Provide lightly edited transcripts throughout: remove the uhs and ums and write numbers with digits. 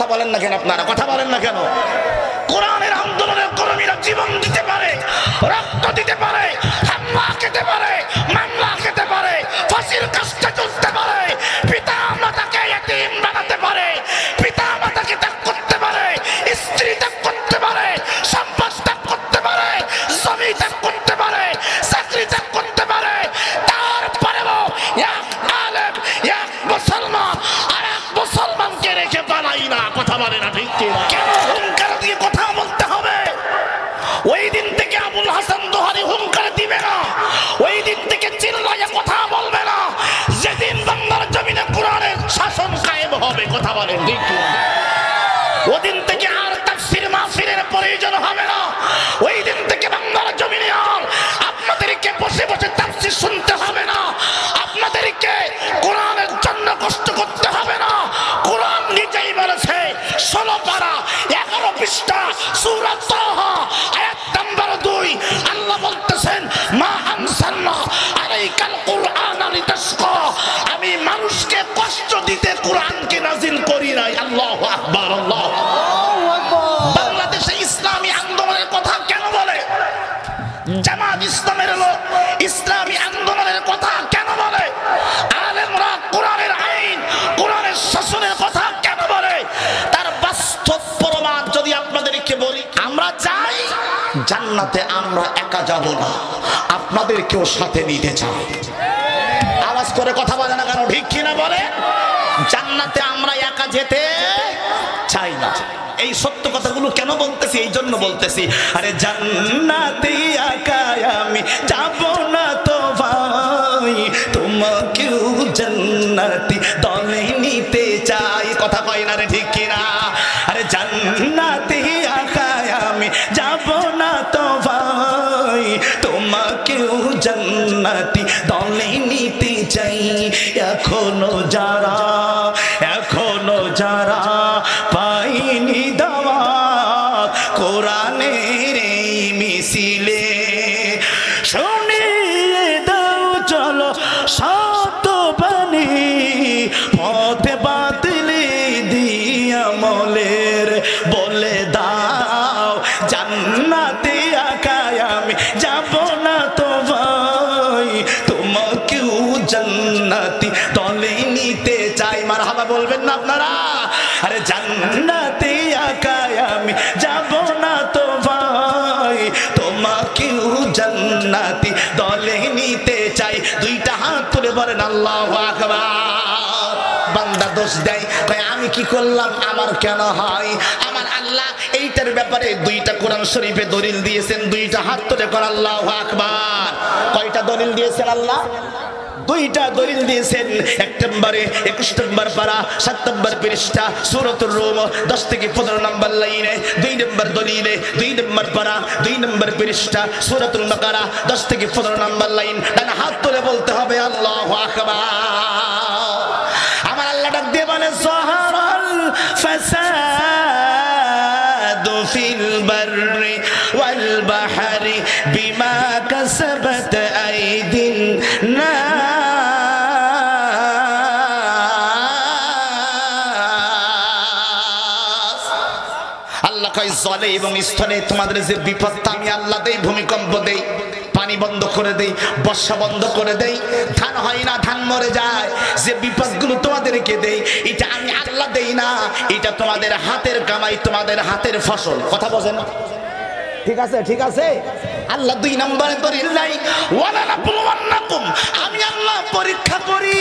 কথা বলেন না কেন আপনারা? কথা বলেন না কেন? কোরআনের আন্দোলনের কর্মীরা জীবন দিতে পারে, রক্ত দিতে পারে, হামলা খেতে পারে, মামলা খেতে পারে, ফাঁসির কাজটা চলতে পারে, পিতা মাতাকে এতিম বানাতে পারে, পিতা মাতাকে ত্যাগ করতে পারে, স্ত্রী ত্যাগ করতে পারে, সম্পদ ত্যাগ করতে পারে, জমি ত্যাগ করতে পারে, চাকরি ত্যাগ করতে পারে, তারপরেও এক আলেম, এক মুসলমান আর এক মুসলমানকে রেখে পালাই না। কথা বলে না ঠিক কিনা? কেন হুঙ্কার দিয়ে কথা বলতে হবে? ওই দিন থেকে আবুল হাসান দোহারি হুঙ্কার দিবে না, ওই দিন থেকে চিল্লাইয়ে কথা বলবে না যেদিন বাংলার জমিনে কোরআনের শাসন কায়েম হবে। কথা বলেন ঠিক কিনা? ওদিন থেকে আর তাফসীর মাহফিলের প্রয়োজন হবে না। ওই দিন থেকে বাংলার জমিনে আর আপনাদেরকে বসে বসে তাফসীর শুনতে হবে না, আপনাদেরকে কোরআনের জন্য কষ্ট করতে হবে না। কোরআন নিজেই বলেছে 16 পারা 11 পৃষ্ঠা সূরা তাহা আয়াত নাম্বার 2 আল্লাহ বলতেছেন মা আনসালনা আলাইকাল কুরআনা লিতাশকা, আমি মানুষকে কষ্ট দিতে কোরআনকে নাজিল করি নাই। আল্লাহু আকবার, আল্লাহু আকবার। বাংলাদেশে ইসলামী আন্দোলনের কথা কেন বলে? জামাত ইসলামের লোক ইসলামী আন্দোলনের কথা কেন বলে? আলেমরা কোরআনের আইন, কোরআনের শাসনের কথা কেন বলে? তার বাস্তব প্রমাণ যদি আপনাদেরকে বলি, আমরা চাই জান্নাতে আমরা একা যাব না, আপনাদেরকেও সাথে নিতে চাই। আওয়াজ করে কথা বলে না কেন? ঠিক কিনা বলে? জান্নাতে আমরা একা যেতে চাই না। এই সত্য কথাগুলো কেন বলতেছি? এই জন্য বলতেছি, আরে জান্নাতে একা আমি যাব না তো ভাই, তোমাকেও জান্নাতি দলে নিতে চাই। কথা কয় না রে ঠিক কিনা? আরে জান্নাতে একা আমি যাব না তো ভাই, তোমাকেও জান্নাতি দলে নিতে চাই। এখনো যারা পাইনি দাওয়াত কোরআনের এই মিছিলে, শুনিয়ে দাও চলো শতবাণী, পথে বাতিলে দিয়া মলের বলে দাও জান্নাতে একা আমি যাব না তো ভাই, তোমাকেও জান্নাতি দলে নিতে চাই। মারহাবা বলবেন না আপনারা? আরে জান্নাতে একা আমি যাব না তো ভাই, তোমাকেও জান্নাতি দলে নিতে চাই। দুইটা হাত তুলে বলেন আল্লাহু আকবার। বান্দা দোষ দেয়, আমি কি করলাম, আমার কেন হয়? আমার আল্লাহ এইটার ব্যাপারে দুইটা কোরআন শরীফে দলিল দিয়েছেন। দুইটা হাত তুলে কর আল্লাহু আকবার। কয়টা দলিল দিয়েছেন আল্লাহ? দুইটা দলিল দিয়েছেন। 1 নম্বরে 21 নম্বর পারা 7 নম্বর পৃষ্ঠা সূরাতুর রুম 10 থেকে 15 নম্বর লাইনে। 2 নম্বর দলিলে 2 নম্বর পারা 2 নম্বর পৃষ্ঠা সূরাতুল বাকারা 10 থেকে 15 নম্বর লাইন। ডান হাত তুলে বলতে হবে আল্লাহু আকবার। আমার আল্লাহ ডাক দিয়ে বলে যাহারাল ফাসাদু ফিল বাররি ওয়াল বাহরি বিমা কাসাবাত আইদিন নাস। আল্লাহ কয় জলে এবং স্থলে তোমাদের যে বিপদটা আমি আল্লাহ দেই, ভূমিকম্প দেই, পানি বন্ধ করে দেই, বর্ষা বন্ধ করে দেই, ধান হয় না, ধান মরে যায়, যে বিপদগুলো তোমাদেরকে দেই এটা আমি আল্লাহ দেই না, এটা তোমাদের হাতের কামাই, তোমাদের হাতের ফসল। কথা বোঝেন? ঠিক আছে, ঠিক আছে। আল্লাহ 2 নম্বরে দলিল নাই, ওয়ালা নাবলুওয়ান্নাকুম, আমি আল্লাহ পরীক্ষা করি,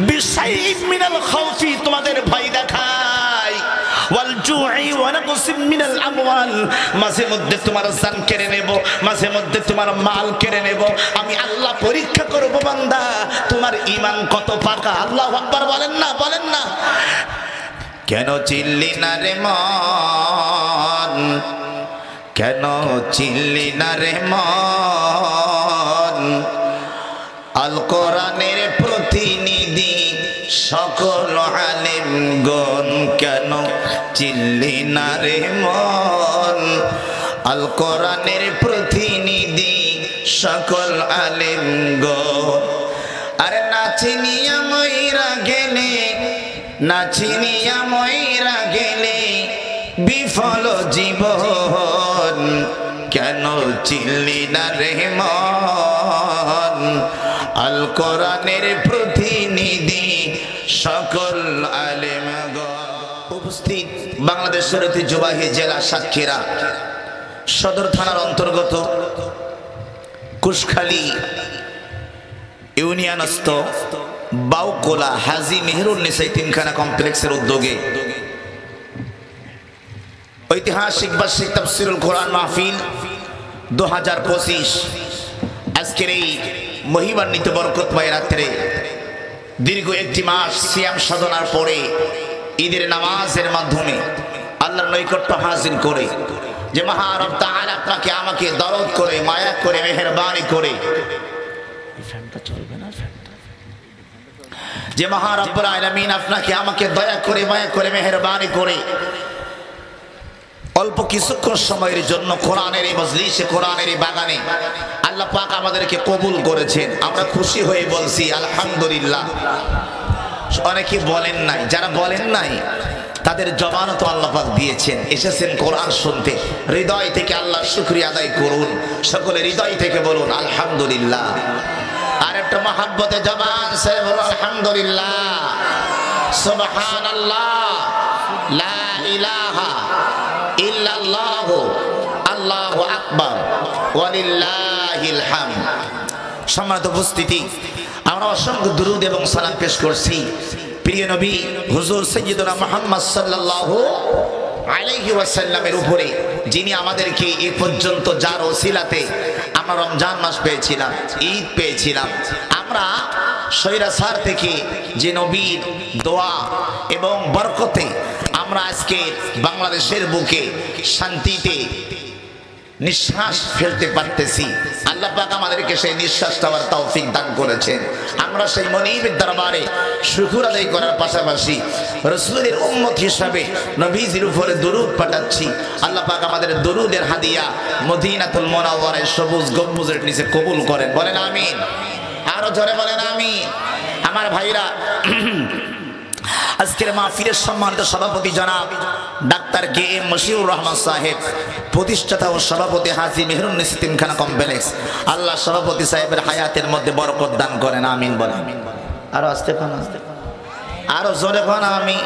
বিশাইইন মিনাল খাউফি, তোমাদের ভয় দেখাই, ওয়াল জুই ওয়া নাকসিম মিনাল আমওয়াল, মাঝে মধ্যে তোমার জান কেড়ে নেব, মাঝে মধ্যে তোমার মাল কেড়ে নেব। আমি আল্লাহ পরীক্ষা করব বান্দা তোমার ঈমান কত পাকা। আল্লাহু আকবার বলেন না, বলেন না। কেন চিল্লি না রে মন, কেন চিল্লি না রে মন, আল কোরআনের প্রতিনিধি সকল আলেমগণ, কেন চিল্লি না রে মন, আল কোরআনের প্রতিনিধি সকল আলেমগণ। আরে না চিনিয়া মইরা গেলে না চিনিয়া ময়রা গেলে বিফল জীবন কেন চিনলি না রে মন আল কোরআনের প্রতিনিধি সকল আলেমগণ উপস্থিত বাংলাদেশের ঐতিহ্যবাহী জেলা সাতক্ষীরা সদর থানার অন্তর্গত কুশখালী ইউনিয়নস্থ বাউকোলা হাজী মেহেরুন্নেসা তিনখানা কমপ্লেক্সের উদ্যোগে ঐতিহাসিক বার্ষিক তাফসীরুল কোরআন মাহফিল 2025 আজকের এই মহিমান্বিত বরকতময় রাত্রে দীর্ঘ একটি মাস সিয়াম সাধনার পরে ঈদের নামাজের মাধ্যমে আল্লাহর নৈকট্য হাসিল করে যে মহান রব তাআলা আপনাকে আমাকে দরদ করে মায়া করে মেহেরবানি করে ফ্যানটা চলবে না যে মহান রব্বুল আলামিন আপনাকে আমাকে দয়া করে মায়া করে মেহেরবানি করে অল্প কিছুক্ষণ সময়ের জন্য কোরআনের এই মজলিসে কোরআনের এই বাগানে আল্লাহ পাক আমাদেরকে কবুল করেছেন আমরা খুশি হয়ে বলছি আলহামদুলিল্লাহ অনেকে বলেন নাই যারা বলেন নাই তাদের জবানও তো আল্লাহ পাক দিয়েছেন এসেছেন কোরআন শুনতে হৃদয় থেকে আল্লাহর শুকরিয়া আদায় করুন সকলে হৃদয় থেকে বলুন আলহামদুলিল্লাহ আর একটা মহব্বতে জবান সে বলুন আলহামদুলিল্লাহ সুবহানাল্লাহ লা ইলাহা ইল্লাল্লাহ আল্লাহু আকবার ওয়ালিল্লাহিল হামদ সম্মানিত উপস্থিতি আমরা অসংখ্য দুরূদ এবং সালাম পেশ করছি প্রিয় নবী হুজুর সাইয়্যিদুনা মুহাম্মদ সাল্লাল্লাহু আলাইহি ওয়াসাল্লামের উপরে যিনি আমাদেরকে এই পর্যন্ত যার ওসিলাতে আমরা রমজান মাস পেয়েছিলাম ঈদ পেয়েছিলাম আমরা স্বৈরাচার থেকে যে নবীর দোয়া এবং বরকতে আমরা আজকে বাংলাদেশের বুকে শান্তিতে নিঃশ্বাস ফেলতে পারতেছি আল্লাহ পাক আমাদেরকে সেই নিঃশ্বাস নেওয়ার তৌফিক দান করেছেন আমরা সেই মনিবের দরবারে শুকর আদায় করার পাশাপাশি রাসূলের উম্মত হিসাবে নবীজির উপরে দরুদ পাঠাচ্ছি আল্লাহ পাক আমাদের দরুদের হাদিয়া মদিনাতুল মুনাওয়ারায় সবুজ গম্বুজের নিচে কবুল করেন বলেন আমিন আরো জোরে বলেন আমিন আমার ভাইরা আজকের মাহফিলের সম্মানিত সভাপতি জনাব doctor K M Mashiur Rahman সাহেব প্রতিষ্ঠাতা ও সভাপতি হাজী মেহেরুন্নেসা তিনখানা কমপ্লেক্স আল্লাহ সভাপতি সাহেবের হায়াতের মধ্যে বরকত দান করেন আমিন বলেন আরো আস্তে কোন আরো জোরে কোন আমি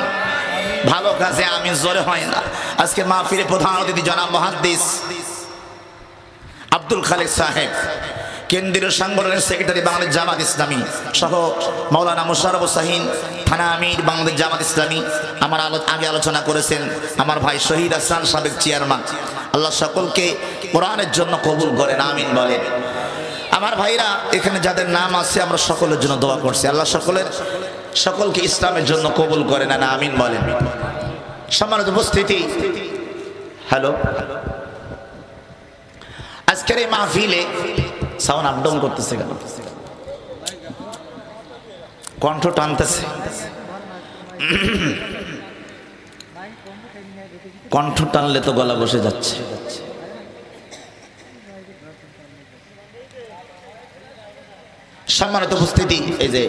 ভালো কাজে আমি জোরে হয় না আজকে মাহফিলে প্রধান অতিথি জনাব মুহাদ্দিস আব্দুল খালেক সাহেব কেন্দ্রীয় সাংগঠনিক সেক্রেটারি বাংলাদেশ জামাত ইসলামী সহ মাওলানা মুশাররফ হোসাইন থানা আমির বাংলাদেশ জামাত ইসলামী আমার আগে আলোচনা করেছেন আমার ভাই শহীদ হাসান সাবেক চেয়ারম্যান আল্লাহ সকলকে কোরআনের জন্য কবুল করেন আমিন বলেন আমার ভাইরা এখানে যাদের নাম আছে আমরা সকলের জন্য দোয়া করছি আল্লাহ সকলকে ইসলামের জন্য কবুল করেন না আমিন বলেন সম্মানিত উপস্থিতি হ্যালো আজকের এই মাহফিলে সাউন্ড আপ ডাউন করতেছে কেন কণ্ঠ টানতেছে কণ্ঠ টানলে তো গলা বসে যাচ্ছে সম্মানিত উপস্থিতি এই যে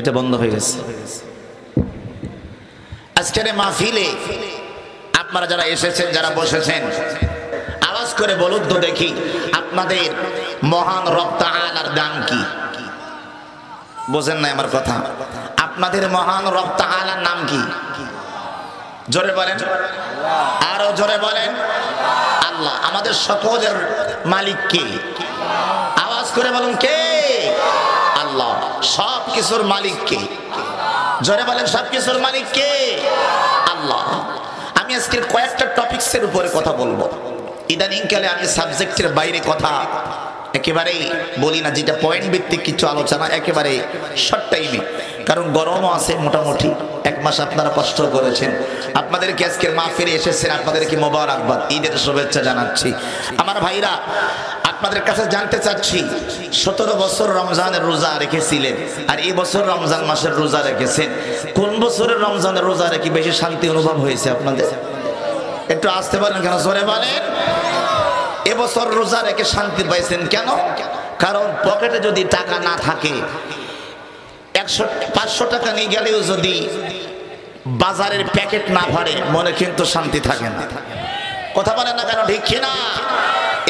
এটা বন্ধ হয়ে গেছে আজকের মাহফিলে আপনারা যারা এসেছেন যারা বসেছেন আওয়াজ করে বলুন তো দেখি আপনাদের মহান রব তাআলার নাম কি বোঝেন না আমার কথা আপনাদের মহান রব তাআলার নাম কি জোরে বলেন আরো জোরে বলেন আল্লাহ আমাদের সকলের মালিক কে আওয়াজ করে বলুন কে আল্লাহ সব কিছুর মালিক কে জোরে বলেন সব কিছুর মালিক কে আল্লাহ আমি আজকে কয়েকটা টপিকসের উপরে কথা বলবো ইদানিং কালে আমি সাবজেক্টের বাইরে কথা একেবারেই বলি না যেটা পয়েন্ট ভিত্তিক কিছু আলোচনা একেবারে শর্ট টাইমে কারণ গরমও আছে মোটামুটি এক মাস আপনারা কষ্ট করেছেন আপনাদেরকে আজকের মাহফিলে এসেছেন আপনাদেরকে মোবারকবাদ ঈদের শুভেচ্ছা জানাচ্ছি আমার ভাইরা আপনাদের কাছে জানতে চাচ্ছি 17 বছর রমজানের রোজা রেখেছিলেন আর এই বছর রমজান মাসের রোজা রেখেছেন কোন বছরের রমজানের রোজা রেখে বেশি শান্তি অনুভব হয়েছে আপনাদের একটু আসতে পারেন কেন জোরে বলেন এবছর রোজা রেখে শান্তি পাইছেন কেন কারণ পকেটে যদি টাকা না থাকে 500 টাকা নিয়ে গেলেও যদি বাজারের প্যাকেট না ভরে মনে কিন্তু শান্তি থাকে না। কথা বলেন না কেন? ঠিক কিনা?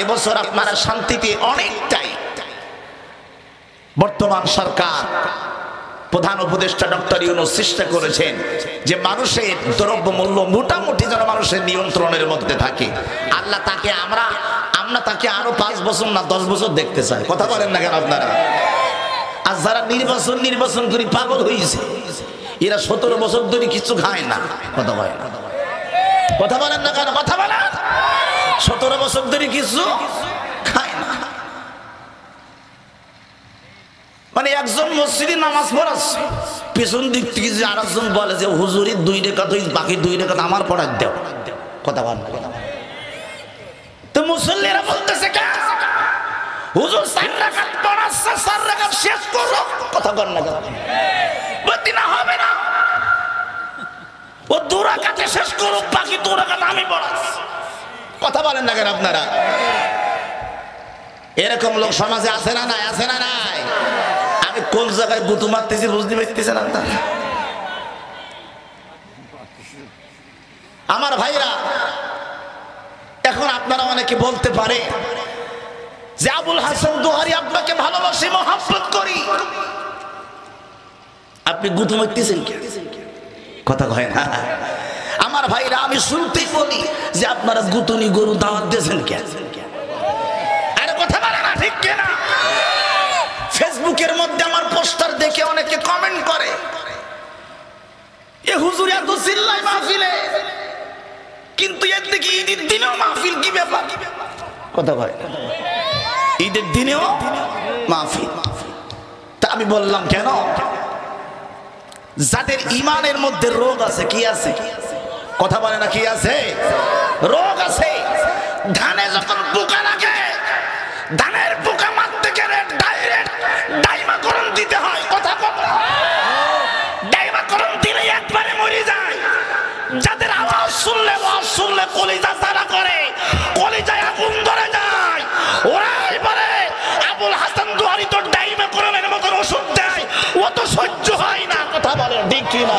এবছর আপনারা শান্তিতে অনেকটাই বর্তমান সরকার প্রধান উপদেষ্টা ডক্টর ইউনূস চেষ্টা করেছেন যে মানুষের দ্রব্যমূল্য মোটামুটি যেন মানুষের নিয়ন্ত্রণের মধ্যে থাকে। আল্লাহ তাকে আমরা তাকে আরো 5 বছর না 10 বছর দেখতে চাই। কথা বলেন না কেন আপনারা? আর যারা নির্বাচন করে পাগল হয়েছে এরা 17 বছর ধরে কিছু খায় না। কথা বলেন না কেন? কথা বলেন। 17 বছর ধরে কিছু খায় না। মানে একজন মসজিদে নামাজ পড়াচ্ছে, পেছন দিক থেকে যে আরেকজন বলে যে হুজুরি 2 রাকাত বাকি 2 রাকাত আমার পড়ার দাও। কথা বলেন না। তো মুসল্লিরা বলতেছে হুজুর 4 রাকাত পড়াচ্ছে, 4 রাকাত শেষ করো। কথা বলেন না। বলতে না হবে না, ও 2 রাকাতে শেষ করো, বাকি 2 রাকাত আমি পড়াচ্ছি। কথা বলেন না কেন আপনারা? এরকম লোক সমাজে আছে না নাই? আছে না নাই? আমি কোন জায়গায় গুতু মারতেছি বুঝতে পারতেছেন আপনারা? আমার ভাইরা, এখন আপনারা অনেকে বলতে পারে যে আবুল হাসান দোহারি আপনাকে ভালোবাসি, মহব্বত করি, আপনি গুতু মারতেছেন কি? কথা কয় না। আমার ভাইরা, আমি শুনতেই বলি যে আপনারা গুতুনি গরু দাওয়াত দিয়েছেন কেন? আরে কথা বলে না, ঠিক কিনা? ফেসবুকের মধ্যে আমার পোস্টার দেখে অনেকে কমেন্ট করে এ হুজুর এত চিল্লায় মাহফিলে, কিন্তু এর দিকে ঈদের দিনেও মাহফিল, কি ব্যাপার? কথা কয়, ঈদের দিনেও মাহফিল। তা আমি বললাম কেন? যাদের ইমানের মধ্যে রোগ আছে, কি আছে? কথা বলে না, কি আছে? রোগ আছে। ধানে যখন পোকা লাগে, ধানের পোকা মারতে গেলে ডাইরেক্ট ডাইমাকরণ দিতে হয়। কথা বলে, ডাইমাকরণ দিলে একবারে মরে যায়। যাদের আওয়াজ শুনলে কলিজা তারা করে, কলিজায় আগুন ধরে যায়, ওরা এবারে আবুল হাসান দোহারি তো ডাইমাকরণের মতন ওষুধ দেয়, ও তো সহ্য হয় না। কথা বলে, ঠিক কি না?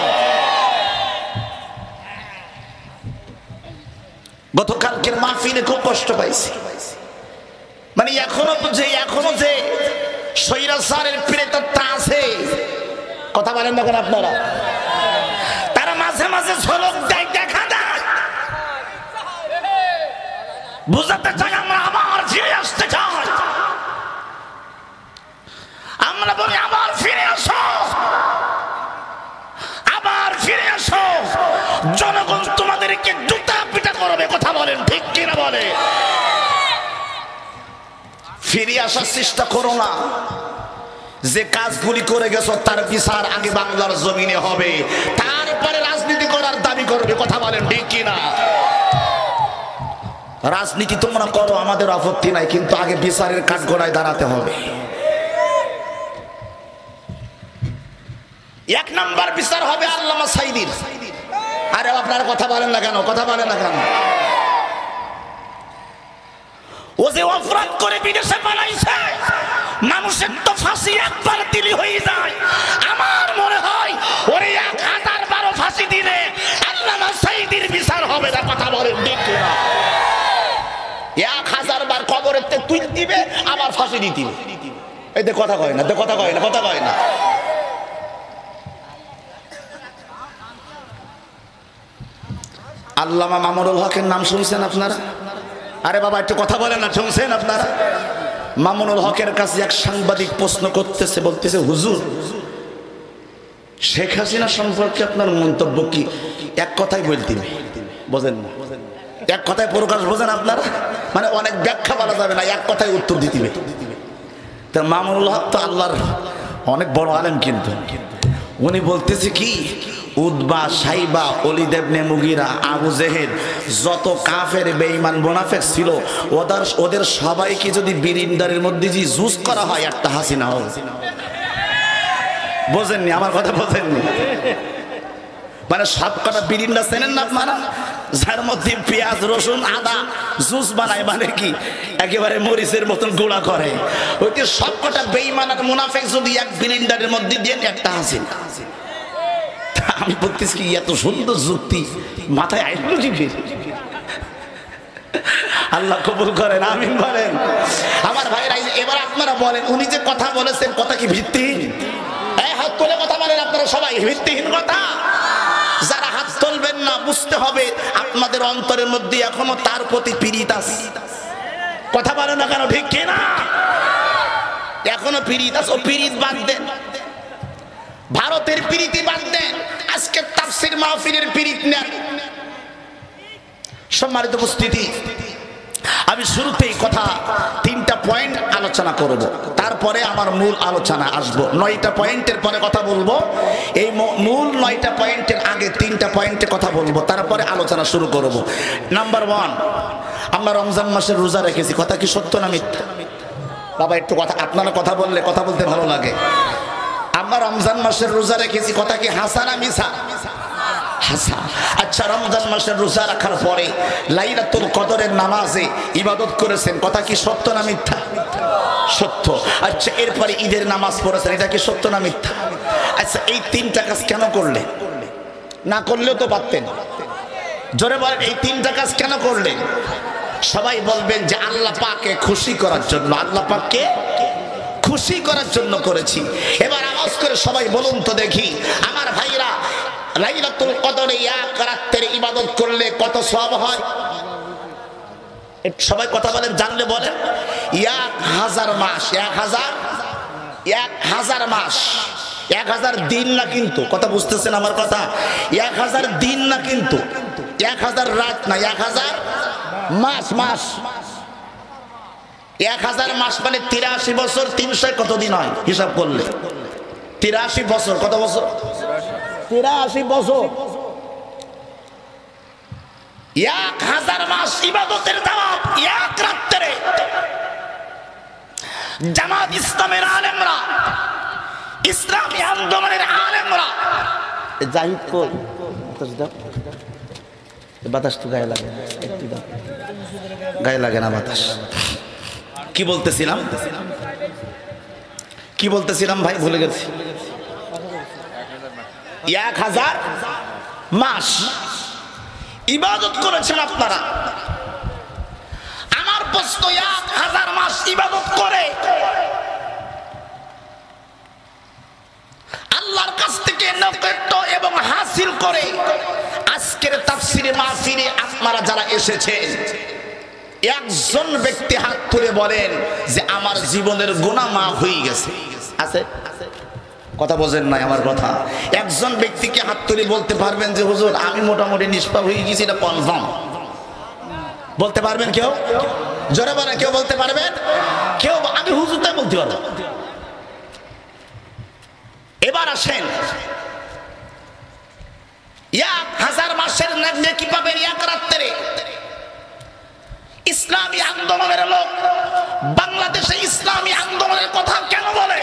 গতকালকের মাহফিলে খুব কষ্ট পাইছি। মানে এখনো যে স্বৈরাচারের প্রেতাত্মা আছে, কথা বলেন না কেন আপনারা? তারা মাঝে মাঝে ঝলক দেয়, দেখা দেয়, বুঝাতে চাই আমরা আবার ফিরে আসতে চাই। আমরা বলি আবার ফিরে আসো, আবার ফিরে আসো। জনগণ তোমাদেরকে জুতা পিটা করবে। কথা বলেন, ঠিক কিনা বলে? ফিরে আসার চেষ্টা করো না। যে কাজগুলি করে গেছো তার বিচার আগে বাংলার জমিনে হবে, তারপরে রাজনীতি করার দাবি করবে। কথা বলেন, ঠিক কিনা? রাজনীতি তোমরা করো, আমাদের আপত্তি নাই, কিন্তু আগে বিচারের কাঠগড়ায় দাঁড়াতে হবে। 1 নাম্বার বিচার হবে আল্লামা সাঈদীর। আরে আপনারা কথা বলেন না কেন? কথা বলেন না কেন? ও যে অপরাধ করে বিদেশে পালাইছে, মানুষের তো ফাঁসি একবার দিলি হয়ে যায়। আমার মনে হয় ওরে 1012 ফাঁসি দিলে আল্লামা সাঈদীর বিচার হবে না। কথা বলেন, ঠিক না? 1000 বার কবরের থেকে তুই দিবে, আবার ফাঁসি দিতে। এই যে কথা কয় না, কথা কয় না, কথা কয় না। আল্লামা মামুনুল হকের নাম শুনছেন আপনারা? আরে বাবা একটু কথা বলেন না, শুনছেন আপনারা? মামুনুল হকের কাছে এক সাংবাদিক প্রশ্ন করতেছে, বলতেছে হুজুর শেখ হাসিনা সম্পর্কে আপনার মন্তব্য কি? এক কথাই বলতে বোঝেন না, এক কথায় প্রকাশ বোঝেন আপনারা? মানে অনেক ব্যাখ্যা বলা যাবে না, এক কথায় উত্তর দিতে হবে। তা মামুনুল হক তো আল্লাহর অনেক বড় আলেম, কিন্তু উনি বলতেছে কি, উতবা, সাইবা, ওলীদ ইবনে মুগীরা, আবু জেহেল, যত কাফের বেঈমান মুনাফিক ছিল, ওদের সবাইকে যদি বিরিন্দারের মধ্যে যে জুস করা হয়, একটা হাসিনা হবে। বোঝেননি আমার কথা? বোঝেননি? মানে সবকটা বিরিন্ডা চেনেন না আপনারা? যার মধ্যে পেঁয়াজ, রসুন, আদা জুস বানায়, মানে কি একেবারে মরিচের মতন গুঁড়া করে, ওইটি সবকটা বেঈমান আর মুনাফিক যদি এক বিরিন্দারের মধ্যে দিয়ে একটা হাসিনা। আমি বলতেছি কি এত সুন্দর যুক্তি মাথায় আইলো জিজ্ঞেস। আল্লাহ কবুল করেন, আমিন বলেন। আমার ভাইরা এবার আপনারা বলেন, উনি যে কথা বলেছেন কথা কি ভিত্তিহীন? হাত তুলে কথা বলেন আপনারা সবাই, ভিত্তিহীন কথা? যারা হাত তুলবেন না বুঝতে হবে আপনাদের অন্তরের মধ্যে এখনো তার প্রতি পীড়িত আছে। কথা বলে না কেন, ঠিক কিনা? এখনো পীড়িত আছে। ও পীড়িত বাদ দেন, ভারতের পীড়িতি বাদ দেন, আজকে তাফসীর মাহফিলের পীড়িত নেন। সম্মানিত উপস্থিতি, আমি শুরুতেই কথা 3টা পয়েন্ট আলোচনা করব, তারপরে আমার মূল আলোচনা আসবো। 9টা পয়েন্টের পরে কথা বলবো। এই মূল 9টা পয়েন্টের আগে 3টা পয়েন্টে কথা বলবো, তারপরে আলোচনা শুরু করব। নাম্বার 1, আমরা রমজান মাসের রোজা রেখেছি, কথা কি সত্য না মিথ্যা? বাবা একটু কথা, আপনারা কথা বললে কথা বলতে ভালো লাগে। আমরা রমজান মাসের রোজা রেখেছি, কথা কি হাসা না মিছা? হাসা। আচ্ছা, রমজান মাসের রোজা রাখার পরে লাইলাতুল কদরের নামাজে ইবাদত করেছেন, কথা কি সত্য না মিথ্যা? সত্য। আচ্ছা, এরপরে ঈদের নামাজ পড়েছেন, এটা কি সত্য না মিথ্যা? আচ্ছা, এই 3টা কাজ কেন করলেন? না করলেও তো পারতেন। জোরে বলেন, এই 3টা কাজ কেন করলেন? সবাই বলবেন যে আল্লাহ পাককে খুশি করার জন্য, আল্লাহ পাককে খুশি করার জন্য করেছি। এবার আওয়াজ করে সবাই বলুন তো দেখি, আমার ভাইরা, লাইলাতুল কদরে এক রাতের ইবাদত করলে কত সওয়াব হয়? সবাই কথা বলেন, জানলে বলেন। 1000 মাস, 1000 মাস, 1000 দিন না কিন্তু, কথা বুঝতেছেন আমার কথা? 1000 দিন না কিন্তু, 1000 রাত না, 1000 মাস। 1000 মাস মানে 83 বছর, 300 কত দিন হয় হিসাব করলে? 83 বছর। কত বছর? 83 বছর। 1000 মাস ইবাদতের দাওয়াত এক রাত্রে। জামাত ইসলামের আলেমরা, ইসলামী আন্দোলনের আলেমরা, জাহিদ কই বাতাস তো গায়ে লাগে, একটু গায়ে লাগে না বাতাস। কি বলতেছিলাম ভাই, ভুলে গেছি। 1000 মাস ইবাদত করেছেন আপনারা। আমার প্রশ্ন, 1000 মাস ইবাদত করে আল্লাহর কাছ থেকে নৈকট্য এবং হাসিল করে আজকের তাফসীরে মাহফিলে আপনারা যারা এসেছেন, একজন ব্যক্তি হাত তুলে বলেন যে আমার জীবনের গুনাহ মাফ হয়ে গেছে? আছে? কথা বোঝেন নাই আমার কথা? একজন ব্যক্তিকে হাত তুলে বলতে পারবেন যে হুজুর আমি মোটামুটি নিষ্পাপ হয়ে গেছি, এটা কনফার্ম? বলতে পারবেন কেউ? জোরে বলেন, কেউ বলতে পারবেন? কেউ? আমি হুজুর তাই বলতে পারবো। এবার আসেন, 1000 মাসের নেকি পাবেন এক রাত্রে। ইসলামী আন্দোলনের লোক বাংলাদেশে ইসলামী আন্দোলনের কথা কেন বলে?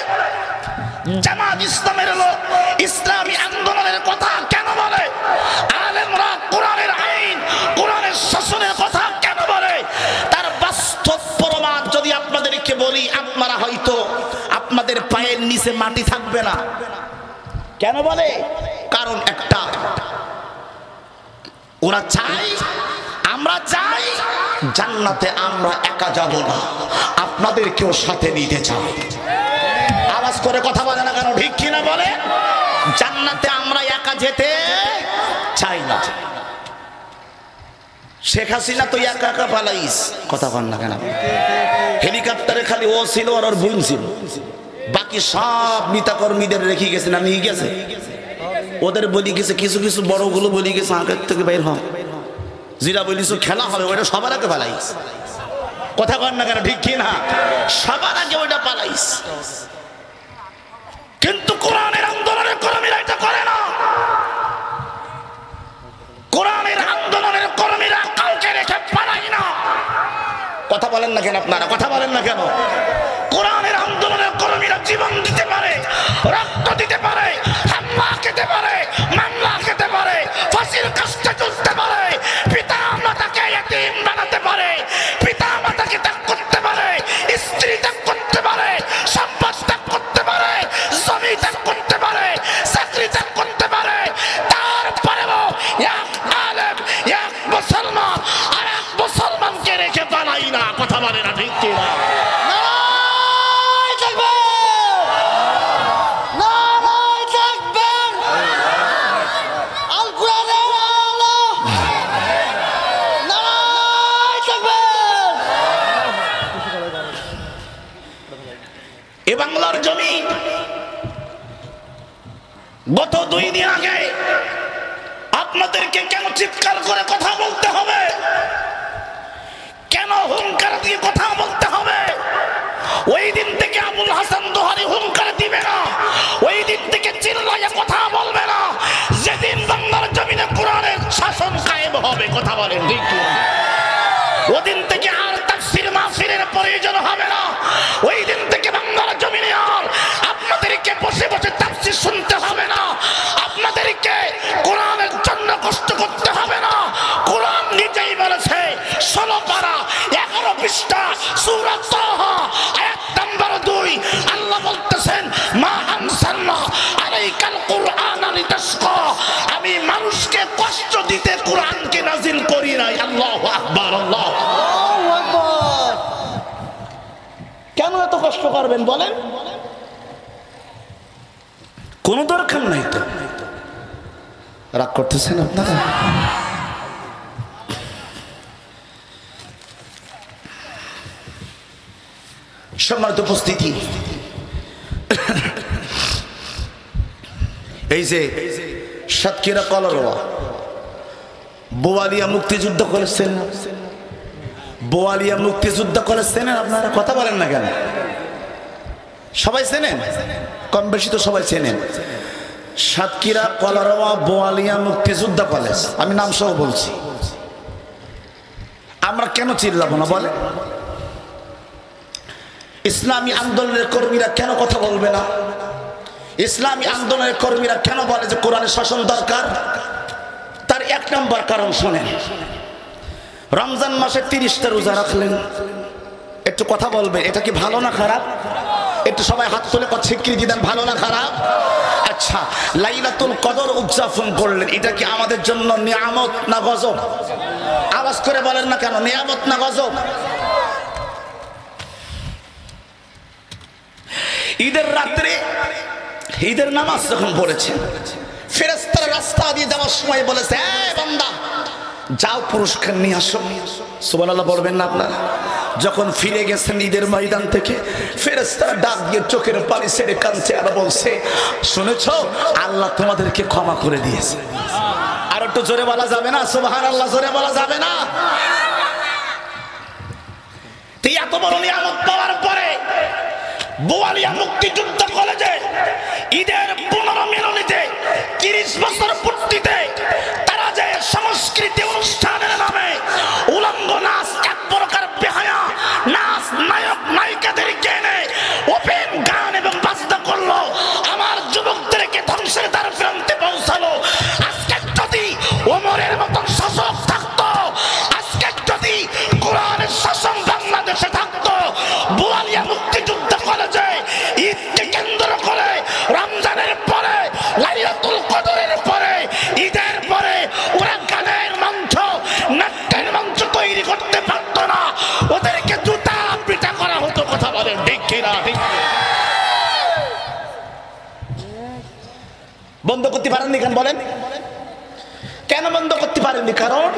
জামাত ইসলামের লোক ইসলামী আন্দোলনের কথা কেন বলে? আলেমরা কোরআনের আইন, কোরআনের শাসনের কথা কেন বলে? তার বাস্তব প্রমাণ যদি আপনাদেরকে বলি, আপনারা হয়তো আপনাদের পায়ের নিচে মাটি থাকবে না। কেন বলে? কারণ একটা, ওরা চায়, আমরা চাই জান্নাতে আমরা একা যাব না, আপনাদেরকেও সাথে নিতে চাই। আওয়াজ করে কথা বলে না কেন, ঠিক কিনা বলে? জান্নাতে আমরা একা যেতে চাই না। শেখ হাসিনা তো একা একা পালাইস, কথা বল না কেন? হেলিকপ্টারে খালি ও ছিল আর ওর বোন ছিল, বাকি সব নেতা কর্মীদের রেখে গেছে না, নিয়ে গেছে। ওদের বলি গেছে, কিছু কিছু বড়গুলো বলি গেছে আগের থেকে বের হয়, যেটা বলিস খেলা হবে ওইটা সবার আগে পালাইস। কথা বল না কেন, ঠিক কিনা? সবার আগে ওইটা পালাইস। কিন্তু কোরআনের আন্দোলনের কর্মীরা এটা করে না। কোরআনের আন্দোলনের কর্মীরা কাউকে রেখে পালাই না। কথা বলেন না কেন আপনারা? কথা বলেন না কেন? কোরআনের আন্দোলনের কর্মীরা জীবন দিতে পারে, রক্ত দিতে পারে, হামলা খেতে পারে, মামলা খেতে পারে, ফাঁসির কাজটা চলতে পারে, পিতা মাতাকে ইতিম বানাতে পারে, পিতা মাতাকে ত্যাগ করতে পারে, স্ত্রী ত্যাগ করতে পারে, সম্পদ ত্যাগ করতে পারে, জমি ত্যাগ করতে পারে, চাকরি ত্যাগ করতে পারে। গত 2 দিন আগে আপনাদেরকে কেন চিৎকার করে কথা বলতে হবে, কেন হুঙ্কার দিয়ে কথা বলতে হবে? ওই দিন থেকে আবুল হাসান দোহারি হুঙ্কার দিবে না, ওই দিন থেকে চিল্লাইয়া কথা বলবে না, যেদিন বাংলার জমিনে কোরআনের শাসন কায়েম হবে। কথা বলেন ঠিক না? ওদিন থেকে আর তাফসীর মাহফিলের প্রয়োজন হবে না। ওই দিন থেকে বাংলার জমিনে আর আপনাদেরকে বসে বসে তাফসীর শুনতে হবে না, আপনাদেরকে কোরআনের জন্য কষ্ট করতে হবে না। কোরআন নিজেই বলেছে 16 পারা 11 পৃষ্ঠা সূরা তাহা আয়াত নাম্বার 2, আল্লাহ বলতেছেন মা আনসালনা আলাইকাল কুরআনা লিতাশকা, আমি মানুষকে কষ্ট দিতে কোরআনকে নাজিল করি নাই। আল্লাহু আকবার, আল্লাহু আকবার। কেন এত কষ্ট করবেন বলেন? কোনো দরকার নাই তো। রাগ করতেছেন আপনারা? সম্মানিত উপস্থিতি, এই যে সাতক্ষীরা কলারোয়া বোয়ালিয়া মুক্তিযুদ্ধ করেছেন, বোয়ালিয়া মুক্তিযুদ্ধ করেছেন আপনারা? কথা বলেন না কেন? সবাই চেনেন? কম বেশি তো সবাই চেনেন। সাতক্ষীরা কলারোয়া বোয়ালিয়া মুক্তিযুদ্ধ কলেজ, আমি নাম সহ বলছি। আমরা কেন চিল্লাবো না বলে? ইসলামী আন্দোলনের কর্মীরা কেন কথা বলবে না? ইসলামী আন্দোলনের কর্মীরা কেন বলে যে কোরআনের শাসন দরকার? তার 1 নম্বর কারণ শোনেন। রমজান মাসে 30টা রোজা রাখলেন, একটু কথা বলবে, এটা কি ভালো না খারাপ? একটু সবাই হাত তুলে স্বীকৃতি দেন, ভালো না খারাপ? আচ্ছা, লাইলাতুল কদর উদযাপন করলেন, এটা কি আমাদের জন্য নিয়ামত না গজব? আওয়াজ করে বলেন না কেন, নিয়ামত না গজব? ঈদের রাত্রে ঈদের নামাজ যখন পড়েছে, ফেরেশতারা রাস্তা দিয়ে যাওয়ার সময় বলেছে এই বান্দা যাও পুরস্কার নিয়ে আসো। সুবহানাল্লাহ বলবেন না আপনারা? যখন ফিরে গেছেন ঈদের ময়দান থেকে, ফেরেশতারা ডাক দিয়ে চোখের পানি ছেড়ে কাঁদছে আর বলছে শুনেছো আল্লাহ তোমাদেরকে ক্ষমা করে দিয়েছে। আর একটু জোরে বলা যাবে না সুবহানাল্লাহ? জোরে বলা যাবে না? এত বড় নিয়ামত পাওয়ার পরে বোয়ালিয়া মুক্তিযুদ্ধ কলেজে ঈদের পুনর্মিলনীতে 30 বছর পূর্তিতে তারা যে সংস্কৃতি অনুষ্ঠানের নামে উলঙ্গ নাচ, এক প্রকার বেহায়া নাচ, নায়ক নায়িকাদেরকে এনে ওপেন গান এবং বাজনা করলো, আমার যুবকদেরকে ধ্বংসের দ্বার প্রান্তে পৌঁছালো। আজকে যদি ওমরের মতন শাসক থাকতো, আজকে যদি কোরআনের শাসন বাংলাদেশে থাকতো, বোয়ালিয়া মুক্তিযুদ্ধ কলেজে ঈদকে কেন্দ্র করে রমজানের পরে, লাইলাতুল কদরের পরে, ঈদের পরে ওরা গানের মঞ্চ, নাট্যের মঞ্চ তৈরি করতে পারতো না, ওদেরকে জুতা পিটা করা হতো। কথা বলেন ঠিক কিনা? বন্ধ করতে পারেননি কেন বলেন? কেন বন্ধ করতে পারেননি? কারণ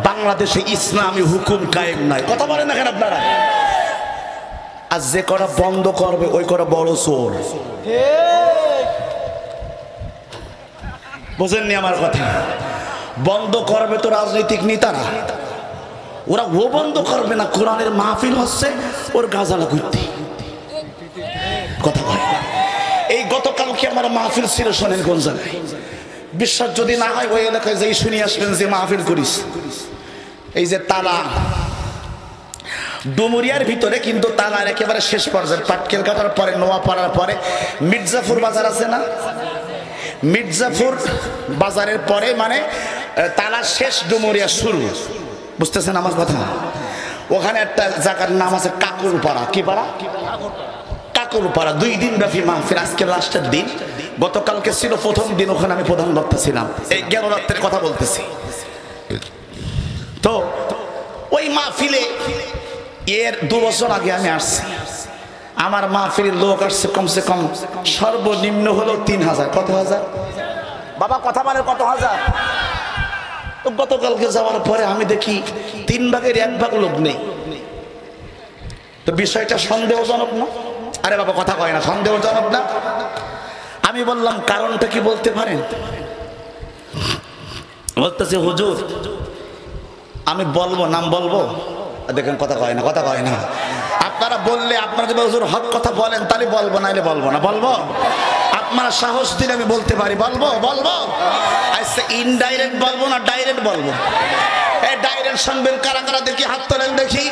বাংলাদেশে ইসলামী হুকুম কায়েম নাই। কথা বলেন না কেন আপনারা? আর যে করা বন্ধ করবে ওই করা বড় চোর। বুঝেননি আমার কথা? বন্ধ করবে তো রাজনৈতিক নেতারা, ওরা ও বন্ধ করবে না। কোরআনের মাহফিল হচ্ছে ওর গাজালা করতে। কথা বলে এই গতকালকে আমার মাহফিল ছিল, শোনেন কোন জায়গায়? বিশ্বাস যদি না হয় ওই এলাকায় যেই শুনে আসবেন যে মাহফিল করিস। এই যে তালা ডুমুরিয়ার ভিতরে, কিন্তু তালার একেবারে শেষ পর্যায়ে পাটকেল কাটার পরে, নোয়াপাড়ার পরে মির্জাপুর বাজার আছে না? মির্জাপুর বাজারের পরে মানে তালার শেষ, ডুমুরিয়া শুরু। বুঝতেছেন আমার কথা? ওখানে একটা জায়গার নাম আছে কাকুরপাড়া। কি পাড়া? কাকুরপাড়া। 2 দিন ব্যাপী মাহফিল, আজকে লাস্টের দিন। গতকালকে ছিল প্রথম দিন, ওখানে আমি প্রধান বক্তা ছিলাম। এই 11 রাতের কথা বলতেছি। তো ওই মাহফিলে এর 2 বছর আগে আমি আসছি। আমার মাহফিলের লোক আসছে কমসে কম সর্বনিম্ন হলো 3000। কত হাজার বাবা? কথা মানে কত হাজার? তো গতকালকে যাওয়ার পরে আমি দেখি 3 ভাগের 1 ভাগ লোক নেই। তো বিষয়টা সন্দেহজনক না? আরে বাবা কথা কয় না, সন্দেহজনক না? আমি বললাম কারণটা কি বলতে পারেন? বলতেছে হুজুর আমি বলবো, নাম বলবো? দেখেন কথা কয় না, কথা কয় না। আপনারা বললে, আপনারা যদি হুজুর হক কথা বলেন তাহলে বলবো, নাইলে বলবো না। বলবো? আপনারা সাহস দিলে আমি বলতে পারি। বলবো? বলবো। আচ্ছা ইনডাইরেক্ট বলবো না ডাইরেক্ট বলবো? এই ডাইরেক্ট শুনবেন কারা কারা দেখি হাত তোলেন দেখি।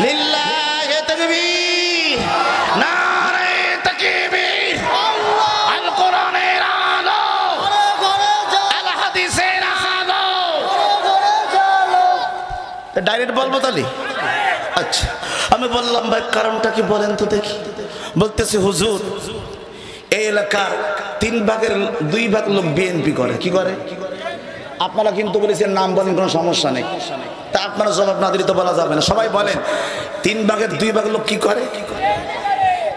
লিল্লাহি তাকবীর, নারে তাকবীর, আল কোরআনের আলো, আল হাদিসের আলো। ডাইরেক্ট বলবো তাহলে? আচ্ছা আমি বললাম ভাই কারণটা কি বলেন তো দেখি। বলতেছে হুজুর এই এলাকার 3 ভাগের 2 ভাগ লোক বিএনপি করে। কি করে? আপনারা কিন্তু বলেছেন নাম বলেন, কোনো সমস্যা নেই। তা আপনারা জবাব না দিলে তো বলা যাবে না। সবাই বলেন 3 ভাগের 2 ভাগ লোক কি করে?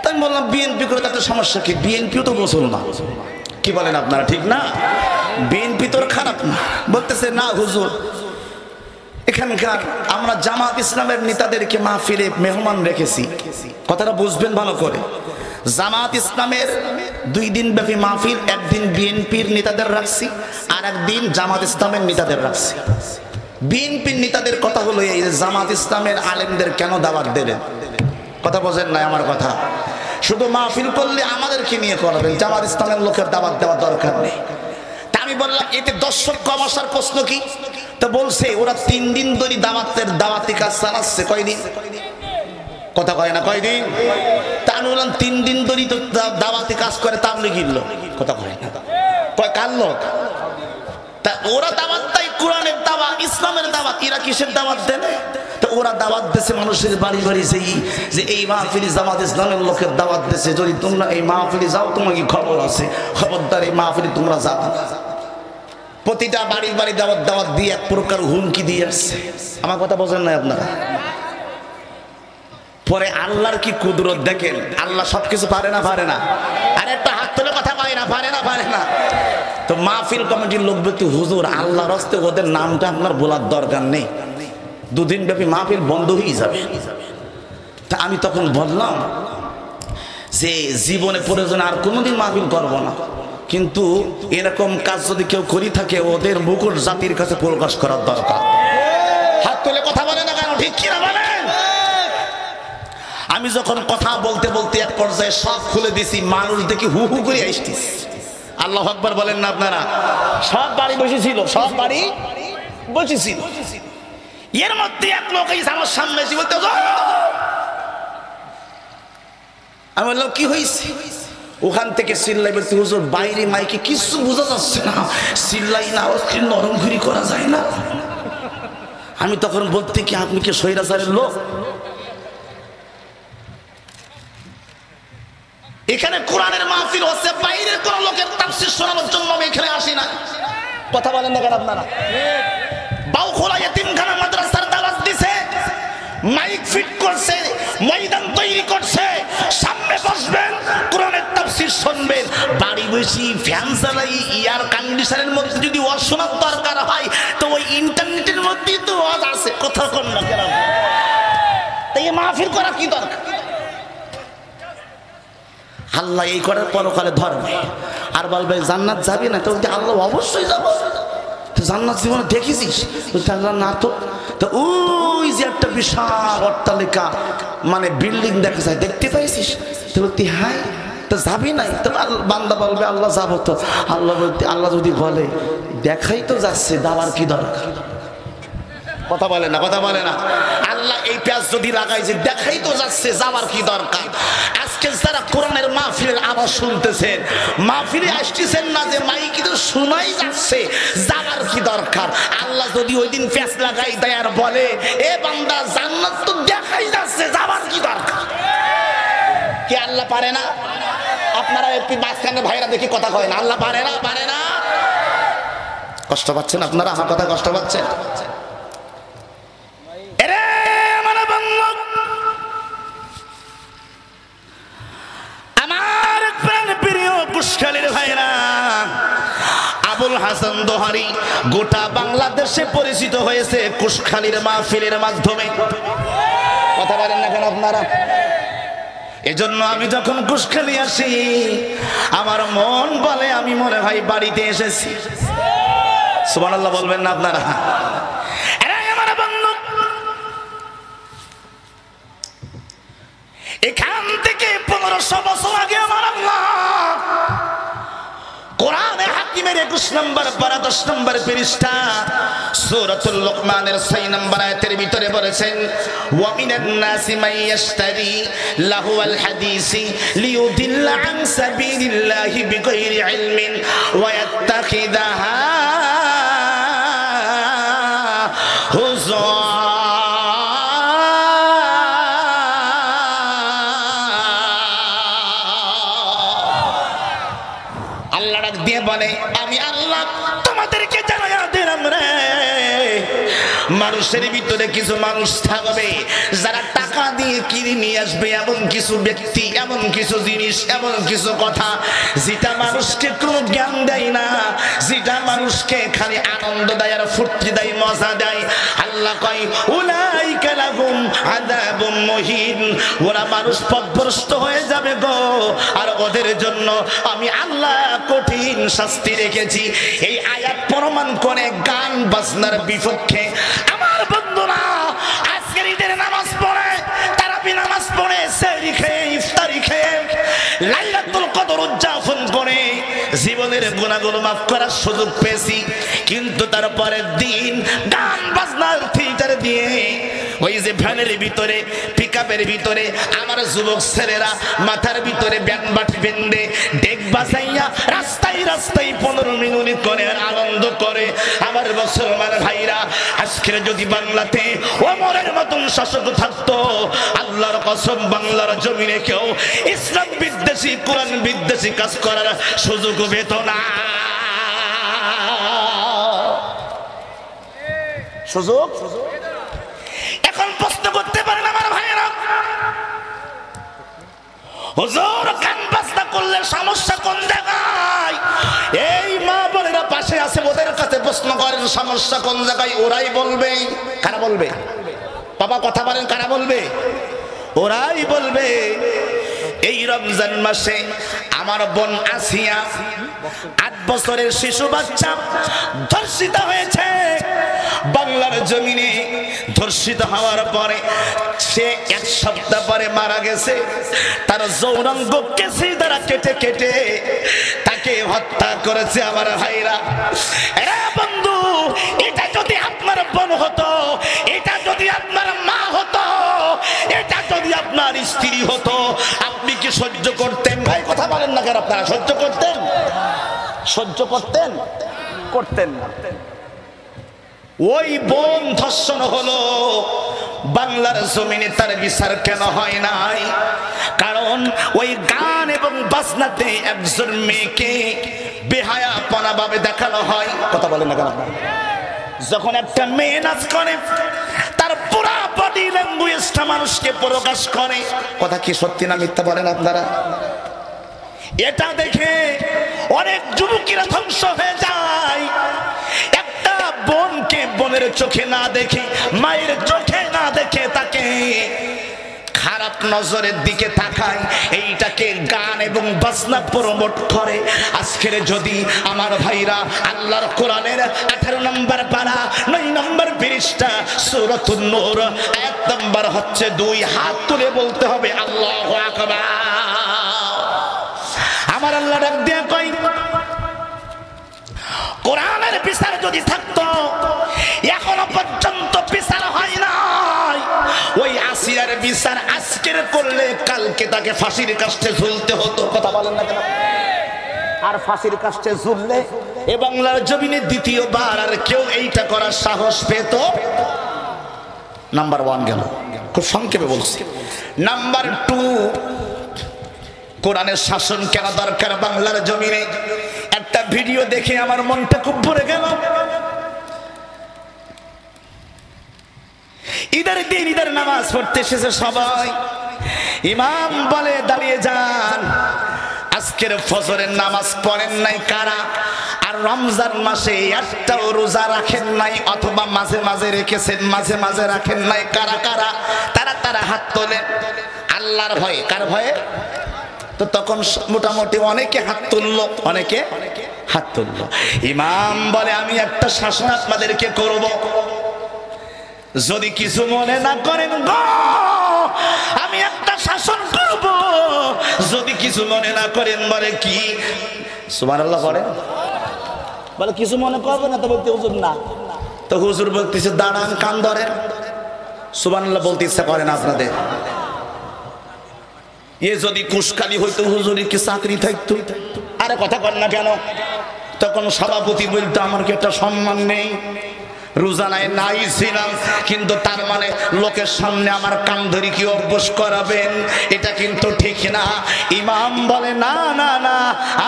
তাই আমি বললাম বিএনপি করে, তাতে সমস্যা কি? বিএনপিও তো মুসলমান। কি বলেন আপনারা, ঠিক না? বিএনপি তো খারাপ না। বলতেছে না হুজুর এখানকার আমরা জামাত ইসলামের নেতাদেরকে মাহফিলে মেহমান রেখেছি। কথাটা বুঝবেন ভালো করে। জামাত ইসলামের 2 দিন ব্যাপী মাহফিল, একদিন বিএনপির নেতাদের রাখছি আর একদিন জামাত ইসলামের নেতাদের রাখছি। বিএনপির নেতাদের কথা হলো এই যে জামাত ইসলামের আলেমদের কেন দাওয়াত দিলেন? কথা বোঝেন না আমার কথা? শুধু মাহফিল করলে আমাদেরকে নিয়ে করবেন, জামাত ইসলামের লোকের দাওয়াত দেওয়ার দরকার নেই। তা আমি বললাম এতে দর্শক কম আসার প্রশ্ন কি? তো বলছে ওরা 3 দিন ধরে দাওয়াতি কাজ চালাচ্ছে। কয়দিন? কথা কয় না, কয়দিন? তা আমি বললাম 3 দিন ধরে তো দাওয়াতি কাজ করে, তাবলীগীর লোক। কথা কয় না, কয় কার লোক? তা ওরা দাওয়াত দেয় কোরআনের দাওয়াত, ইসলামের দাওয়াত। এরা কিসের দাওয়াত দেন? তো ওরা দাওয়াত দিয়েছে মানুষের বাড়ি বাড়ি, যে এই মাহফিলি জামাত ইসলামের লোকের দাওয়াত দিয়েছে, যদি তোমরা এই মাহফিলি যাও তোমার কি খবর আছে, খবরদার এই মাহফিলি তোমরা যাও। প্রতিটা বাড়ির বাড়ি দাওয়াত দিয়ে এক প্রকার হুমকি দিয়ে আসছে। আমার কথা বোঝেন না আপনারা? পরে আল্লাহর কি কুদরত দেখেন। আল্লাহ সবকিছু পারে না, পারে না? আর একটা হাত তুলে কথা পায় না, পারে না, পারে না? তো মাহফিল কমিটির লোক বলতে হুজুর আল্লাহর হস্তে ওদের নামটা আপনার বলার দরকার নেই, 2 দিন ব্যাপী মাহফিল বন্ধ হয়ে যাবে। তা আমি তখন বললাম যে জীবনে প্রয়োজনে আর কোনোদিন মাহফিল করবো না, কিন্তু এরকম কাজ যদি কেউ করি থাকে ওদের মুকুট জাতির কাছে প্রকাশ করার দরকার। হাত তুলে কথা বলে না কেন? ঠিক কিনা বলেন? আমি যখন কথা বলতে বলতে এক পর্যায়ে সব খুলে দিছি, মানুষ দেখি হু হু করে আসছিস। আল্লাহু আকবার বলেন না আপনারা? সব বাড়ি বসেছিল, সব বাড়ি বসেছিল। এর মধ্যে এক লোক এসে আমার সামনে এসে বলতে, আমি বললাম কি হয়েছে? ওখান থেকে চিল্লাই বলতে হুজুর বাইরে মাইকে কিছু বোঝা যাচ্ছে না, চিল্লাই না নরম ঘুরি করা যায় না। আমি তখন বলতে কি আপনি কি স্বৈরাচারের লোক? এখানে কোরআনের মাহফিল হচ্ছে, বাইরের কোন লোকের তাফসীর শোনানোর জন্য আমি এখানে আসি না। কথা বলেন না কেন আপনারা? বাউখোলা এতিমখানা মাদ্রাসার দাওয়াত দিছে, মাইক ফিট করছে, ময়দান তৈরি করছে, সামনে বসবেন কোরআনের তাফসীর শুনবেন। বাড়ি বসে ফ্যান চালাই এয়ার কন্ডিশনের মধ্যে যদি ওয়াজ শোনার দরকার হয় তো ওই ইন্টারনেটের মধ্যেই তো ওয়াজ আছে। কথা কোন না কেন? তাই মাহফিল করা কি দরকার? আল্লাহ এই করার পরকালে ধরবে আর বলবে জান্নাত যাবি না? তো আল্লাহ অবশ্যই যাবো। জান্নাত জীবনে দেখেছিস? না তো। তো ওই যে একটা বিশাল অট্টালিকা মানে বিল্ডিং দেখা যায়, দেখতে পাইছিস? তো বলতে হ্যাঁ। তো যাবি নাই? তো বান্দা বলবে আল্লাহ যাবো। তো আল্লাহ বলতে, আল্লাহ যদি বলে দেখাই তো যাচ্ছে, যাওয়ার কি দরকার? কথা বলে না, কথা বলে না? আল্লাহ এই পেঁয়াজ যদি লাগাই যে দেখাই তো যাচ্ছে, যাওয়ার কি দরকার? আজকে যারা কোরআনের মাহফিলের আওয়াজ শুনতেছেন, মাহফিলে আসতেছেন না যে মাইকে তো শোনাই যাচ্ছে, যাওয়ার কি দরকার? আল্লাহ যদি ওই দিন পেঁয়াজ লাগাই দেয় আর বলে এ বান্দা জান্নাত তো দেখাই যাচ্ছে, যাওয়ার কি দরকার? কি আল্লাহ পারে না? আপনারা একটু মাঝখানে ভাইরা দেখি কথা কয় না। আল্লাহ পারে না, পারে না? কষ্ট পাচ্ছেন আপনারা? আমার কথা কষ্ট পাচ্ছেন? আমার প্রাণ প্রিয় কুশকালীর ভাইরা, আবুল হাসান দোহারি গোটা বাংলাদেশে পরিচিত হয়েছে কুশকালীর মাহফিলের মাধ্যমে। কথা বলেন না কেন আপনারা? এজন্য আমি যখন ঘুষ খেলে আসি আমার মন বলে আমি মনে হয় বাড়িতে এসেছি। সুবহানাল্লাহ বলবেন না আপনারা? আমার বন্ধু, এখান থেকে 1500 বছর আগে আমার আল্লাহ কোরআনে হাকিমের 21 নম্বর পারা 10 নম্বর পৃষ্ঠা সূরাতুল লুকমানের 6 নম্বর আয়াতের ভিতরে বলেছেন, ওয়া মিনান নাসি মান ইয়াশতারি লাহুল হাদিসি লিয়ুদিল্লা আন সাবিলিল্লাহি বিগাইরি ইলমিন ওয়া ইয়াত্তাখিদাহা হুজুয়া। আল্লাহ ডাক দিয়ে বলে, আমি আল্লাহ তোমাদেরকে জানাইয়া দিলাম রে, মানুষের ভিতরে কিছু মানুষ থাকবে যারা টাকা দিয়ে কিনে নিয়ে আসবে এমন কিছু ব্যক্তি, এমন কিছু জিনিস, এমন কিছু কথা যেটা মানুষকে কোনো জ্ঞান দেয় না, যেটা মানুষকে খালি আনন্দ দেয় আর ফুর্তি দেয়, মজা দেয়। আল্লাহ কয়, উলাইকা লাহুম আযাবুম মুহিন, ওরা মানুষ পথভ্রষ্ট হয়ে যাবে গো, আর ওদের জন্য আমি আল্লাহ কঠিন শাস্তি রেখেছি। এই আয়াত প্রমাণ করে গান বাজনার বিপক্ষে আমার বন্ধুরা আজকের ঈদের নামাজ পড়ে, তারাবি নামাজ পড়ে, সেহরি খেয়ে, ইফতারি খেয়ে, লাইলাতুল কদর উদযাপন করে জীবনের গুনাহগুলো মাফ করার সুযোগ পেয়েছি, কিন্তু তারপরের দিন গান বাজনার থিয়েটার দিয়ে ওই যে ভ্যানের ভিতরে, পিকআপের ভিতরে আমার যুবক ছেলেরা মাথার ভিতরে ব্যান্ড বাটি বেঁধে ডেক বাজাইয়া রাস্তায় রাস্তায় 15 মিনিট করে আনন্দ করে। আমার মুসলমান ভাইরা, আজকের যদি বাংলাতে ওমরের মতন শাসক থাকতো, আল্লাহর কসম বাংলার জমিনে কেউ ইসলাম বিদ্বেষী, কোরআন বিদ্বেষী কাজ করার সুযোগ পেত না। সুযোগ এখন প্রশ্ন করতে পারেন আমার ভাইয়েরা, হুজুর গান বাজনা করলে সমস্যা কোন জায়গায়? এই মা বোনেরা পাশে আছে, ওদের কাছে প্রশ্ন করেন সমস্যা কোন জায়গায়, ওরাই বলবে। কারা বলবে? বাবা কথা বলেন, কারা বলবে? ওরাই বলবে। এই রমজান মাসে আমার বোন আসিয়া 8 বছরের শিশু বাচ্চা ধর্ষিত হয়েছে বাংলার জমিনে। ধর্ষিত হওয়ার পরে সে 1 সপ্তাহ পরে মারা গেছে। তার যৌনাঙ্গ কেসি দ্বারা কেটে কেটে তাকে হত্যা করেছে আমার ভাইরা। এরা বন্ধু, এটা যদি আপনার বোন হতো, এটা যদি আপনার মা হতো, এটা যদি আপনার স্ত্রী হতো, আপনি কি সহ্য করতেন? ভাই কথা বলেন না কেন? আপনারা সহ্য করতেন? সহ্য করতেন? করতেন না। ওই বোন ধর্ষণ হলো, বাংলার জমিনে তার বিচার কেন হয় নাই? কারণ ওই গান এবং বাজনাতে একজন মেয়েকে বেহায়াপনা ভাবে দেখানো হয়। কথা বলেন না কেন? যখন একটা মেয়ে নাচ করে তার পুরা বডি ল্যাঙ্গুয়েজটা মানুষকে প্রকাশ করে। কথা কি সত্যি না মিথ্যা বলেন আপনারা? এটা দেখে অনেক যুবকেরা ধ্বংস হয়ে যায়। একটা বোনকে বোনের চোখে না দেখে, মায়ের চোখে না দেখে তাকে খারাপ নজরের দিকে তাকায়, এইটাকে গান এবং বাজনা প্রমোট করে। আজকের যদি আমার ভাইরা আল্লাহর কোরআনের 18 নম্বর পারা 9 নম্বর পৃষ্ঠা সূরাতুন নূর আয়াত নম্বর হচ্ছে 2, হাত তুলে বলতে হবে আল্লাহু আকবার। আমার আল্লাহ ডাক দিয়ে কই, কোরআনের বিচার যদি থাকতো, এখনো পর্যন্ত বিচার হয় নাই। ওই আসিয়ার বিচার আজকের করলে কালকে তাকে ফাঁসির কাস্টে ঝুলতে হতো। কথা বলেন না কেন? আর ফাঁসির কাস্টে ঝুললে এ বাংলার জমিনে দ্বিতীয়বার আর কেউ এইটা করার সাহস পেত? নাম্বার 1 গেল, খুব সংক্ষেপে বলছি। নাম্বার 2, কোরআনের শাসন কেন দরকার বাংলার জমিনে? একটা ভিডিও দেখে আমার মনটা খুব ভরে গেল। ঈদের দিন ঈদের নামাজ পড়তে এসেছে সবাই। ইমাম বলে দাঁড়িয়ে যান। আজকের ফজরের নামাজ পড়েন নাই কারা? আর রমজান মাসে একটাও রোজা রাখেন নাই, অথবা মাঝে মাঝে রেখেছেন, মাঝে মাঝে রাখেন নাই কারা কারা? তারা হাত তোলেন। আল্লাহর ভয়ে। কার ভয়ে? তো তখন মোটামুটি অনেকে হাত তুললো, অনেকে হাত তুললো। ইমাম বলে আমি একটা শাসন আপনাদেরকে করব, যদি কিছু মনে না করেন গো, আমি একটা শাসন করব, যদি কিছু মনে না করেন। বলে কি? সুবহানাল্লাহ পড়ে। বলে কিছু মনে করবে না তো? বলতে হুজুর না। তো হুজুর বলতেছে দাঁড়ান, কান ধরেন। সুবহানাল্লাহ বলতে ইচ্ছা করে না আপনাদের? এ যদি কুশকালি হইতো হুজুরের কি চাকরি থাকতো? আরে কথা কর না কেন? তখন সভাপতি বলতো আমার কি একটা সম্মান নেই? রোজানায় নাই ছিলাম, কিন্তু তার মানে লোকের সামনে আমার কান ধরি কি অভ্যাস করাবেন? এটা কিন্তু ঠিক না। ইমাম বলে না না না,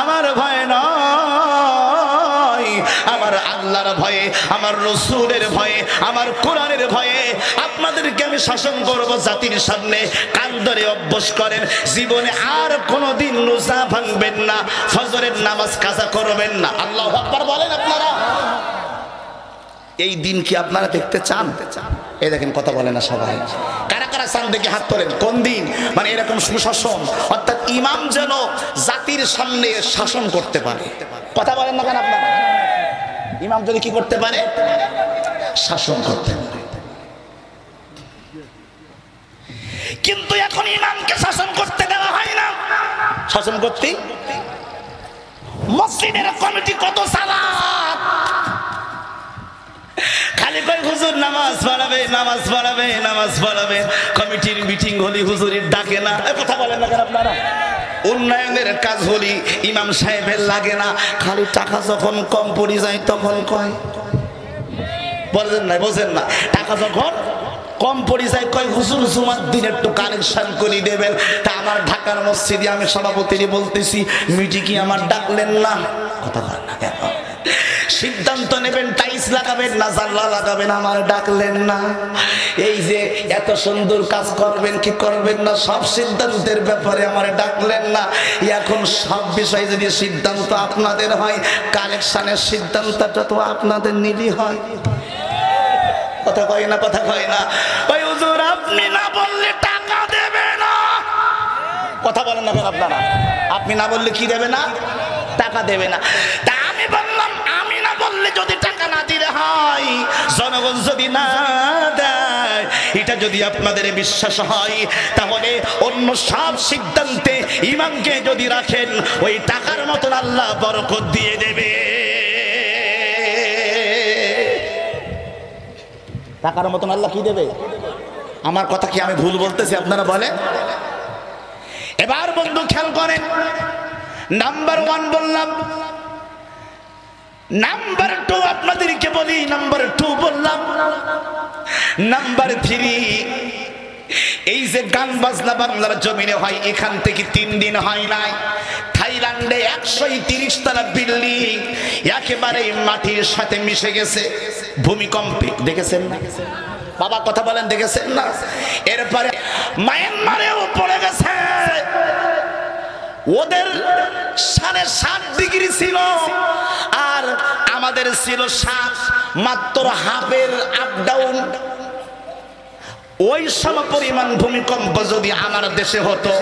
আমার ভয় নয়, আমার আল্লাহর ভয়ে, আমার রসুলের ভয়ে, আমার কোরআনের ভয়ে আপনাদেরকে আমি শাসন করব। জাতির সামনে কান ধরে অভ্যাস করেন, জীবনে আর কোনোদিন রোজা ভাঙবেন না, ফজরের নামাজ কাজা করবেন না। আল্লাহু আকবার বলেন আপনারা। এই দিন কি আপনারা দেখতে চান? এই দেখেন কথা বলে না সবাই। কারা কারা চান দেখে হাত তোলেন। কোন দিন? মানে এরকম সুশাসন, অর্থাৎ ইমাম যেন জাতির সামনে শাসন করতে পারে। কথা বলেন না কেন আপনারা? ইমাম যদি কি করতে পারে? শাসন করতে পারে। কিন্তু এখন ইমামকে শাসন করতে দেওয়া হয় না। শাসন করতে মসজিদের কমিটি কত সালাত, খালি কই হুজুর নামাজ পড়াবে, নামাজ পড়াবে, নামাজ পড়াবে। কমিটির মিটিং হলি হুজুরের ডাকে না। কথা বলেন না কেন আপনারা? উন্নয়নের কাজ হলি ইমাম সাহেবের লাগে না, খালি টাকা যখন কম পড়ে যায় তখন কয়। বলেন না, বোঝেন না? টাকা যখন কম পড়ে যায় কয় হুজুর জুমার দিন একটু কালেকশন করে দেবেন। তা আমার ঢাকার মসজিদে আমি সভাপতিকে বলতেছি মিটি কি আমার ডাকলেন না? কথা বলেন না কেন? সিদ্ধান্ত নেবেন টাইলস লাগাবেন না জানলা লাগাবেন, আমার ডাকলেন না। এই যে এত সুন্দর কাজ করবেন কি করবেন না, সব সিদ্ধান্তের ব্যাপারে আমার ডাকলেন না। এখন সব বিষয়ে যদি সিদ্ধান্ত আপনাদের হয়, কালেকশনের সিদ্ধান্তটা তো আপনাদের নিলি হয়। কথা কয় না? কথা কয় না? ওই হুজুর আপনি না বললে টাকা দেবে না। কথা বলেন না কেন আপনারা? আপনি না বললে কি দেবে না? টাকা দেবে না। তা আমি বললাম আমি না বললে যদি টাকা না দিলে হয়, জনগণ যদি না দেয়, এটা যদি আপনাদের বিশ্বাস হয়, তাহলে অন্য সব সিদ্ধান্তে ইমামকে যদি রাখেন, ওই টাকার মতন আল্লাহ বরকত দিয়ে দেবে। টাকার মতন আল্লাহ কি দেবে? আমার কথা কি আমি ভুল বলতেছি আপনারা বলেন? এবার বন্ধু খেয়াল করেন, নাম্বার 1 বললাম, নাম্বার 2 আপনাদেরকে বলি, নাম্বার 2 বললাম, নাম্বার 3 এই যে গান বাজনা বাংলার জমিনে হয়, এখান থেকে 3 দিন হয় নাই, থাইল্যান্ডে 130 তলা বিল্ডিং একেবারে মাটির সাথে মিশে গেছে ভূমিকম্পে। দেখেছেন না বাবা? কথা বলেন, দেখেছেন না? এরপরে মায়ানমারেও পড়ে গেছে। ওদের 7.5 ডিগ্রি ছিল আর আমাদের ছিল 7, মাত্র হাফের আপ ডাউন। ওই সম পরিমাণ ভূমিকম্প যদি আমার দেশে হতো,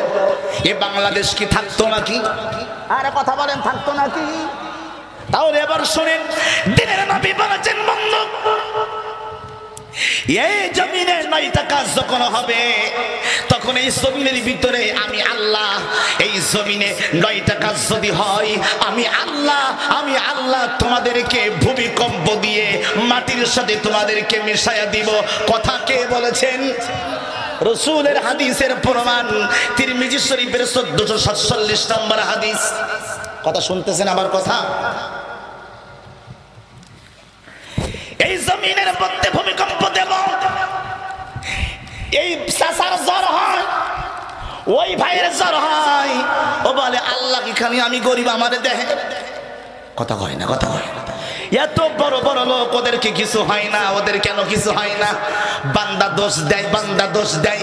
এ বাংলাদেশ কি থাকতো নাকি? আরে কথা বলেন, থাকতো নাকি? তাহলে এবার শুনেন, দিনের নবী বলেছেন বন্ধু, এই জমিনে 9টা কাজ যখন হবে, তখন এই জমিনের ভিতরে আমি আল্লাহ, এই জমিনে 9টা কাজ যদি হয়, আমি আল্লাহ তোমাদেরকে ভূমিকম্প দিয়ে মাটির সাথে তোমাদেরকে মিশাইয়া দিব। কথা কে বলেছেন? রাসূলের হাদিসের প্রমাণ, তিরমিজি শরীফের 1447 নম্বর হাদিস। কথা শুনতেছেন আমার কথা? এই জমিনের মধ্যে ভূমিকম্প দেব, এই চাচার জ্বর হয়, ওই ভাইয়ের জ্বর হয়, ও বলে আল্লাহ কি খালি আমি গরিব আমারে দেখে? কথা হয় না? কথা হয় না? এত বড় বড় লোক, ওদেরকে কিছু হয় না, ওদের কেন কিছু হয় না? বান্দা দোষ দেয়, বান্দা দোষ দেয়,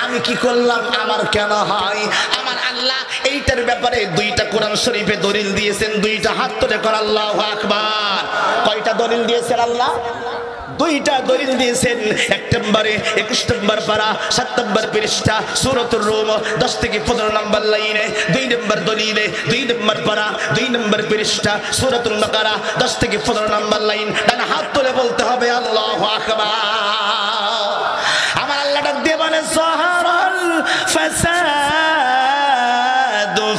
আমি কি করলাম আমার কেন হয়? আমার আল্লাহ এইটার ব্যাপারে 2টা কোরআন শরীফে দলিল দিয়েছেন। 2টা হাত তুলে কর আল্লাহু আকবার। কয়টা দলিল দিয়েছেন আল্লাহ? দুইটা দলিল দিয়েছেন। 1 নম্বরে 21 নম্বর পারা 7 নম্বর পৃষ্ঠা সূরাতুর রুম 10 থেকে 15 নম্বর লাইনে। 2 নম্বর দলিলে 2 নম্বর পারা 2 নম্বর পৃষ্ঠা সূরাতুল বাকারা 10 থেকে 15 নম্বর লাইন। ডান হাত তুলে বলতে হবে আল্লাহু আকবার। আমার আল্লাহ ডাক দিয়ে বলে সাহারাল ফাসাদু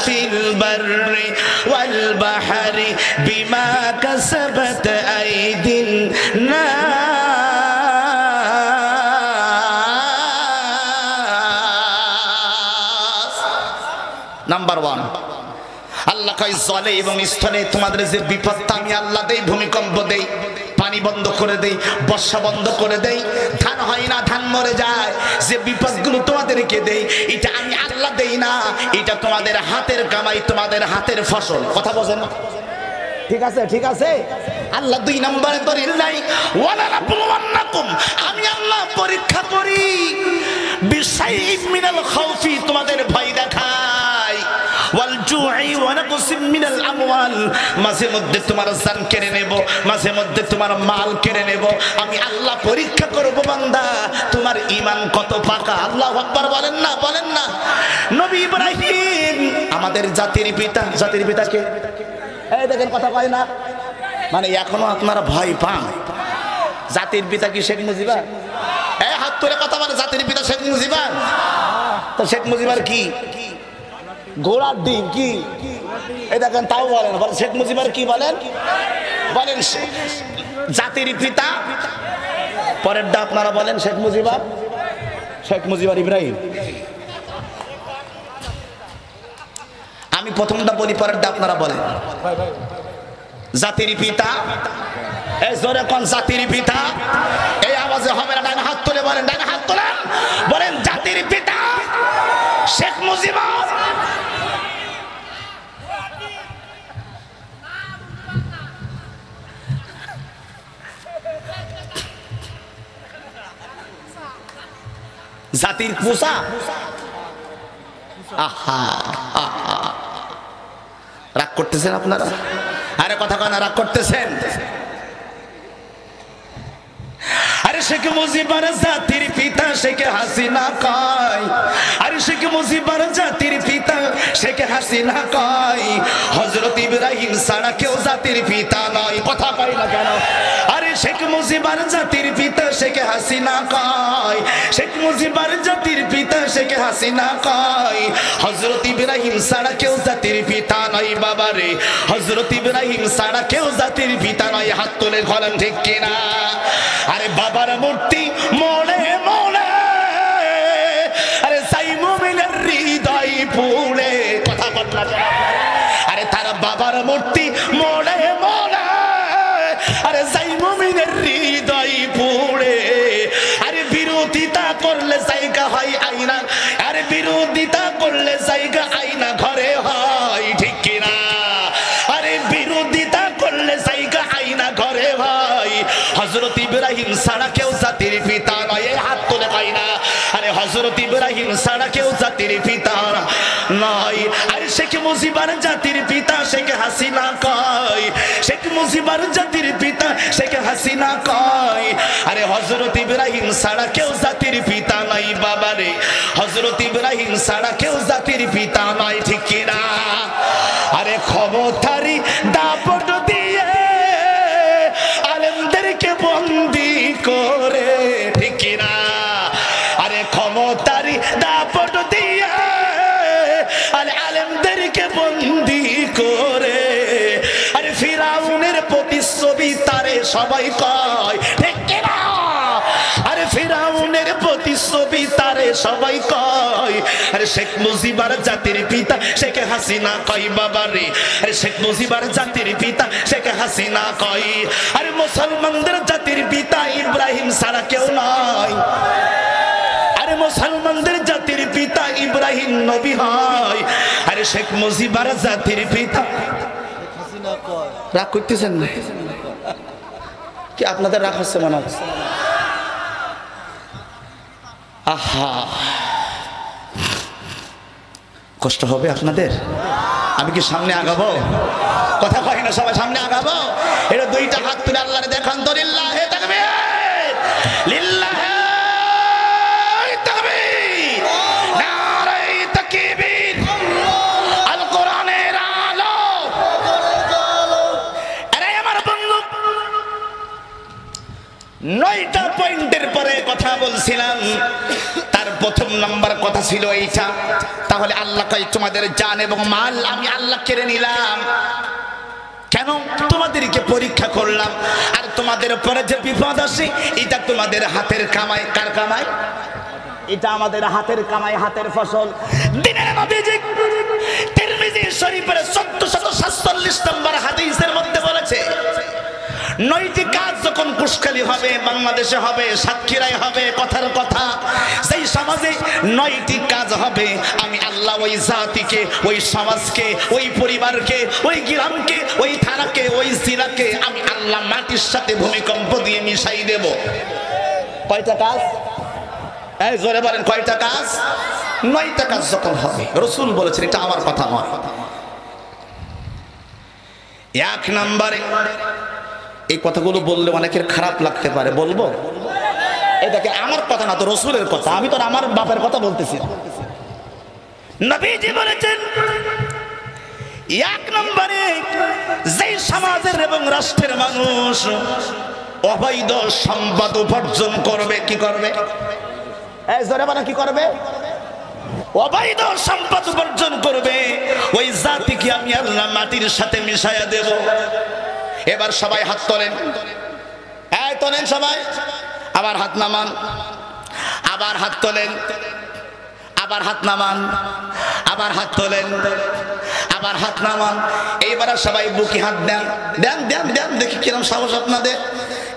ফিল বাররি ওয়াল বাহরি বিমা কাসাবাত আইদিন নাস। নাম্বার 1 আল্লাহ কয় জলে এবং স্থলে তোমাদের যে বিপদ আমি আল্লাহ দেই, ভূমিকম্প দেই, পানি বন্ধ করে দেই, বর্ষা বন্ধ করে দেই, ধান হয় না, ধান মরে যায়, যে বিপদগুলো তোমাদেরকে দেই এটা আমি আল্লাহ দেই না, এটা তোমাদের হাতের কামাই, তোমাদের হাতের ফসল। কথা বোঝেন? ঠিক আছে, ঠিক আছে। আল্লাহ 2 নম্বরে দলিল নাই, ওয়ালা নাবলুওয়ান্নাকুম, আমি আল্লাহ পরীক্ষা করি, বিশাইইন মিনাল খাউফি, তোমাদের ভয় দেখাই, ওয়াল জুই ওয়া নাকসিম মিনাল আমওয়াল, মাঝে মধ্যে তোমার জান কেড়ে নেব, মাঝে মধ্যে তোমার মাল কেড়ে নেব। আমি আল্লাহ পরীক্ষা করব বান্দা তোমার ঈমান কত পাকা। আল্লাহু আকবার বলেন না, বলেন না। নবী ইব্রাহিম আমাদের জাতির পিতা, জাতির পিতা কে? এই দেখেন কথা কয় না, মানে এখনো আপনারা ভয় পান। জাতির পিতা কি শেখ মুজিবুর? এই হাত তুলে কথা বলে, জাতির পিতা শেখ মুজিবুর? তো শেখ মুজিবুর কি ঘোড়ার ডিম কি? এই দেখেন তাও বলেন, বলেন শেখ মুজিবুর কি বলেন? বলেন জাতির পিতা। পরেরটা আপনারা বলেন শেখ মুজিবুর, শেখ মুজিবুর ইব্রাহিম। আমি প্রথমটা বলি, পরেরটা আপনারা বলেন। জাতির পিতা, এই জোরে কোন জাতির পিতা? এই আওয়াজে হবে না। ডান হাত তুলে বলেন, ডান হাত তোলেন, বলেন জাতির পিতা শেখ মুজিবুর। জাতির পোষা। আহা আহা, রাগ করতেছেন আপনারা? আরে কথা কয় না, রাগ করতেছেন? আরে শেখ মুজিবুর জাতির পিতা শেখ হাসিনা কয়, আরে শেখ মুজিবুর জাতির পিতা শেখ হাসিনা কয়, হযরত ইব্রাহিম ছাড়া কেউ জাতির পিতা নয়। কথা কয় না কেন? আরে শেখ মুজিবুর জাতির পিতা শেখ হাসিনা কয়, শেখ মুজিবুর জাতির পিতা শেখ হাসিনা কয়, হযরত ইব্রাহিম ছাড়া কেউ জাতির পিতা নয়। বাবারে, হযরত ইব্রাহিম ছাড়া কেউ জাতির পিতা নয়। হাত তুলে বলেন ঠিক কিনা? আরে বাবার মূর্তি মোড়ে মোড়ে, আরে সাই মুমিনের হৃদয় পুড়ে। কথা বললা? আরে তার বাবার মূর্তি মোড়ে মোড়ে, আরে সাই মুমিনের হৃদয় পুড়ে। আরে বিরোধিতা করলে জায়গা হয় আয়না, আরে বিরোধিতা করলে জায়গা আয়না ঘরে হয়। ঠিক কিনা? আরে বিরোধিতা করলে জায়গা আয়না ঘরে হয়। হযরত ইব্রাহিম ছাড়া কেউ জাতির পিতা নয়। এই হাত তুলে পাই না। আরে হযরত ইব্রাহিম ছাড়া কেউ জাতির পিতা নয়। আরে শেখ মুজিবুর জাতির পিতা শেখ হাসিনা কয়, শেখ মুজিবুর জাতির পিতা শেখ হাসিনা কয়, আরে হযরত ইব্রাহিম ছাড়া কেউ জাতির পিতা নাই। বাবারে, হযরত ইব্রাহিম ছাড়া কেউ জাতির পিতা নয়। ঠিক কিনা? আরে ক্ষমতারি দাপট দিয়ে আলেমদেরকে বন্দী করে। ঠিক কিনা? আরে ক্ষমতারি দাপট দিয়ে আরে আলেমদেরকে বন্দী করে। আরে ফিরাউনের প্রতিচ্ছবি তারে সবাই কয়। ঠিক কিনা? আরে ফিরাউনের প্রতিচ্ছবি তারে সবাই কয়। আরে শেখ মুজিবুর জাতির পিতা শেখ হাসিনা কয়। বাবারে, আরে শেখ মুজিবুর জাতির পিতা শেখ হাসিনা কয়। আরে মুসলমানদের জাতির পিতা ইব্রাহিম ছাড়া কেউ নয়। আরে মুসলমানদের জাতির পিতা ইব্রাহিম নবী হয়। আরে শেখ মুজিবুর জাতির পিতা রাগ করতেছেন না কি? আপনাদের রাগ হচ্ছে মনে হচ্ছে? আহা, কষ্ট হবে আপনাদের। আমি কি সামনে আগাবো? কথা কয় না সবাই, সামনে আগাবো। এটা 2টা হাত তুলে আল্লাহরে দেখান তো, লিল্লাহি তাকবীর। 9টা পয়েন্টের পরে কথা বলছিলাম, তার প্রথম নাম্বার কথা ছিল এইটা। তাহলে আল্লাহ কয় তোমাদের জান এবং মাল আমি আল্লাহ কেড়ে নিলাম। কেন? তোমাদেরকে পরীক্ষা করলাম, আর তোমাদের পরে যে বিপদ আসে এটা তোমাদের হাতের কামাই। কার কামাই? এটা আমাদের হাতের কামাই, হাতের ফসল। দিনের নবীজি তিরমিজি শরীফের 1447 নম্বর হাদিসের মধ্যে বলেছে 9টি কাজ যখন কুশকালি হবে, বাংলাদেশে হবে, সাতক্ষীরায় হবে, কথার কথা, সেই সমাজে 9টি কাজ হবে, আমি আল্লাহ ওই জাতিকে, ওই সমাজকে, ওই পরিবারকে, ওই গ্রামকে, ওই থানাকে, ওই জেলাকে আমি আল্লাহ মাটির সাথে ভূমিকম্প দিয়ে মিশাই দেব। কয়টা কাজ? এই জোরে বলেন, কয়টা কাজ? 9টা কাজ যখন হবে, রাসূল বলেছেন, এটা আমার কথা নয়। 1 নম্বরে, এই কথাগুলো বললে অনেকের খারাপ লাগতে পারে, বলবো? এটাকে আমার কথা না তো রাসূলের কথা, আমি তো আমার বাপের কথা বলতেছি। নবীজি বলেছেন 1 নম্বরে, যেই সমাজের এবং রাষ্ট্রের মানুষ অবৈধ সম্পদ উপার্জন করবে, কি করবে? এই জোরে বলেন, কি করবে? অবৈধ সম্পদ উপার্জন করবে, ওই জাতিকে আমি আল্লাহ মাটির সাথে মিশায়া দেব। এবার সবাই হাত তোলেন, এই তোলেন সবাই, আবার হাত নামান, আবার হাত তোলেন, আবার হাত নামান, আবার হাত তোলেন, আবার হাত নামান। এইবার সবাই বুকে হাত দেন, দেন দেন দেন, দেখি কিরকম সাহস আপনাদের।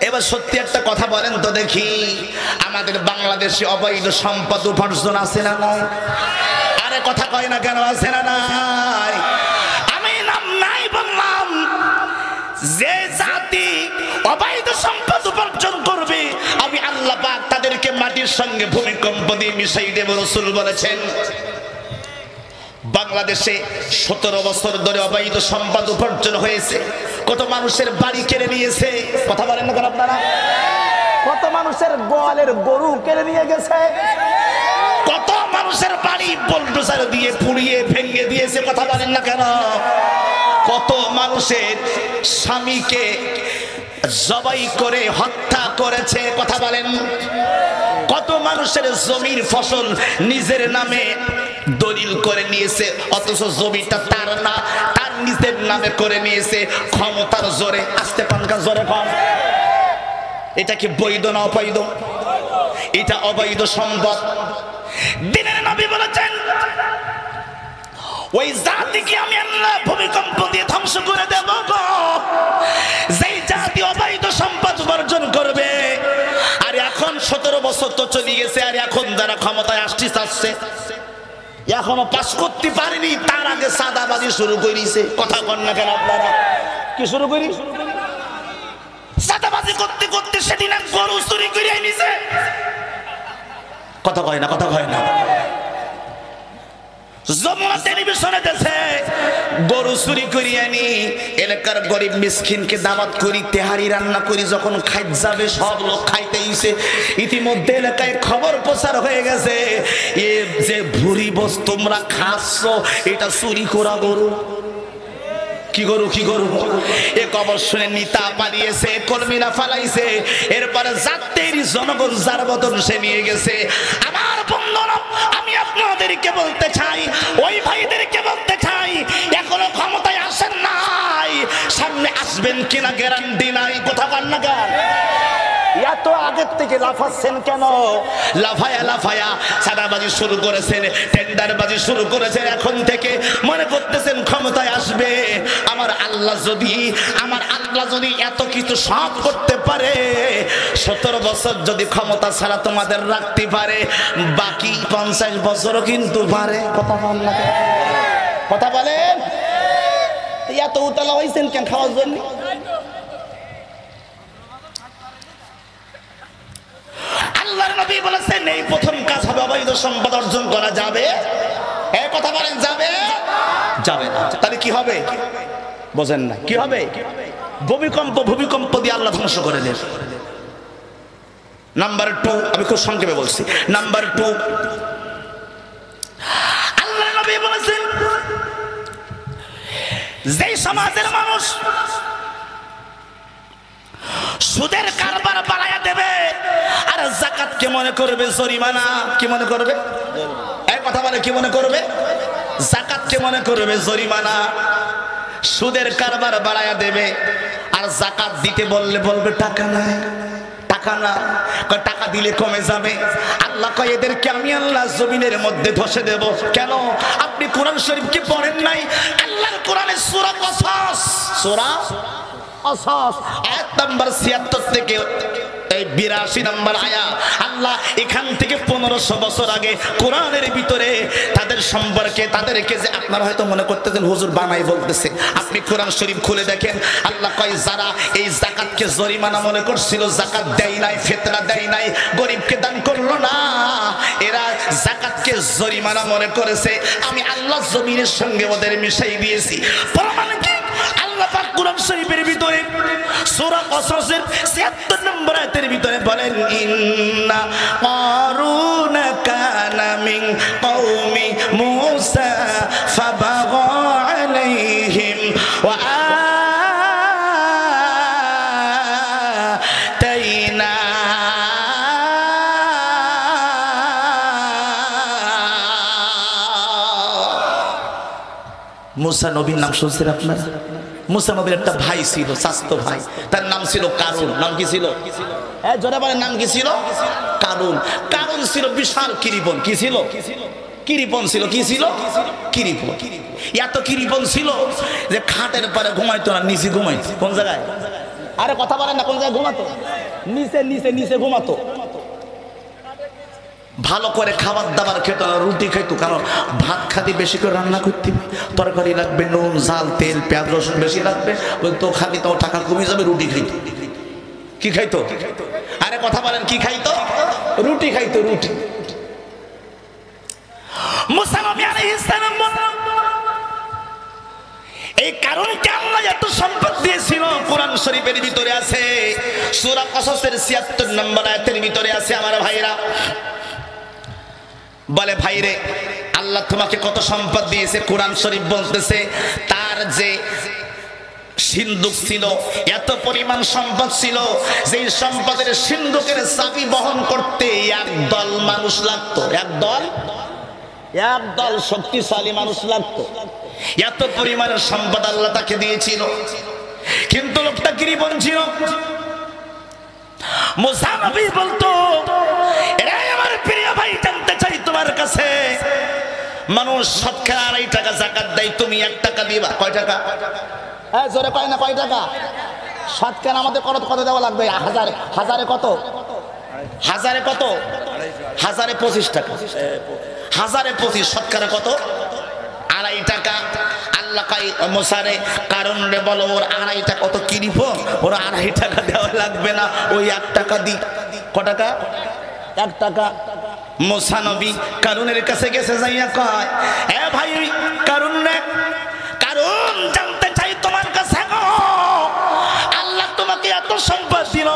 এবার সত্যি একটা কথা বলেন তো দেখি, আমাদের বাংলাদেশে অবৈধ সম্পদ উপার্জন আছে না নাই? আরে কথা কয় না কেন, আছে না নাই? আমি নাম নাই বললাম, যে জাতি অবৈধ সম্পদ উপার্জন করবে আমি আল্লাহ পাক তাদেরকে মাটির সঙ্গে ভূমিকম্প দিয়ে মিশাই দেব। রাসূল বলেছেন বাংলাদেশে 17 বছর ধরে অবৈধ সম্পদ উপার্জন হয়েছে। কত মানুষের বাড়ি কেড়ে নিয়েছে, কথা বলেন না কেন আপনারা? কত মানুষের গোয়ালের গরু কেড়ে নিয়ে গেছে, কত মানুষের বাড়ি বুলডোজার দিয়ে পুড়িয়ে ভেঙে দিয়েছে, কথা বলেন না কেন? কত মানুষের স্বামীকে জবাই করে হত্যা করেছে, কথা বলেন? কত মানুষের জমির ফসল নিজের নামে দলিল করে নিয়েছে, অথচ জমিটা তার না, তার নিজের নামে করে নিয়েছে ক্ষমতার জোরে। আস্তে পানকা জোরে কম। এটা কি বৈধ না অবৈধ? এটা অবৈধ সম্পদ। দিনের নবী বলেছেন ওই জাতিকে আমি আল্লাহ ভূমিকম্প দিয়ে ধ্বংস করে দেব গো, যেই জাতি অবৈধ সম্পদ বর্জন করবে। আর এখন 17 বছর তো চলে গেছে, আর এখন যারা ক্ষমতায় আসতে চাচ্ছে এখনো পাস করতে পারেনি, তার আগে সাদাবাজি শুরু করেছে, কথা কন না কেন আপনারা? কি শুরু করি? সাদাবাজি করতে করতে সেদিন গরু চুরি করে নিছে, কথা কয় না, কথা কয় না। যমুনা টেলিভিশনে দেশে গরু চুরি করি আনি, এলাকার গরিব মিসকিনকে দাওয়াত করি, তেহারি রান্না করি, যখন খাই যাবে সব লোক খাইতে ইসে। ইতিমধ্যে এলাকায় খবর প্রচার হয়ে গেছে, এ যে ভুরি বস তোমরা খাচ্ছ এটা চুরি করা গরু। কি গরু? কি গরু? এ খবর শুনে নেতা পালিয়েছে, কর্মীরা পালাইছে, এরপরে জাতের জনগণ যার বদল সে নিয়ে গেছে। আমার বন্ধুরা, আমি আপনাদেরকে বলতে চাই, ওই ভাইদেরকে বলতে চাই, এখনো ক্ষমতায় আসেন নাই, সামনে আসবেন কিনা গ্যারান্টি নাই, কথা বল না কেন? এত আগের থেকে লাফাচ্ছেন কেন? লাফায়া লাফায়া সাদাবাজি শুরু করেছেন, টেন্ডারবাজি শুরু করেছেন, এখন থেকে মনে করতেছেন ক্ষমতায় আসবে। আমার আল্লাহ যদি এত কিছু সব করতে পারে, 17 বছর যদি ক্ষমতা ছাড়া তোমাদের রাখতে পারে, বাকি 50 বছরও কিন্তু পারে, কথা বল না কেন? কথা বলেন, এত উতলা হয়েছেন কেন খাওয়ার জন্য? আল্লাহর নবী বলেছেন এই প্রথম কাজ হবে অবৈধ সম্পদ অর্জন করা যাবে। এই কথা বলেন, যাবে? যাবে না। তাহলে কি হবে? বোঝেন না কি হবে? ভূমিকম্প দিয়ে আল্লাহ ধ্বংস করে দেবে। নাম্বার 2, আমি খুব সংক্ষেপে বলছি। নাম্বার 2, আল্লাহর নবী বলেছেন যে সমাজের মানুষ সুদের কারবার বাড়ায়া দেবে, যাকাতকে মনে করবে জরিমানা। কি মনে করবে? এই কথা বলে কি মনে করবে? যাকাতকে মনে করবে জরিমানা। সুদের কারবার বাড়ায়া দেবে, আর যাকাত দিতে বললে বলবে টাকা নাই, টাকা না, টাকা দিলে কমে যাবে। আল্লাহ কয় এদেরকে আমি আল্লাহ জমিনের মধ্যে ধসে দেব। কেন? আপনি কোরআন শরীফ কি পড়েন নাই? আল্লাহর কোরআনে সূরা কসস, সূরা কসস আয়াত নাম্বার ৭৬ থেকে ৮২ নম্বর আয়াত। আল্লাহ এখান থেকে 1500 বছর আগে কোরআনের ভিতরে তাদের সম্পর্কে, তাদেরকে যে আপনারা হয়তো মনে করতেছেন হুজুর বানাই বলতেছে, আপনি কোরআন শরীফ খুলে দেখেন। আল্লাহ কয় যারা এই যাকাতকে জরিমানা মনে করছিল, যাকাত দেয় নাই, ফিতরা দেয় নাই, গরিবকে দান করলো না, এরা যাকাতকে জরিমানা মনে করেছে, আমি আল্লাহ জমিনের সঙ্গে ওদের মিশাই দিয়েছি। প্রমাণ কি? আল্লাহ পাক কোরআন শরীফের ভিতরে সূরা কসসের ৭৬ নম্বর আয়াতের ভিতরে বলেন, ইন্না কারুন কানা মিন কওমি মূসা ফাবাগা আলাইহিম ওয়া আতাইনা মুসা নবীর নাম শুনছেন আপনারা? মুসা নবীর একটা ভাই ছিল, চাচাতো ভাই, তার নাম ছিল কারুন। নাম কি ছিল? হ্যাঁ জোরে বলেন, নাম কি ছিল? কারুন। কারুন ছিল বিশাল কৃপণ। কি ছিল? কৃপণ ছিল। কি ছিল? কৃপণ। এত কৃপণ ছিল যে খাটের পরে ঘুমাইতো না, নিচে ঘুমাইতো। কোন জায়গায়? আরে কথা বলেন না, কোন জায়গায় ঘুমাতো? নিচে নিচে নিচে ঘুমাতো। ভালো করে খাবার দাবার খেত না, রুটি খাইতো। কারণ ভাত খাতে বেশি করে রান্না করতে, তরকারি লাগবে, নুন ঝাল তেল পেঁয়াজ রসুন বেশি লাগবে, তো খালি তো টাকা কমে যাবে। রুটি খাইতো। কি খাইতো? আরে কথা বলেন, কি খাইতো? রুটি খাইতো, রুটি। মুসা নবী আলাইহিস সালাম বললেন, এই কারণকে আল্লাহ এত সম্পদ দিয়েছিল কোরআন শরীফের ভিতরে আছে, সূরা কসসের ৭৬ নম্বর আয়াতের ভিতরে আছে। আমার ভাইরা বলে, ভাইরে আল্লাহ তোমাকে কত সম্পদ দিয়েছে। কোরআন শরীফ বলতেছে তার যে সিন্ধুক ছিল, এত পরিমাণ সম্পদ ছিল, যে সম্পদের সিন্ধুকের চাবি বহন করতে একদল মানুষ লাগতো। একদল শক্তিশালী মানুষ লাগতো। এত পরিমাণের সম্পদ আল্লাহ তাকে দিয়েছিল, কিন্তু লোকটা কৃপণ ছিল। মুসা নবী বলতো, এরে আমার প্রিয় ভাই, জানতে চাই তোমার কাছে, মানুষ শতকরা ২.৫ টাকা যাকাত দেয়, তুমি ১ টাকা দিবা। কয় টাকা? হ্যাঁ জোরে কয় না, কয় টাকা? শতকরা আমাদের কত দেওয়া লাগবে? হাজারে কত? হাজারে কত? ১,০২৫ টাকা। ১,০২৫ শতকরা কত? ২.৫ টাকা। আল্লাহ কয় মুসারে, কারণ রে বলো ওর ২.৫ টাকা, কত কিনিব, ওর ২.৫ টাকা দেওয়া লাগবে না, ওই ১ টাকা দি। ক টাকা? ১ টাকা। মুসা নবী কারুনের কাছে গেছে, যাইয়া কয়, এ ভাই কারুন রে, কারুন জানতে চাই তোমার কাছে, আল্লাহ তোমাকে এত সম্পদ দিল,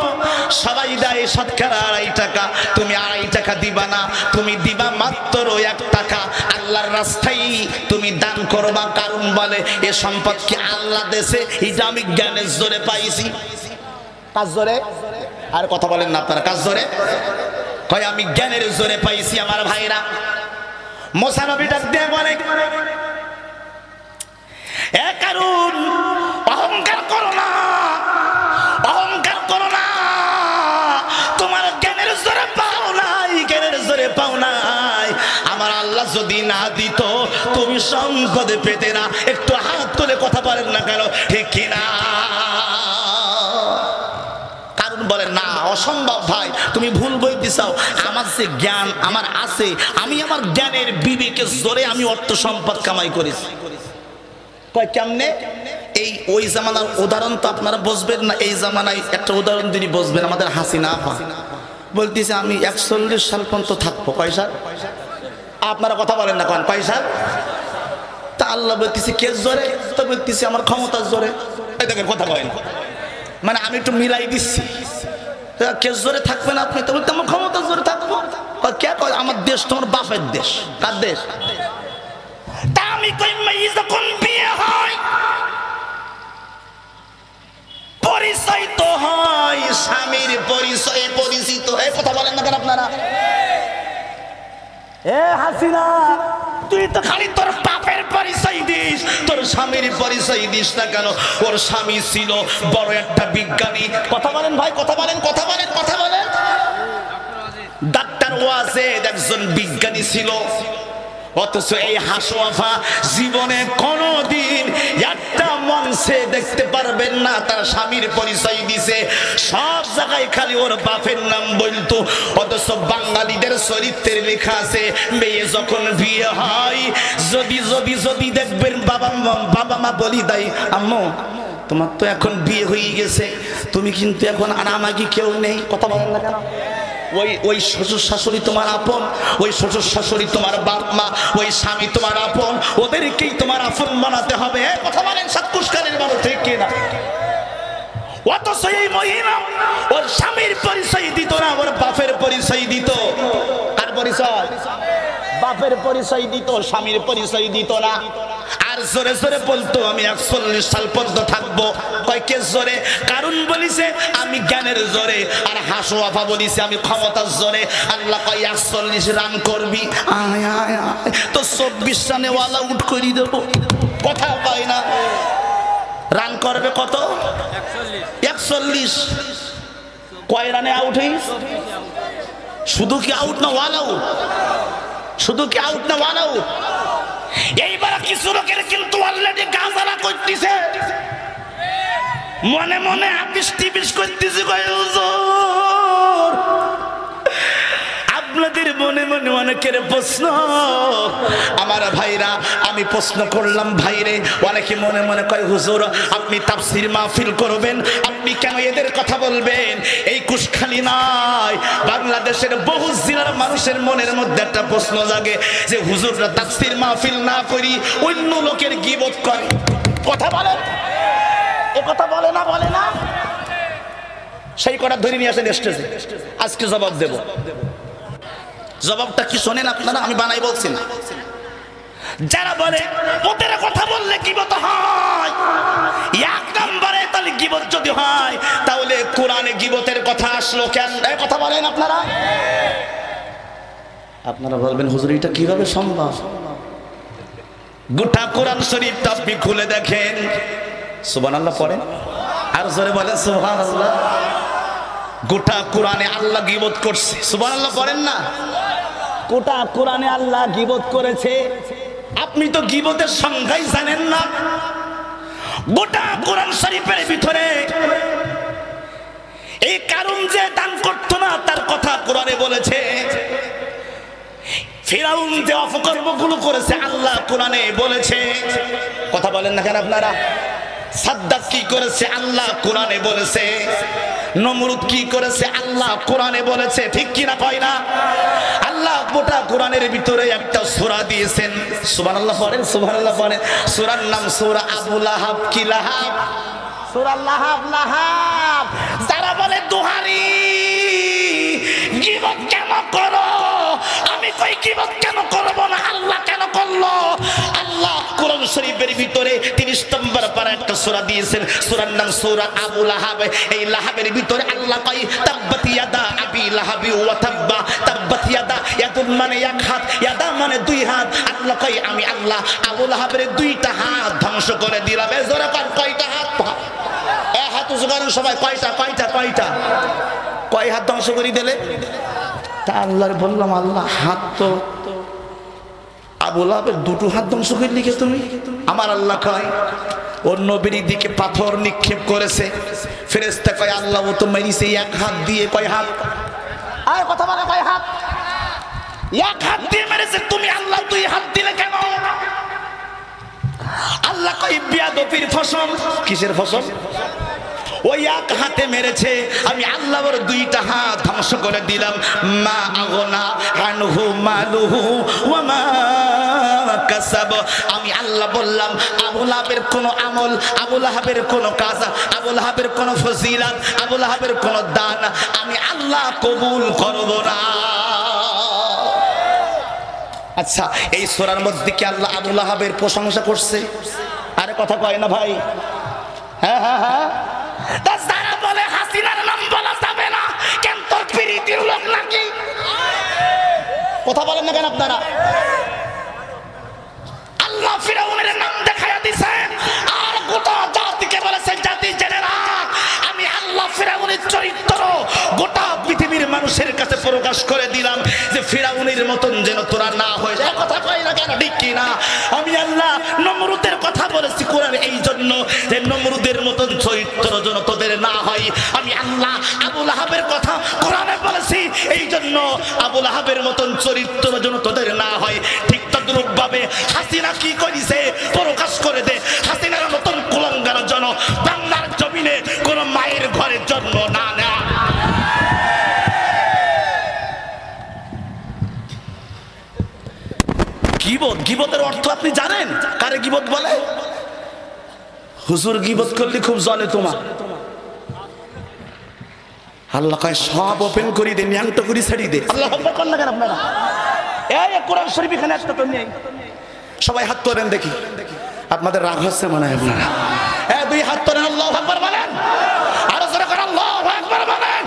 সবাই দেয় শতকরা ২.৫ টাকা, তুমি ২.৫ টাকা দিবা না, তুমি দিবা মাত্র ১ টাকা, আল্লাহর রাস্তায় তুমি দান করবা। কারণ বলে, এ সম্পদ কি আল্লাহ দেশে? এটা আমি জ্ঞানের জোরে পাইছি। কাজ জোরে? আর কথা বলেন না আপনারা, কাজ জোরে? কয় আমি জ্ঞানের জোরে পাইছি। আমার ভাইরা, মুসা নবী ডাক দিয়ে বলে, এ কারুন, অহংকার করো না, অহংকার করো না, তোমার জ্ঞানের জোরে পাও নাই, জ্ঞানের জোরে পাও নাই। আমার আল্লাহ যদি না দিত তুমি সম্পদে পেতে না। একটু হাত তুলে কথা বলেন না কেন, ঠিক কিনা? কারণ বলেন না, অসম্ভব ভাই, তুমি ভুল বলতে চাও। আমার যে জ্ঞান আমার আছে, আমি আমার জ্ঞানের বিবেকের জোরে আমি অর্থ সম্পদ কামাই করেছি। কয় কেমনে? এই ওই জামানার উদাহরণ তো আপনারা বুঝবেন না, এই জামানায় একটা উদাহরণ তিনি বুঝবেন। আমাদের হাসিনা আপা বলতেছে আমি ৪১ সাল পর্যন্ত থাকবো। কয় সাল? আপনারা কথা বলেন না, কোন কয় সাল? তা আল্লাহ বলতেছে কে জোরে? তো বলতেছে আমার ক্ষমতার জোরে। এই দেখেন কথা বলেন, মানে আমি একটু মিলাই দিচ্ছি। কে জোরে থাকবেন আপনি? তো বলতে আমার ক্ষমতার জোরে থাকবো। কে কয়? আমার দেশ তোমার বাপের দেশ। কার দেশ? তা আমি কই মেয়ে যখন বিয়ে হয়, পরিচয় তো হয় স্বামীর পরিচয়ে পরিচিত। এই কথা বলেন না কেন আপনারা? এ হাসিনা, তুই তো খালি তোর বাপের পরিচয় দিস, তোর স্বামীর পরিচয় দিস না কেন? ওর স্বামী ছিল বড় একটা বিজ্ঞানী। কথা বলেন ভাই, কথা বলেন, কথা বলেন, কথা বলেন। ডাক্তার ওয়াজেদ একজন বিজ্ঞানী ছিল, অথচ এই হাসওয়াফা জীবনে কোনদিন একটা মঞ্চে দেখতে পারবেন না তার স্বামীর পরিচয় দিছে। সব জায়গায় খালি ওর বাপের নাম বলতো। অথচ বাঙালিদের চরিত্রের লেখা আছে, মেয়ে যখন বিয়ে হয় যদি যদি যদি দেখবেন বাবা মা বলি দেয়, আম্মু তোমার তো এখন বিয়ে হয়ে গেছে, তুমি কিন্তু এখন আর আমাকে কেউ নেই। কথা বলেন না কেন? ওই শ্বশুর শাশুড়ি তোমার আপন, ওই শ্বশুর শাশুড়ি তোমার বাপ মা, ওই স্বামী তোমার আপন, ওদেরকেই তোমার আপন বানাতে হবে। কথা বলেন সাতকুশকারের মানুষ ঠিক কিনা? অথচ এই মহিলা ওর স্বামীর পরিচয় দিত না, ওর বাপের পরিচয় দিত। কার পরিচয়? বাপের পরিচয় দিত, স্বামীর পরিচয় দিত না। আর জোরে জোরে বলতো আমি 41 সাল পর্যন্ত থাকবো। কয়েকের জোরে? কারণ বলিছে আমি জ্ঞানের জোরে। আর হাসওয়াফা বলিছে আমি ক্ষমতার জোরে। আল্লাহ কয় 41 রান করবি, আয় আয় আয় তো 24 রানে অল আউট করে দেবো। কথা পাই না। রান করবে কত? 41। কয় রানে আউট হইস? শুধু কি আউট না অল আউট? শুধু কি আউট না অল আউট? এইবার কিছু লোকের কিন্তু অলরেডি গাজারা করতেছে, মনে মনে আপিস টিপিস করতেছে। আপনাদের মনে মনে অনেকের প্রশ্ন, আমার ভাইরা আমি প্রশ্ন করলাম ভাইরে, অনেকে মনে মনে কয় হুজুর আপনি তাফসীর মাহফিল করবেন, আপনি কেন এদের কথা বলবেন? এই কুশখালী নয়, বাংলাদেশের বহু জেলার মানুষের মনের মধ্যে একটা প্রশ্ন জাগে যে হুজুররা তাফসীর মাহফিল না করি অন্য লোকের গীবত করে। কথা বলেন, এ কথা বলে না? বলে না? সেই কথা ধরে নিয়ে আসেন স্টেজে, আজকে জবাব দেব। জবাবটা কি শোনেন আপনারা, আমি বানাই বলছি না। যারা বলে ওদের কথা বললে গীবত হয়, এক নম্বরে তাহলে গীবত যদি হয় তাহলে কোরআনে গীবতের কথা আসলো কেন? এই কথা বলেন আপনারা। আপনারা বলবেন হুজুর এটা কিভাবে সম্ভব? গোটা কোরআন শরীফটা আপনি খুলে দেখেন। সুবহানাল্লাহ পড়েন, আর জোরে বলেন সুবহানাল্লাহ। গোটা কোরআনে আল্লাহ গীবত করছে। সুবহানাল্লাহ পড়েন না? গোটা কোরআনে আল্লাহ গীবত করেছে। আপনি তো গীবতের সংজ্ঞাই জানেন না। গোটা কোরআন শরীফের ভিতরে এই কারণ যে দান করত না তার কথা কোরআনে বলেছে। ফিরাউন যে অপকর্মগুলো করেছে আল্লাহ কোরআনে বলেছে। কথা বলেন না কেন আপনারা? সাদ্দাত কি করেছে আল্লাহ কোরআনে বলেছে। নমরুদ কি করেছে আল্লাহ কোরআনে বলেছে। ঠিক কি না কয় না? আল্লাহ গোটা কোরআনের ভিতরে একটা সূরা দিয়েছেন। সুবহানাল্লাহ পড়েন, সুবহানাল্লাহ পড়েন। সূরার নাম সূরা আবু লাহাব। কি লাহাব? সূরা লাহাব। লাহাব যারা বলে দুহারি গীবত কেন করো, আমি কই গীবত কেন করব না, আল্লাহ কেন করলো? আল্লাহ কোরআন শরীফের ভিতরে 30 নম্বর পারা একটা সূরা দিয়েছেন, সূরার নাম সূরা আবু লাহাব। এই লাহাবের ভিতরে আল্লাহ কয় তাব্বাত ইয়াদা আবি লাহাবি ওয়া তাব্বা। তাব্বাত ইয়াদা, ইয়াদুন মানে এক হাত, ইয়াদা মানে দুই হাত। আল্লাহ কয় আমি আল্লাহ আবু লাহাবের দুইটা হাত ধ্বংস করে দিলাম। এই জোরে কার কয়টা হাত? এক হাত উঁচু করেন সবাই। কয়টা? কয়টা? কয়টা? কয় হাত ধ্বংস করে দিলে? তা আল্লাহর বললাম আল্লাহ হাত তো আবু লাহাবের দুটো হাত ধ্বংস করে লিখে তুমি? আমার আল্লাহ কয় ওর নবীর দিকে পাথর নিক্ষেপ করেছে। ফেরেশতা কয় আল্লাহ ও তো মেরেছে এক হাত দিয়ে। কয় হাত? আর কথা বলে কয় হাত? এক হাত দিয়ে মেরেছে, তুমি আল্লাহ দুই হাত দিলে কেন? আল্লাহ কয় বিয়াদবির ফসল। কিসের ফসল? ওই এক হাতে মেরেছে, আমি আল্লাহ ওর দুইটা হাত ধ্বংস করে দিলাম। মা আগনা আনহু মালুহু ওয়া মা কাসাব। আমি আল্লাহ বললাম আবু লাহাবের কোন আমল, আবু লাহাবের কোন কাজ, আবু লাহাবের কোন ফজিলত, আবু লাহাবের কোন দান আমি আল্লাহ কবুল করব না। আচ্ছা, এই সূরার মধ্যে কি আল্লাহ আবু লাহাবের প্রশংসা করছে? আরে কথা কয় না ভাই? হ্যাঁ হ্যাঁ হ্যাঁ। যারা বলে হাসিনার নাম বলা কথা বলেন না কেন আপনারা? আল্লাহ ফিরাউনের নাম দেখাইয়া দিয়েছেন আর গোটা জাতিকে বলেছে, জাতি জেনে রাখ আমি আল্লাহ ফিরাউনের চরিত্র গোটা পৃথিবীর মানুষের কাছে প্রকাশ করে দিলাম যে ফিরাউনের মতন যেন তোরা না হয়ে যায়। কথা কই না কেন? ঠিক কি না? আমি আল্লাহ নমরুদের কথা বলেছি কোরআনে এই জন্য যে নমরুদের মতন চরিত্র যেন তোদের না হয়। আমি আল্লাহ আবু লাহাবের কথা কোরআনে বলেছি এই জন্য আবু লাহাবের মতন চরিত্র যেন তোদের না হয়। ঠিক তদ্রূপ ভাবে হাসিনা কি করেছে প্রকাশ করে দে। হাসিনার মতন কুলাঙ্গার যেন বাংলার জমিনে কোন মায়ের ঘরে জন্ম না নেয়। গীবত, গীবতের অর্থ আপনি জানেন? কারে গীবত বলে? হুজুর গীবত করলে খুব জ্বলে তোমার। আল্লাহ কয় সব ওপেন করি দে, ন্যাংটো করি ছাড়ি দে। আল্লাহ আকবার করেন না কেন আপনারা? এই কোরআন শরীফ এখানে একটা তো নেই। সবাই হাত তোলেন দেখি। আপনাদের রাগ হচ্ছে মনে হয় আপনারা। দুই হাত তোলেন, আল্লাহু আকবার বলেন। আরো জোরে করে আল্লাহু আকবার বলেন।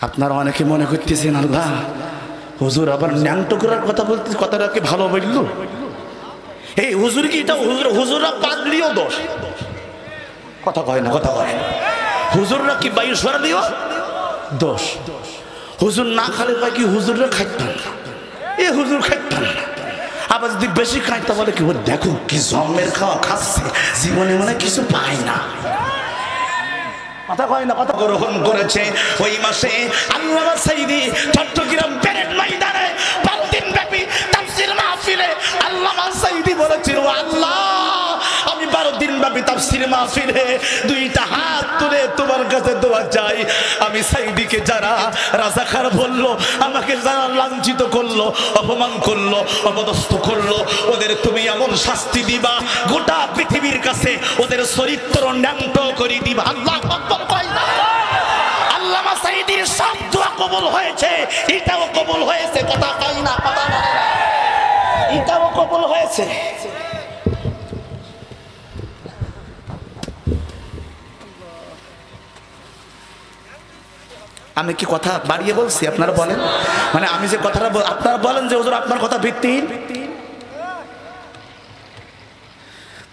আপনারা অনেকে মনে করতেছেন আল্লাহ হুজুর আবার ন্যাংটো করার কথা বলতে, কথাটা কি ভালো বলল? এই হুজুর কি এটা হুজুররা পাগলিও দোষ? কথা কয় না, কথা কয়। হুজুররা কি বায়ুস্বরা দিও দোষ? হুজুর না খালে কয় কি হুজুররা খাইতাম না, এ হুজুর খাইতাম না। আবার যদি বেশি খাইতে বলে কি দেখো কি জন্মের খাওয়া খাচ্ছে, জীবনে মনে কিছু পায় না। কথা কয় না, কথা গ্রহণ করেছে ওই মাসে আল্লামা সাঈদী চট্টগ্রাম প্যারেড ময়দানে 12 দিন ব্যাপী তাফসীর মাহফিলে আল্লামা সাঈদী বলেছিল, আল্লাহ আমি 12 দিন ব্যাপী তাফসীর মাহফিলে দুইটা হাত তুলে তোমার কাছে দোয়া চাই। আমি সাঈদীকে যারা রাজাকার বলল, আমাকে যারা লাঞ্ছিত করলো, অপমান করলো, অপদস্থ করলো, ওদের তুমি এমন শাস্তি দিবা গোটা পৃথিবীর কাছে ওদের চরিত্র ন্যাংটো করে দিবা। আল্লাহ আকবার কয় না? আল্লামা সাঈদীর সব দোয়া কবুল হয়েছে, এটাও কবুল হয়েছে। কথা কয় না, কথা না, এটাও কবুল হয়েছে। আমি কি কথা বাড়িয়ে বলছি? আপনারা বলেন, মানে আমি যে কথাটা আপনারা বলেন যে হুজুর আপনার কথা ভিত্তিহীন।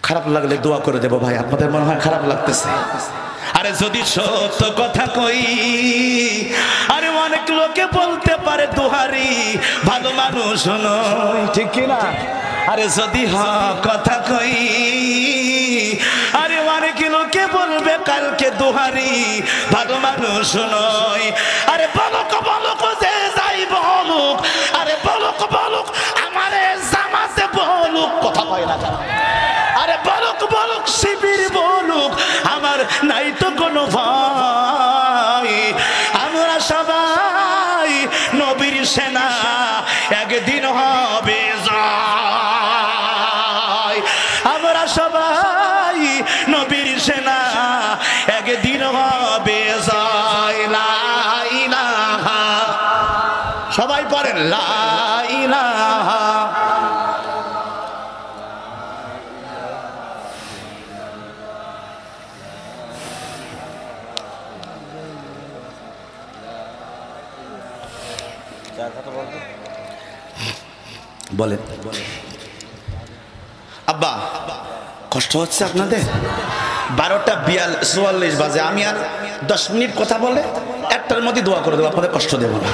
খারাপ লাগলে দোয়া করে দেবো ভাই, আপনাদের মনে হয় খারাপ লাগতেছে। আরে যদি সত্য কথা কই, আরে অনেক লোকে বলতে পারে দোহারি ভালো মানুষ নয়, ঠিক কিনা? আরে যদি কথা কই, আরে অনেক লোকে বলবে কালকে দোহারি ভালো মানুষ নয়। আরে বলক বলক যে যাই বলুক, আরে বলক বলক আমারে জামাতে বলুক। কথা কয় না? আরে বলক বলক শিবির বলুক, আমার নাই তো কোনো ভয়। আমরা সবাই নবীর সেনা, একদিন হবে জয়। আমরা সবাই নবীর সেনা, একদিন হবে জয়। লা ইলাহা, সবাই পড়েন লা ইলাহা। বলেন আব্বা, কষ্ট হচ্ছে আপনাদের? 12:44 বাজে, আমি আর 10 মিনিট কথা বলে 1টার মধ্যে দোয়া করে দেবো, আপনাদের কষ্ট দেবো না।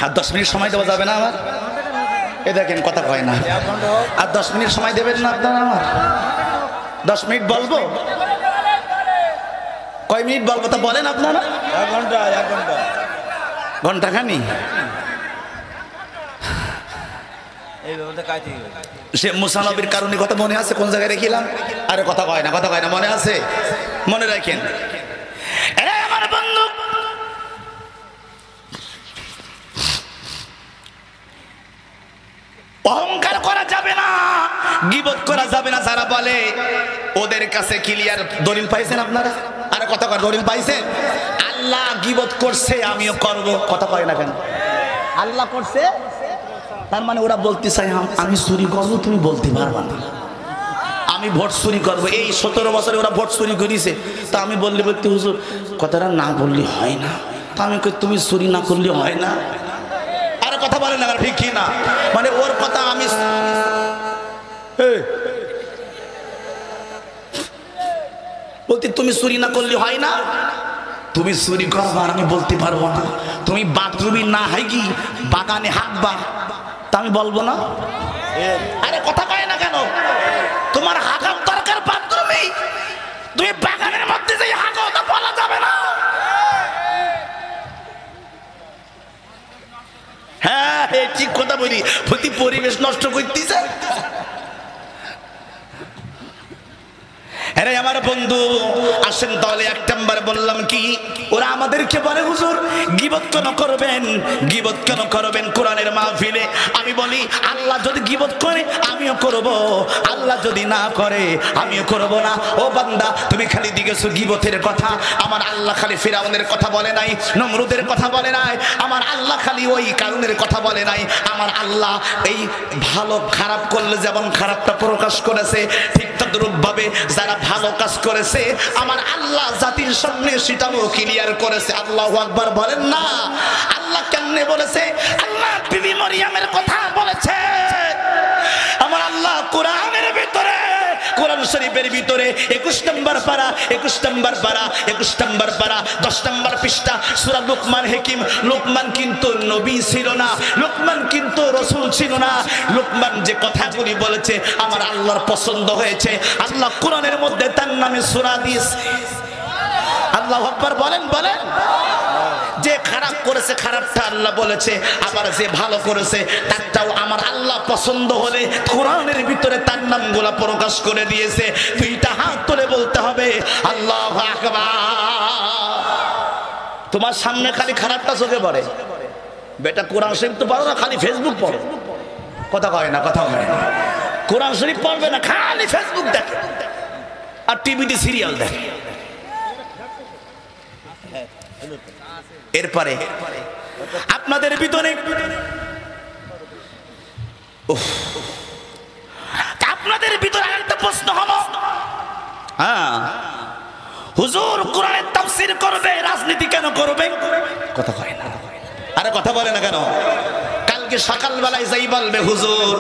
আর 10 মিনিট সময় দেওয়া যাবে না আমার? এ দেখেন কথা কয় না। আর 10 মিনিট সময় দেবেন না আপনারা আমার? 10 মিনিট বলবো? কয় মিনিট বলবো তা বলেন আপনারা? 1 ঘন্টা, 1 ঘন্টা, ঘন্টা খানি। সে মুসা নবীর কারণে কথা মনে আছে? কোন জায়গায় রেখিলাম? আরে কথা কয় না, কথা কয় না, মনে আছে? মনে রাখেন। আমার বন্ধু, অহংকার করা যাবে না, গীবত করা যাবে না। যারা বলে ওদের কাছে ক্লিয়ার দলিল পাইছেন আপনারা? আরে কথা কয়, দলিল পাইছেন? আল্লাহ গীবত করছে, আমিও করব। কথা কয় না কেন? আল্লাহ করছে, তার মানে ওরা বলতে চাই আমি চুরি করবো, তুমি বলতে পারবা না। আমি ভোট চুরি করবো, এই 17 বছরে ওরা ভোট চুরি করেছে, তা আমি বললে বলতে হুজুর কথাটা না বললে হয় না, আমি কই তুমি চুরি না করলে হয় না? আরে কথা বলেন না ঠিক কি না? মানে ওর কথা আমি বলতে তুমি চুরি না করলে হয় না? তুমি চুরি করবা আর আমি বলতে পারবো না। তুমি বাথরুমে না হাইগি বাগানে হাঁকবা তা আমি বলবো না? আরে কথা কয় না কেন? তোমার হাঁকার দরকার বাথরুমে, তুমি বাগানের মধ্যে যাই হাঁকো তা বলা যাবে না। হ্যাঁ ঠিক কথা বলি, প্রতি পরিবেশ নষ্ট করতেছে। আরে আমার বন্ধু আসেন তাহলে এক নাম্বার বললাম কি, ওরা আমাদেরকে বলে হুজুর গীবত কেন করবেন, গীবত কেন করবেন কোরআনের মাহফিলে? আমি বলি আল্লাহ যদি গীবত করে আমিও করব, আল্লাহ যদি না করে আমিও করব না। ও বান্দা তুমি খালি দিগেছো গীবতের কথা, আমার আল্লাহ খালি ফিরাউনের কথা বলে নাই, নমরুদের কথা বলে নাই, আমার আল্লাহ খালি ওই কারণের কথা বলে নাই। আমার আল্লাহ এই ভালো খারাপ করলে যেমন খারাপটা প্রকাশ করেছে, ঠিক তদ্রূপভাবে যারা ভালো কাজ করেছে আমার আল্লাহ জাতির সামনে সেটাও ক্লিয়ার করেছে। আল্লাহু আকবার বলেন না? আল্লাহ কেমনে বলেছে? আল্লাহ বিবি মরিয়মের কথা বলেছে। আমার আল্লাহ কোরআনের ভিতরে, কোরআন শরীফের ভিতরে 21 নম্বর পারা 21 নম্বর পারা 21 নম্বর পারা 10 নম্বর পৃষ্ঠা সূরা লুকমান হাকিম। লুকমান কিন্তু নবী ছিল না, লুকমান কিন্তু রাসূল ছিল না। লুকমান যে কথাগুলি বলেছে আমার আল্লাহর পছন্দ হয়েছে। আল্লাহ কোরআনের মধ্যে তার নামে সূরা দিয়েছে। আল্লাহু আকবার বলেন বলেন। যে খারাপ করেছে খারাপটা আল্লাহ বলেছে, আবার যে ভালো করেছে তারটাও আমার আল্লাহ পছন্দ হলে কোরআনের ভিতরে তার নামগুলো প্রকাশ করে দিয়েছে। দুইটা হাত তুলে বলতে হবে আল্লাহু আকবার। তোমার সামনে খালি খারাপটা চোখে পড়ে, বেটা কোরআন শরীফ তো পড়ো না, খালি ফেসবুক পড়ো। কথা কয় না, কথা হয় না। কোরআন শরীফ পড়বে না, খালি ফেসবুক দেখে আর টিভিতে সিরিয়াল দেখে। এরপরে আপনাদের ভিতরে আপনাদের ভিতরে একটা প্রশ্ন হলো, হ্যাঁ হুজুর কোরআনের তাফসীর করবে, রাজনীতি কেন করবে? কথা কয় না। আরে কথা বলে না কেন? কালকে সকালবেলায় যাই বলবে হুজুর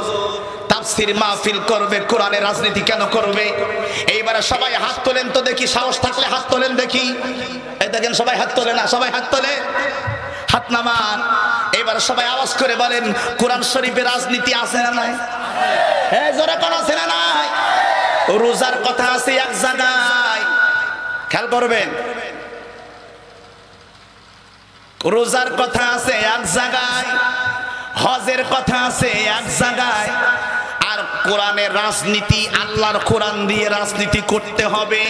তাফসীর মাহফিল করবে, কোরআনের রাজনীতি কেন করবে? এইবারে সবাই হাত তোলেন তো দেখি, সাহস থাকলে হাত তোলেন দেখি। এই দেখেন সবাই হাত তোলে না, সবাই হাত তোলে, হাত নামান। এবার সবাই আওয়াজ করে বলেন কোরআন শরীফে রাজনীতি আছে না নাই? হ্যাঁ জোরে কোন আছে না নাই? রোজার কথা আছে এক জায়গায়, খেয়াল করবেন, রোজার কথা আছে এক জায়গায়, হজের কথা আছে এক জায়গায়, আর কোরআনের রাজনীতি আল্লাহর কোরআন দিয়ে রাজনীতি করতে হবে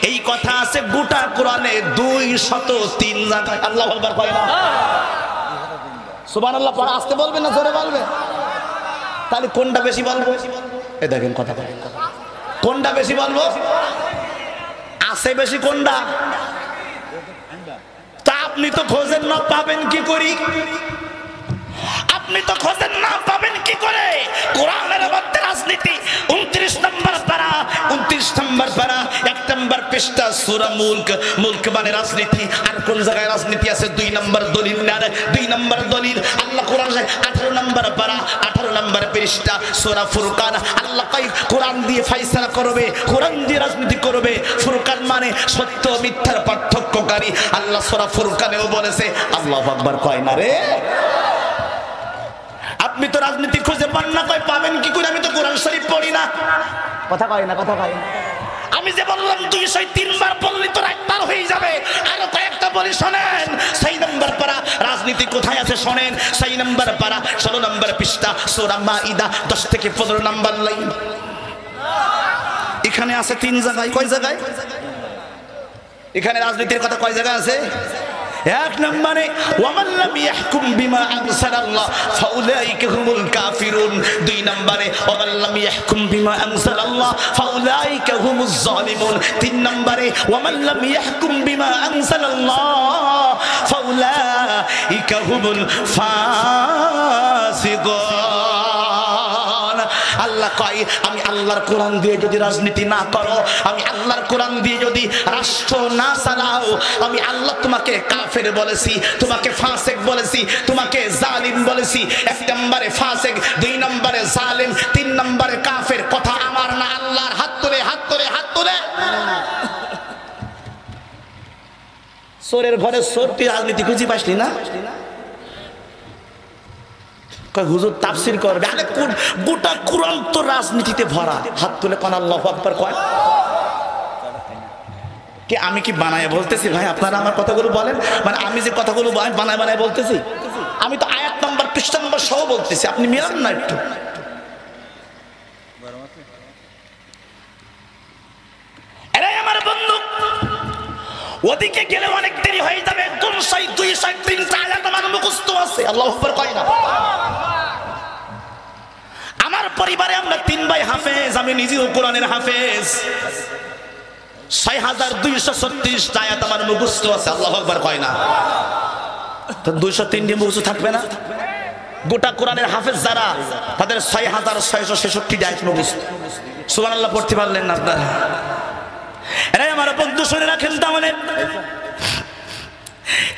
এই কথা আছে গোটা কোরআনে 203 জায়গায়। আল্লাহু আকবার কয় না? সুবহানাল্লাহ পড়া আসতে বলবেন না জোরে বলবেন? তাহলে কোনটা বেশি বলবো? এই দেখেন কথা বলেন, কোনটা বেশি বলবো? আছে বেশি কোনটা? তা আপনি তো খোঁজেন না, পাবেন কি করি? আপনি তো খোঁজেন না, পাবেন কি করে? কোরআনের মধ্যে রাজনীতি 29 নম্বর পারা 29 নম্বর পারা 1 নম্বর পৃষ্ঠা সূরা মুলক। মুলক মানে রাজনীতি। আর কোন জায়গায় রাজনীতি আছে? 2 নম্বর দলিল। 2 নম্বর দলিল আল্লাহ কোরআন 18 নম্বর পারা 18 নম্বর পৃষ্ঠা সূরা ফুরকান। আল্লাহ কই কোরআন দিয়ে ফয়সালা করবে, কোরআন দিয়ে রাজনীতি করবে। ফুরকান মানে সত্য মিথ্যার পার্থক্যকারী। আল্লাহ সূরা ফুরকানেও বলেছে। আল্লাহু আকবার কয় না রে? আপনি তো রাজনীতি খুঁজে পান না, কই পাবেন কি করে? আমি তো কোরআন শরীফ পড়ি না। কথা কয় না, কথা কয় না। আমি যে বললাম 203 বার বললি তো একবার হয়ে যাবে, আরো কয়েকটা বলি শোনেন। 6 নম্বর পারা রাজনীতি কোথায় আছে শোনেন। 6 নম্বর পারা 16 নম্বর পৃষ্ঠা সূরা মাইদা 10 থেকে 15 নম্বর লাইন। এখানে আছে 3 জায়গায়। কয় জায়গায়? এখানে রাজনীতির কথা কয় জায়গায় আছে? 1 নম্বরে ওয়ামান লাম ইয়াহকুম বিমা আনজালাল্লাহ ফাউলাইকা হুমুল কাফিরুন। 2 নম্বরে ওয়ামান লাম ইয়াহকুম বিমা আনজালাল্লাহ ফাউলাইকা হুমুজ জালিমুন। 3 নম্বরে ওয়ামান লাম ইয়াহকুম বিমা আনজালাল্লাহ ফাউলাইকা হুমুল ফাসিকুন। আল্লাহ আল্লাহ কয় আমি আল্লাহর কোরআন দিয়ে যদি রাজনীতি না করো, আমি আল্লাহর কোরআন দিয়ে যদি রাষ্ট্র না চালাও, আমি আল্লাহ তোমাকে কাফের বলেছি, তোমাকে ফাসিক বলেছি, তোমাকে জালিম বলেছি। 1 নম্বরে ফাসিক, 2 নম্বরে জালিম, 3 নম্বরে কাফের। কথা আমার না আল্লাহর। হাত তুলে হাত তুলে হাত তুলে। চোরের ঘরে চোর, তুই রাজনীতি খুঁজি পাসনি না? হুজুর তাফসীর করবে, আরে গোটা কুরআন তো রাজনীতিতে ভরা। হাত তুলে কোন আল্লাহু আকবার কয়। কি আমি কি বানায় বলতেছি ভাই? আপনারা আমার কথাগুলো বলেন, মানে আমি যে কথাগুলো বানায় বানায় বলতেছি, আমি তো আয়াত নাম্বার পৃষ্ঠা নাম্বার সহ বলতেছি, আপনি মিলান না একটু। এরাই আমার বন্ধু, ওদিকে গেলে অনেক দেরি হয়ে যাবে। 203 আয়াত আমার মুখস্থ আছে। আল্লাহু আকবার কয় না? আমার পরিবারে আমরা 3 ভাই হাফেজ, আমি নিজেও কোরআনের হাফেজ। 6236 আয়াত আমার মুখস্থ আছে। আল্লাহু আকবার কয় না? তো 203 দিয়ে মুখস্থ থাকবে না? গোটা কোরআনের হাফেজ যারা, তাদের 6666 আয়াত মুখস্থ। সুবহানাল্লাহ পড়তে পারলেন না আপনারা? এরাই আমার বন্ধু, শুনে রাখেন। তাহলে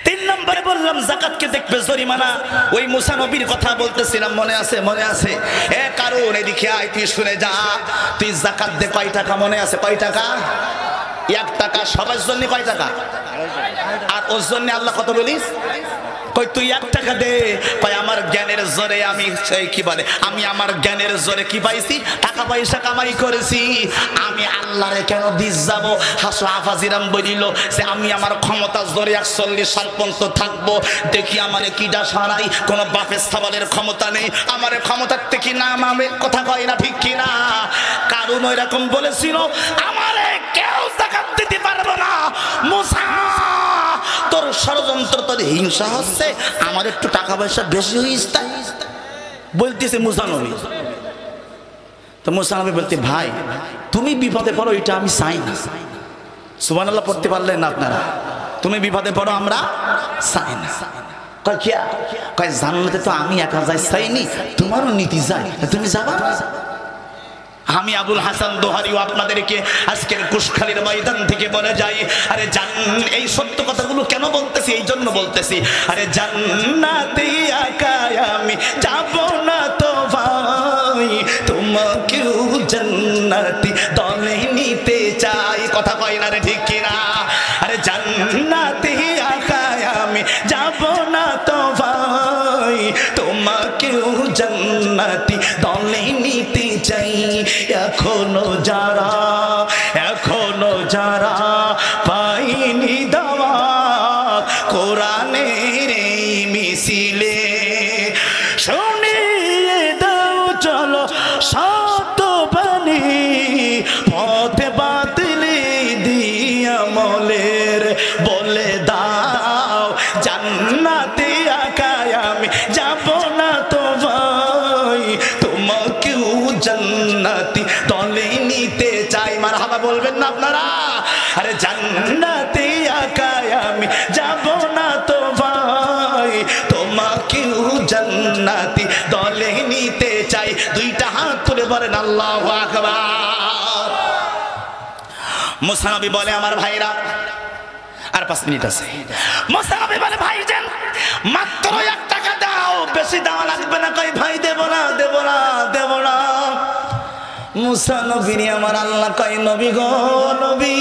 3 নম্বরে বললাম যাকাতকে দেখবে জরিমানা। ওই মুসা নবীর কথা বলতেছিলাম, মনে আছে? মনে আছে? কারণ এদিকে আয়, তুই শুনে যা। তুই যাকাত দে কয় টাকা? মনে আছে কয় টাকা? 1 টাকা। সবার জন্য কয় টাকা? আর ওর জন্য আল্লাহ কত বলিস? কই তুই 1 টাকা দে। কই আমার জ্ঞানের জোরে আমি কি বলে, আমি আমার জ্ঞানের জোরে কি পাইছি? টাকা পয়সা কামাই করেছি। আমি আল্লাহরে কেন দিস যাব? হাসু আফাজিরাম বলিল যে আমি আমার ক্ষমতার জোরে 41 সাল পর্যন্ত থাকবো। দেখি আমারে কিডা সারাই, কোন বাপের সাবালের ক্ষমতা নেই। আমার ক্ষমতার থেকে নাম আমি কথা কয় না, ঠিক কি না? কারণ ওই রকম বলেছিল, আমারে কেউ যাকাত দিতে পারবে না। মুসা, তোর ষড়যন্ত্র, তোর হিংসা হচ্ছে, আমার একটু টাকা পয়সা বেশি হইছে তাই বলতেছে মুসা নবী। তো মুসা নবী বলতে, ভাই তুমি বিপদে পড়ো, এটা আমি চাই না। সুবহানাল্লাহ পড়তে পারলেন না আপনারা? তুমি বিপদে পড়ো, আমরা চাই না। কয় কি? কয় জান্নাতে তো আমি একা যাই চাইনি, তোমারও নীতি যাই, তুমি যাবা? আমি আবুল হাসান দোহারিও আপনাদেরকে আজকের কুশখালীর ময়দান থেকে বলে যাই, আরে এই সত্য কথাগুলো কেন বলতেছি? এই জন্য বলতেছি, আরে জান্নাতে একা আমি যাব না তো ভাই, তোমাকেও জান্নাতি দলে নিতে চাই। কথা কয় না রে, ঠিক কিনা? আরে জান্নাতে একা আমি যাব না তো ভাই, তোমাকেও জান্নাতি দলে নিতে চাই। এখনো যারা পাইনি দাওয়াত কোরআনের মিছিলে, শুনিয়ে দাও চলো শতবাণী, পথে বাতিলে দিয়া মলের বলে দাও, জান্নাতে একাই আমি যাব না তো ভাই, তোমাকেও জান্নাতি দলে নিতে চাই। মারহাবা বলবেন না আপনারা? আরে জান্নাতে একাই আমি যাব না তো ভাই, তোমাকেও জান্নাতি দলে নিতে চাই। 2টা হাত তুলে বলেন আল্লাহু আকবার। মুসা নবী বলে, আমার ভাইরা, আর 5 মিনিট আছে। মুসা নবী বলে, ভাইজান মাত্র 1 টাকা দাও, বেশি দেওয়া লাগবে না। কই ভাই দেব না, দেব না, দেব না। মুসা নবী আমার আল্লাহ কয়, নবী গো নবী,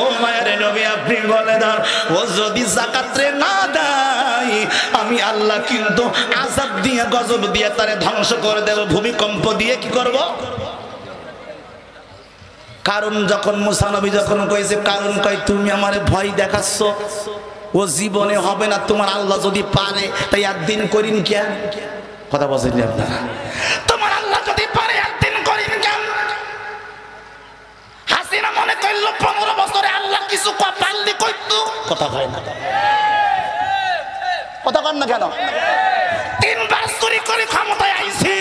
ও মায়ের নবী, আপনি বলে দাও, ও যদি যাকাত না দেয়, আমি আল্লাহ কিন্তু আযাব দিয়ে, গজব দিয়ে তারে ধ্বংস করে দেব, ভূমিকম্প দিয়ে কি করব? কারণ যখন মুসা নবী যখন কইছে, কারণ কয় তুমি আমারে ভয় দেখাচ্ছ, ও জীবনে হবে না, তোমার আল্লাহ যদি পারে তাই একদিন করিন কেন? কথা বলেন আপনারা? তোমার আল্লাহ যদি পারে একদিন করিন কেন? হাসিনা মনে করল 15 বছরে আল্লাহ কিছু পারলি কইতো। কথা হয় না, কথা কন না কেন? 3 বার চুরি করে ক্ষমতায় আইছি,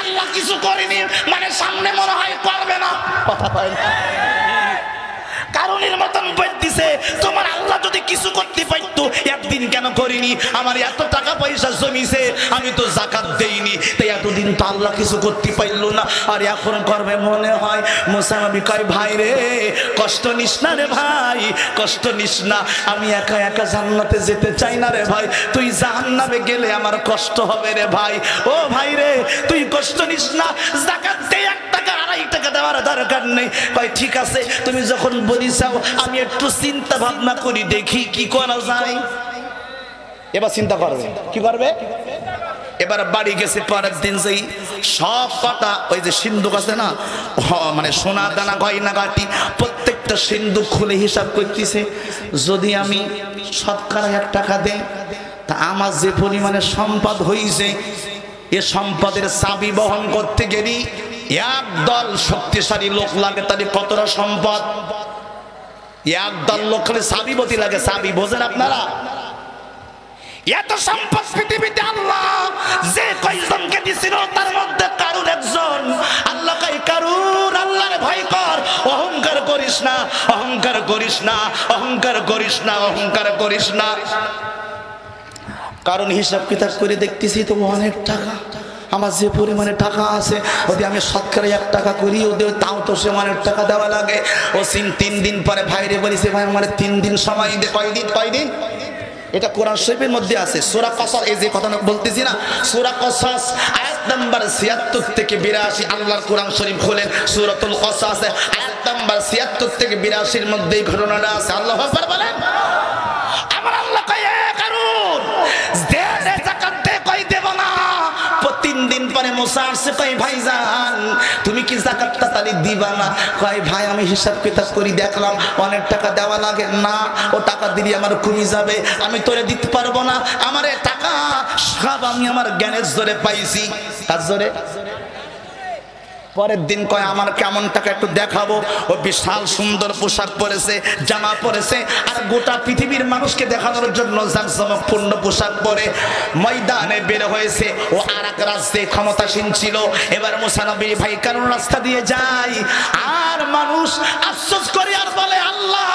আল্লাহ কিছু করেনি, মানে সামনে মনে হয় করবে না। কথা হয় না? কারণের মতন বই দিছে তোমার আল্লাহ যদি কিছু করতে পারতো একদিন কেন করিনি আমার এত টাকা পয়সা জমিছে আমি তো যাকাত দেইনি তাই এতদিন তো আল্লাহ কিছু করতে পারলো না আর এখন করবে মনে হয় মুসা নবী কয় ভাই রে কষ্ট নিস না রে ভাই কষ্ট নিস না আমি একা একা জান্নাতে যেতে চাই না রে ভাই তুই জাহান্নামে গেলে আমার কষ্ট হবে রে ভাই ও ভাই রে তুই কষ্ট নিস না যাকাত দে 1 টাকা 2.5 টাকা দেওয়ার দরকার নেই কয় ঠিক আছে তুমি যখন বলিসাও আমি একটু চিন্তা ভাবনা করি দেখি কি করা যায় এবার চিন্তা করবে কি করবে এবার বাড়ি গেছে পরের দিন যেই সব কটা ওই যে সিন্ধুক আছে না মানে সোনা দানা গয়না গাটি প্রত্যেকটা সিন্ধুক খুলে হিসাব করতেছে যদি আমি শতকরা 1 টাকা দেই তা আমার যে পরিমাণে সম্পদ হইছে এ সম্পদের চাবি বহন করতে গেলি একদল শক্তিশালী লোক লাগে তাহলে কতটা সম্পদ একদল লোক খালি চাবিবতী লাগে চাবি বোঝেন আপনারা এত সম্পদ পৃথিবীতে আল্লাহ যে কয়জনকে দিছিল তার মধ্যে কারুর একজন আল্লাহ কয় কারুর আল্লাহর ভয় কর অহংকার করিস না অহংকার করিস না অহংকার করিস না অহংকার করিস না কারণ হিসাব কিতাব করে দেখতেছি তো অনেক টাকা আমার যে পরিমাণে টাকা আছে যদি আমি শতকরা 1 টাকা করি ওদের তাও তো সে অনেক টাকা দেওয়া লাগে ও 3 দিন পরে ভাইরে বলিছে ভাই আমার 3 দিন সময় দে কয়দিন এটা কোরআন শরীফের মধ্যে আছে সূরা কসস এই যে কথা বলতেছি না সূরা কসস আয়াত নাম্বার 76 থেকে 82 আল্লাহর কোরআন শরীফ খোলেন সূরাতুল কসস আয়াত নাম্বার 76 থেকে 82 এর মধ্যে এই ঘটনাটা আছে আল্লাহু আকবার বলেন আমার আল্লাহ কয় কারণ দে যাকাত দে কই দেব না 3 দিন পরে মুসা আসছে কই ভাইজান তুমি কি যাকাতটা তালি দিবা না কই ভাই আমি হিসাব কিতাব করি দেখলাম অনেক টাকা দেওয়া লাগে না ও টাকা দিলে আমার কমে যাবে আমি তোরে দিতে পারবো না আমারে টাকা সব আমি আমার জ্ঞানের জোরে পাইছি কার জোরে পরের দিন কয় আমার কেমন টাকা একটু দেখাবো ও বিশাল সুন্দর পোশাক পরেছে জামা পরেছে আর গোটা পৃথিবীর মানুষকে দেখানোর জন্য জাঁকজমকপূর্ণ পোশাক পরে ময়দানে বের হয়েছে ও আরেক রাজ্যে ক্ষমতাসীন ছিল এবার মুসা নবী ভাই কারণ রাস্তা দিয়ে যায় আর মানুষ আফসোস করে আর বলে আল্লাহ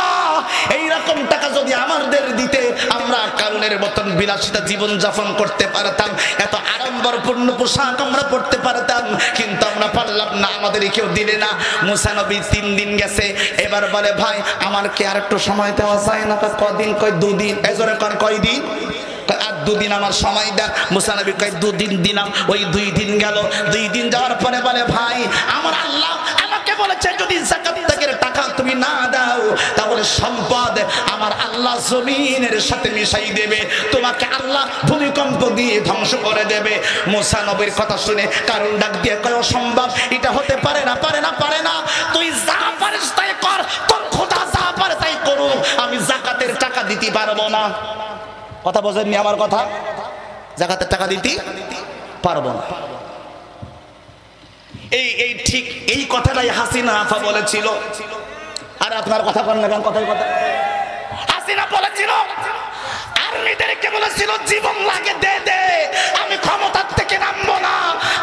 এই রকম টাকা যদি আমাদের দিতে আমরা কারণের মতন বিলাসিতা জীবন যাপন করতে পারতাম এত আড়ম্বরপূর্ণ পোশাক আমরা পরতে পারতাম কিন্তু আমরা পারলাম না আমাদের কেউ দিলে না মুসা নবী 3 দিন গেছে এবার বলে ভাই আমার কি আর একটু সময় দেওয়া যায় না কদিন কয় 2 দিন এজরে কোন কয়দিন আর 2 দিন আমার সময় দেন মুসা নবী কয় 2 দিন দিলাম ওই 2 দিন গেল 2 দিন যাওয়ার পরে বলে ভাই আমার আল্লাহ আমাকে বলেছে যদি যাকাত থেকে টাকা তুমি না দাও তাহলে সম্পদ আমার আল্লাহ জমিনের সাথে মিশাই দেবে তোমাকে আল্লাহ ভূমিকম্প দিয়ে ধ্বংস করে দেবে মুসা নবীর কথা শুনে কারণ ডাক দিয়ে কয় অসম্ভব এটা হতে পারে না তুই যা পারিস তাই কর তোর খোদা যা পারে তাই করুক আমি যাকাতের টাকা দিতে পারবো না কথা বোঝেননি আমার কথা যাকাতের টাকা দিতে পারবো না এই ঠিক এই কথাটাই হাসিনা আফা বলেছিল আর আপনার কথা বলেন না কেন কথাই কথা হাসিনা বলেছিল আর লিডারকে বলেছিল জীবন লাগে দে দে আমি ক্ষমতার থেকে নামবো না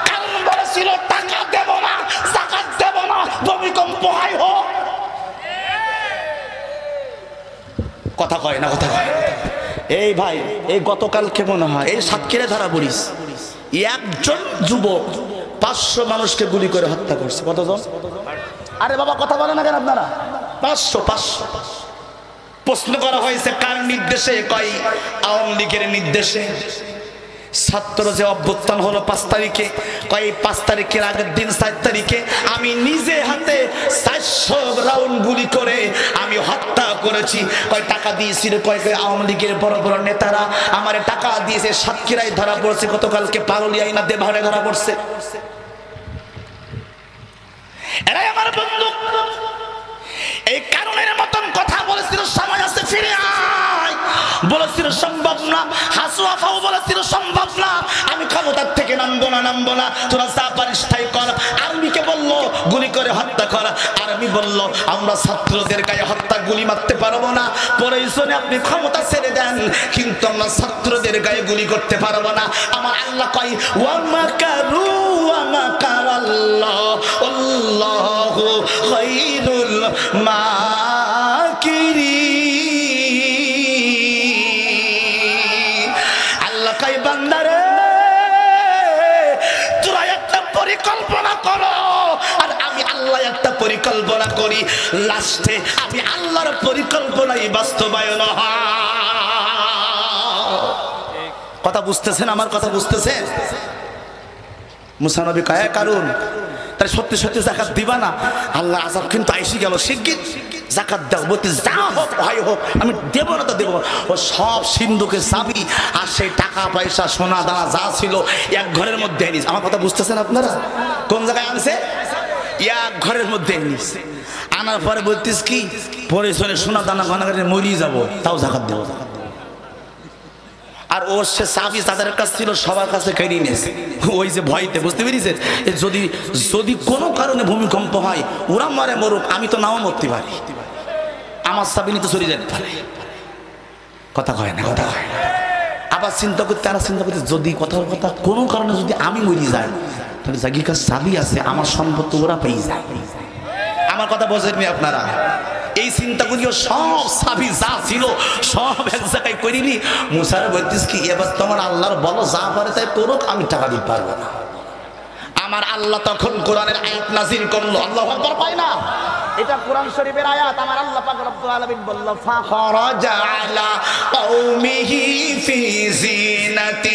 কারণ বলেছিল টাকা দেব না যাকাত দেব না ভূমিকম্প হয় হোক কথা কয় না কথা কয় এই ভাই এই গতকালকে মনে হয় এই সাতক্ষীরা ধরা পড়িস একজন যুবক 500 মানুষকে গুলি করে হত্যা করছে কতজন আরে বাবা কথা বলে না কেন আপনারা 500 প্রশ্ন করা হয়েছে কার নির্দেশে কয় আওয়ামী লীগের নির্দেশে ছাত্র যে অভ্যুত্থান হলো 5 তারিখে কয় 5 তারিখের আগের দিন 4 তারিখে আমি নিজে হাতে 400 রাউন্ড গুলি করে আমি হত্যা করেছি কয় টাকা দিয়েছিল কয় আওয়ামী লীগের বড় বড় নেতারা আমারে টাকা দিয়েছে সাতক্ষীরায় ধরা পড়ছে গতকালকে পাগলিয়ায় না দেভারে ধরা পড়ছে এরাই আমার বন্ধু এই কারণের মতন কথা বলেছিল সময় আছে ফিরে আয় বলেছিল সম্ভব না হাসু আফাও বলেছিল সম্ভব না আমি ক্ষমতার থেকে নামবো না তোরা যা পারিস তাই কর আর্মিকে বললো গুলি করে হত্যা কর আর্মি বললো আমরা ছাত্রদের গায়ে হত্যা গুলি মারতে পারবো না প্রয়োজনে আপনি ক্ষমতা ছেড়ে দেন কিন্তু আমরা ছাত্রদের গায়ে গুলি করতে পারবো না আমার আল্লাহ কয় ওয়া মাকারু ওয়া মাকারাল্লাহ আল্লাহু খায়রুল মা পরিকল্পনা করি, লাস্টে আমি আল্লাহর পরিকল্পনাই বাস্তবায়ন হয়। কথা বুঝতেছেন? আমার কথা বুঝতেছেন? মুসা নবী কয় কারণ তাই সত্যি সত্যি যাকাত দিবা না? আল্লাহ আযাব কিন্তু আইসি গেল, শিগগির যাকাত দাও। বলতে যা হোক ভাই হোক, আমি দেব না তো দেব। ও সব সিন্ধুকের চাবি আর সেই টাকা পয়সা সোনা দানা যা ছিল এক ঘরের মধ্যে এনেছে। আমার কথা বুঝতেছেন আপনারা? কোন জায়গায় আনছে? এক ঘরের মধ্যে এনেছে। আনার পরে বলতিস কি পরে শোনে সোনা দানা গনা করে মরিয়ে যাবো, তাও যাকাত দেবো। আর ওর সে চাবি তাদের কাছ ছিল, সবার কাছে কেড়ে নিয়েছে। ওই যে ভয়তে, বুঝতে পেরেছেন? যদি যদি কোনো কারণে ভূমিকম্প হয়, ওরা মরে মরুক, আমি তো নাও মরতে পারি, আমার চাবি নিতে চলে যেতে পারে। কথা কয় না, কথা কয় না। আবার চিন্তা করতে আর চিন্তা করতে, যদি কথা কোনো কারণে যদি আমি মরি যাই, তাহলে জায়গার চাবি আছে, আমার সম্পত্তি ওরা পেয়ে যায়। আমার কথা বোঝেননি আপনারা? এই চিন্তা করিও সব চাবি যা ছিল সব এক জায়গায় করিনি। মুসার বলতিস কি এবার তোমার আল্লাহর বলো যা পারে তাই করুক, আমি টাকা দিতে পারবো না। আমার আল্লাহ তখন কোরআনের আয়াত নাযিল করলো। আল্লাহু আকবার, পায় না? এটা কোরআন শরীফের আয়াত। আমার আল্লাহ পাক রব্বুল আলামিন বলল, ফাখরাজা আলা কওমিহি ফি জিনাতি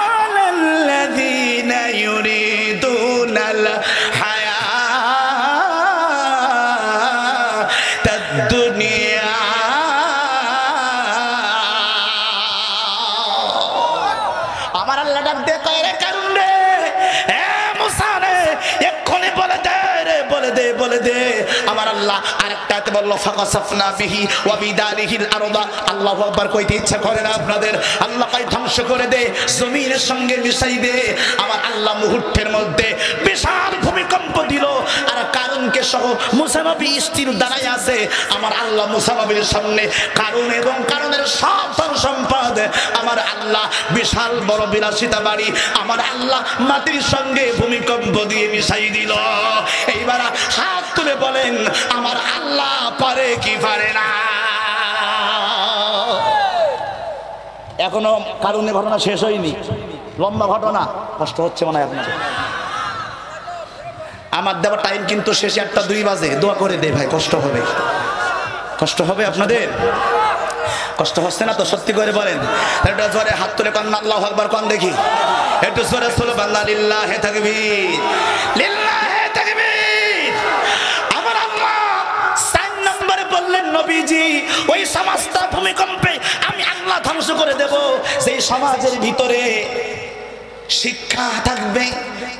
আলাল্লাযিনা ইউরিদুনাল হায়াতাদ দুনিয়া। আমার আল্লাহ ডাক দে কয় রে কারণ রে, এ মুসা রে, এক্ষুনি বলে দে রে, বলে দে, বলে দে। আমার আল্লাহ আরেকটাতে বললো ফাকাসাফনা বিহি ওয়া বিদারিহিল আরদা। আল্লাহু আকবার কইতে ইচ্ছা করে না আপনাদের? আল্লাহ কয় ধ্বংস করে দে, জমিনের সঙ্গে মিশাই দে। আমার আল্লাহ মুহূর্তের মধ্যে বিশাল ভূমিকম্প দিল, আর কারণকে সহ মুসা নবী স্থির দাঁড়ায় আছে। আমার আল্লাহ মুসা নবীর সামনে কারণ এবং কারণের সব সম্পদ, আমার আল্লাহ বিশাল বড় বিলাসিতা বাড়ি, আমার আল্লাহ মাটির সঙ্গে ভূমিকম্প দিয়ে মিশাই দিল। এইবার হাত তুলে বলেন আমার আল্লাহ পারে কি পারে না? এখনো কারণে ঘটনা শেষ হয়নি, লম্বা ঘটনা। কষ্ট হচ্ছে মনে হয় আপনাদের? আমার দেওয়া টাইম কিন্তু শেষে 1টা 2 বাজে। দোয়া করে দে ভাই, কষ্ট হবে, কষ্ট হবে আপনাদের। কষ্ট হচ্ছে না তো? সত্যি করে বলেন। একটু জোরে হাত তুলে কান আল্লাহু আকবার কান দেখি, একটু জোরে সুবহানাল্লাহ, লিল্লাহি তাকবীর, লিল্লাহি তাকবীর। আমার আল্লাহ 4 নম্বরে বললেন নবীজি ওই সমাজটা ভূমিকম্পে আমি আল্লাহ ধ্বংস করে দেব। সেই সমাজের ভিতরে শিক্ষা থাকবে,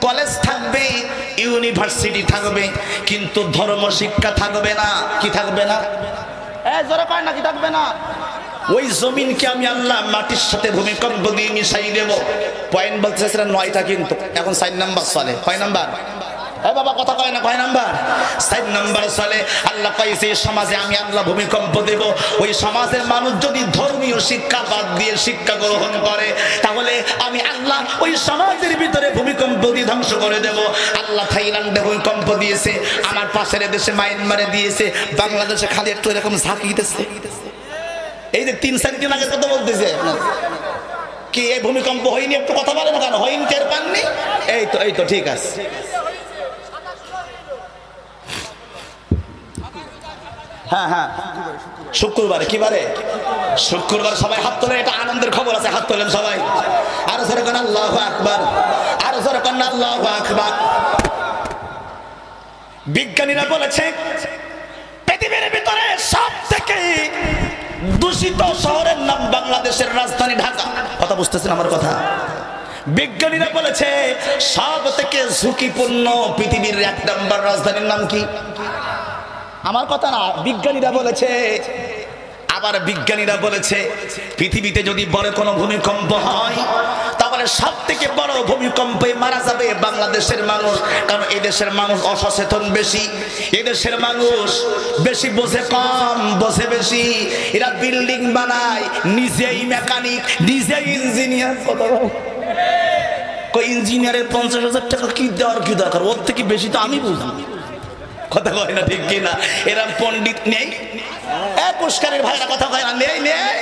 কলেজ থাকবে, ইউনিভার্সিটি থাকবে, কিন্তু ধর্ম শিক্ষা থাকবে না। কি থাকবে না? জোরে কয় না, কি থাকবে না? ওই জমিনকে আমি আল্লাহ মাটির সাথে ভূমিকম্প দিয়ে মিশাই দেব। পয়েন্ট বলতে চাইছিলেন 9টা, কিন্তু এখন 4 নাম্বার চলে। কয় নাম্বার? বাবা কথা কয় না, কয় নাম্বার? 4 নাম্বার চলে। আল্লাহ কইছে সমাজে আমি আল্লাহ ভূমিকম্প দেব। ওই সমাজের মানুষ যদি ধর্মীয় শিক্ষা বাদ দিয়ে শিক্ষা গ্রহণ করে, তাহলে আমি আল্লাহ ওই সমাজের ভিতরে ভূমিকম্প দিয়ে ধ্বংস করে দেব। আল্লাহ থাইল্যান্ডে ভূমিকম্প দিয়েছে, আমার পাশের দেশে মায়ানমারে দিয়েছে, বাংলাদেশে খালি একটু এরকম ঝাঁকিতেছে। এই যে 3-4 দিন আগে কথা বলতেছে কি এই ভূমিকম্প হয়নি, একটু কথা বলে না কেন? হয়নি, টের পাননি? এই তো ঠিক আছে। হ্যাঁ হ্যাঁ, শুক্রবারে। কি বারে? শুক্রবার। সবাই হাত তোলেন, এটা আনন্দের খবর আছে, হাত তোলেন সবাই। আরো জোরে কোন আল্লাহু আকবার, আরো জোরে কোন আল্লাহু আকবার। বিজ্ঞানীরা বলেছে পৃথিবীর ভিতরে সবথেকে দূষিত শহরের নাম বাংলাদেশের রাজধানী ঢাকা। কথা বুঝতেছেন আমার কথা? বিজ্ঞানীরা বলেছে সব থেকে ঝুঁকিপূর্ণ পৃথিবীর 1 নম্বর রাজধানীর নাম কি? আমার কথা না, বিজ্ঞানীরা বলেছে। আবার বিজ্ঞানীরা বলেছে পৃথিবীতে যদি বড় কোনো ভূমিকম্প হয়, তাহলে সব থেকে বড় ভূমিকম্পে মারা যাবে বাংলাদেশের মানুষ। কারণ এই দেশের মানুষ অসচেতন বেশি, এদেশের মানুষ বেশি বোঝে কম, বোঝে বেশি। এরা বিল্ডিং বানায়, নিজেই মেকানিক, নিজেই ইঞ্জিনিয়ার। ইঞ্জিনিয়ারের 50,000 টাকা কি দেওয়ার কি দরকার? ওর থেকে বেশি তো আমি বুঝি। কথা কয় না, ঠিক কিনা? এরকম পণ্ডিত নেই? পুষ্কারের ভাইরা কথা কয় না, নেই নেই।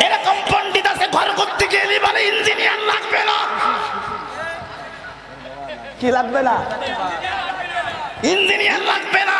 এরকম পণ্ডিত আছে ঘর করতে গেলে বলে ইঞ্জিনিয়ার লাগবে না। কি লাগবে না? ইঞ্জিনিয়ার লাগবে না।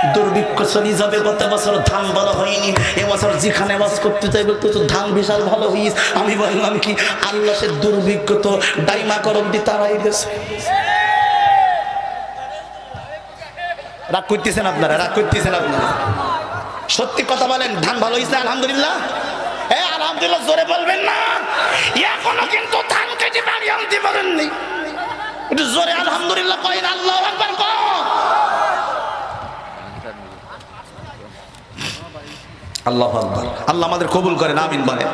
দুর্ভিক্ষ চলে যাবে, গত বছর ধান ভালো হয়নি, এবছর যেখানে বাস করতে চাইবে তো ধান বিশাল ভালো হইস। আমি বললাম কি আল্লাহ সে দুর্ভিক্ষ তো ডাইমা করম দিয়ে তারাই গেছে। রাগ করতেছেন আপনারা, রাগ করতেছেন আপনারা, সত্যি কথা বলেন। ধান ভালো হয়েছে আলহামদুলিল্লাহ, হ্যাঁ আলহামদুলিল্লাহ জোরে বলবেন না। এখনো কিন্তু ধান কেটে বাড়ি আনতে পারেননি, একটু জোরে আলহামদুলিল্লাহ কয়েন, আল্লাহু আকবার কও। আল্লাহু আকবার, আল্লাহ আমাদের কবুল করেন, আমিন বলেন।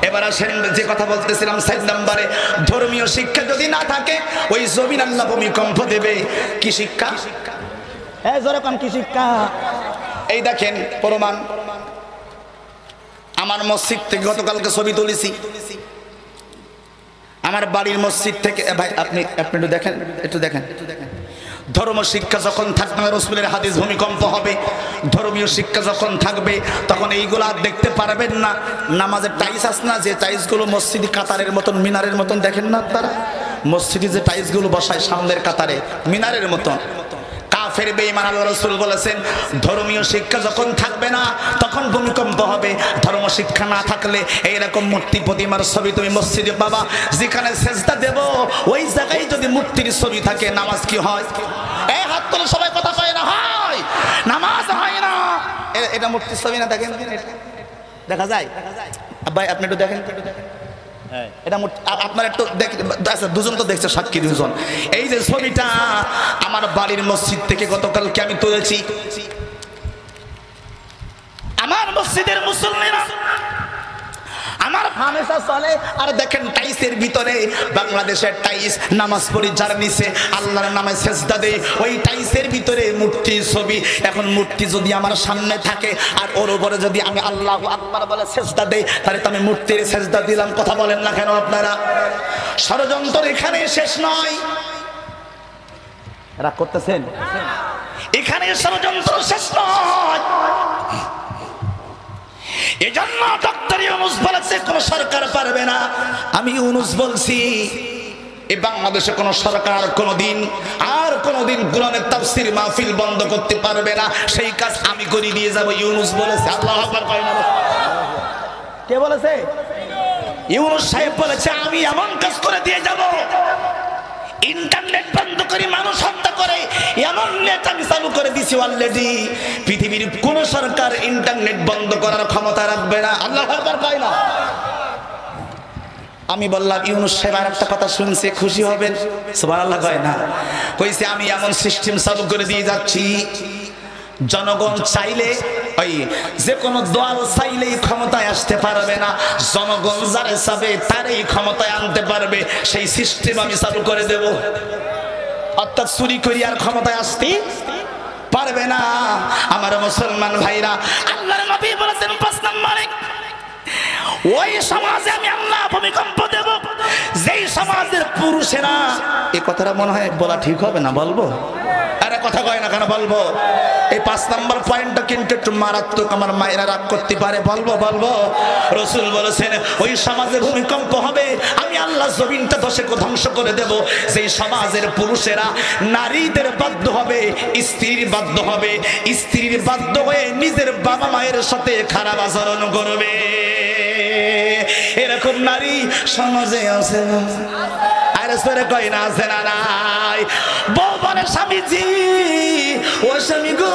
এবার আসেন যে কথা বলতেছিলাম 7 নম্বরে, ধর্মীয় শিক্ষা যদি না থাকে ওই জমিন আল্লাহ ভূমিকম্প দেবে। কি শিক্ষা? হ্যাঁ জোরে কোন কি শিক্ষা? এই দেখেন প্রমাণ, আমার মসজিদ থেকে গতকালকে ছবি তুলেছি, আমার বাড়ির মসজিদ থেকে। ভাই আপনি একটু দেখেন, একটু দেখেন। ধর্ম শিক্ষা যখন থাকবে না, রাসূলের হাদিস ভূমিকম্প হবে। ধর্মীয় শিক্ষা যখন থাকবে তখন এইগুলা দেখতে পারবেন না। নামাজের টাইস আছে না, যে টাইসগুলো মসজিদে কাতারের মতন মিনারের মতন, দেখেন না আপনারা মসজিদে যে টাইসগুলো বসায় সামনের কাতারে মিনারের মতন, কাফের বেঈমান। আল্লাহ রাসূল বলেছেন ধর্মীয় শিক্ষা যখন থাকবে না তখন ভূমিকম্প হবে। ধর্ম শিক্ষা না থাকলে এইরকম মূর্তি প্রতিমার ছবি তুমি মসজিদে পাবা, যেখানে সেজদা দেব ওই জায়গায় যদি মূর্তির ছবি থাকে নামাজ কি হয়? এই হাত তুলে সবাই কথা কয় না, হয় নামাজ হয় না। এটা মূর্তির ছবি না, দেখেন দেখা যায় ভাই, আপনি একটু দেখেন এটা আপনার একটু আচ্ছা, দুজন তো দেখছে, সাক্ষী দুজন। এই যে ছবিটা আমার বাড়ির মসজিদ থেকে গতকালকে আমি তুলেছি। আমার মসজিদের মুসল্লিরা আমার হামেশা চলে। আর দেখেন টাইসের ভিতরে, বাংলাদেশের টাইস, নামাজ পড়ি যার নিচে আল্লাহর নামে সেজদা দেয়, ওই টাইসের ভিতরে মূর্তির ছবি। এখন মূর্তি যদি আমার সামনে থাকে আর ওর উপরে যদি আমি আল্লাহু আকবার বলে সেজদা দেই, তাহলে তো আমি মূর্তির সেজদা দিলাম। কথা বলেন না কেন আপনারা? ষড়যন্ত্র এখানে শেষ নয়, রাগ করতেছেন? এখানে ষড়যন্ত্র শেষ নয়। এজন্য ডক্টর ইউনূস বলেছে কোন সরকার পারবে না। আমি ইউনূস বলছি এই বাংলাদেশে কোন সরকার কোনদিন কোরআনের তাফসীর মাহফিল বন্ধ করতে পারবে না। সেই কাজ আমি করে দিয়ে যাব, ইউনূস বলেছে। আল্লাহু আকবার কয় না? কে বলেছে? ইউনূস সাহেব বলেছে আমি এমন কাজ করে দিয়ে যাব, ইন্টারনেট বন্ধ করে মানুষ হত্যা করে এমন নেট আমি চালু করে দিছি অলরেডি। পৃথিবীর কোন সরকার ইন্টারনেট বন্ধ করার ক্ষমতা রাখবে না। আল্লাহু আকবার কয় না? আমি বললাম ইউনূস সাহেব আর একটা কথা শুনছে, খুশি হবেন। সুবহানাল্লাহ কয় না? কইছে আমি এমন সিস্টেম চালু করে দিয়ে যাচ্ছি, জনগণ চাইলে ওই যে কোনো দল চাইলেই ক্ষমতায় আসতে পারবে না, জনগণ যারে চাবে তারই ক্ষমতায় আনতে পারবে। সেই সিস্টেম আমি চালু করে দেব। অর্থাৎ চুরি করি আর ক্ষমতায় আসতে পারবে না। আমার মুসলমান ভাইরা, আল্লাহর নবী বলেছেন 5 নম্বরে ওই সমাজে আমি আল্লাহ ভূমিকম্প দেব যেই সমাজের পুরুষেরা, এই কথাটা মনে হয় বলা ঠিক হবে না, বলবো? আরে কথা কয় না কেন? বলবো। এই 5 নম্বর পয়েন্টটা কিন্তু একটু মারাত্মক, আমার মায়েরা রাগ করতে পারে, বলবো। রাসূল বলেছেন ওই সমাজে ভূমিকম্প হবে, আমি আল্লাহ জমিনটা ধ্বংস করে দেব যেই সমাজের পুরুষেরা নারীদের বাধ্য হবে, স্ত্রীর বাধ্য হবে, স্ত্রীর বাধ্য হয়ে নিজের বাবা মায়ের সাথে খারাপ আচরণ করবে। এরকম নারী সমাজে আছে না? আরে সরে কয় না, আছে না নাই? বউ বলে স্বামীজি, ও স্বামী গো,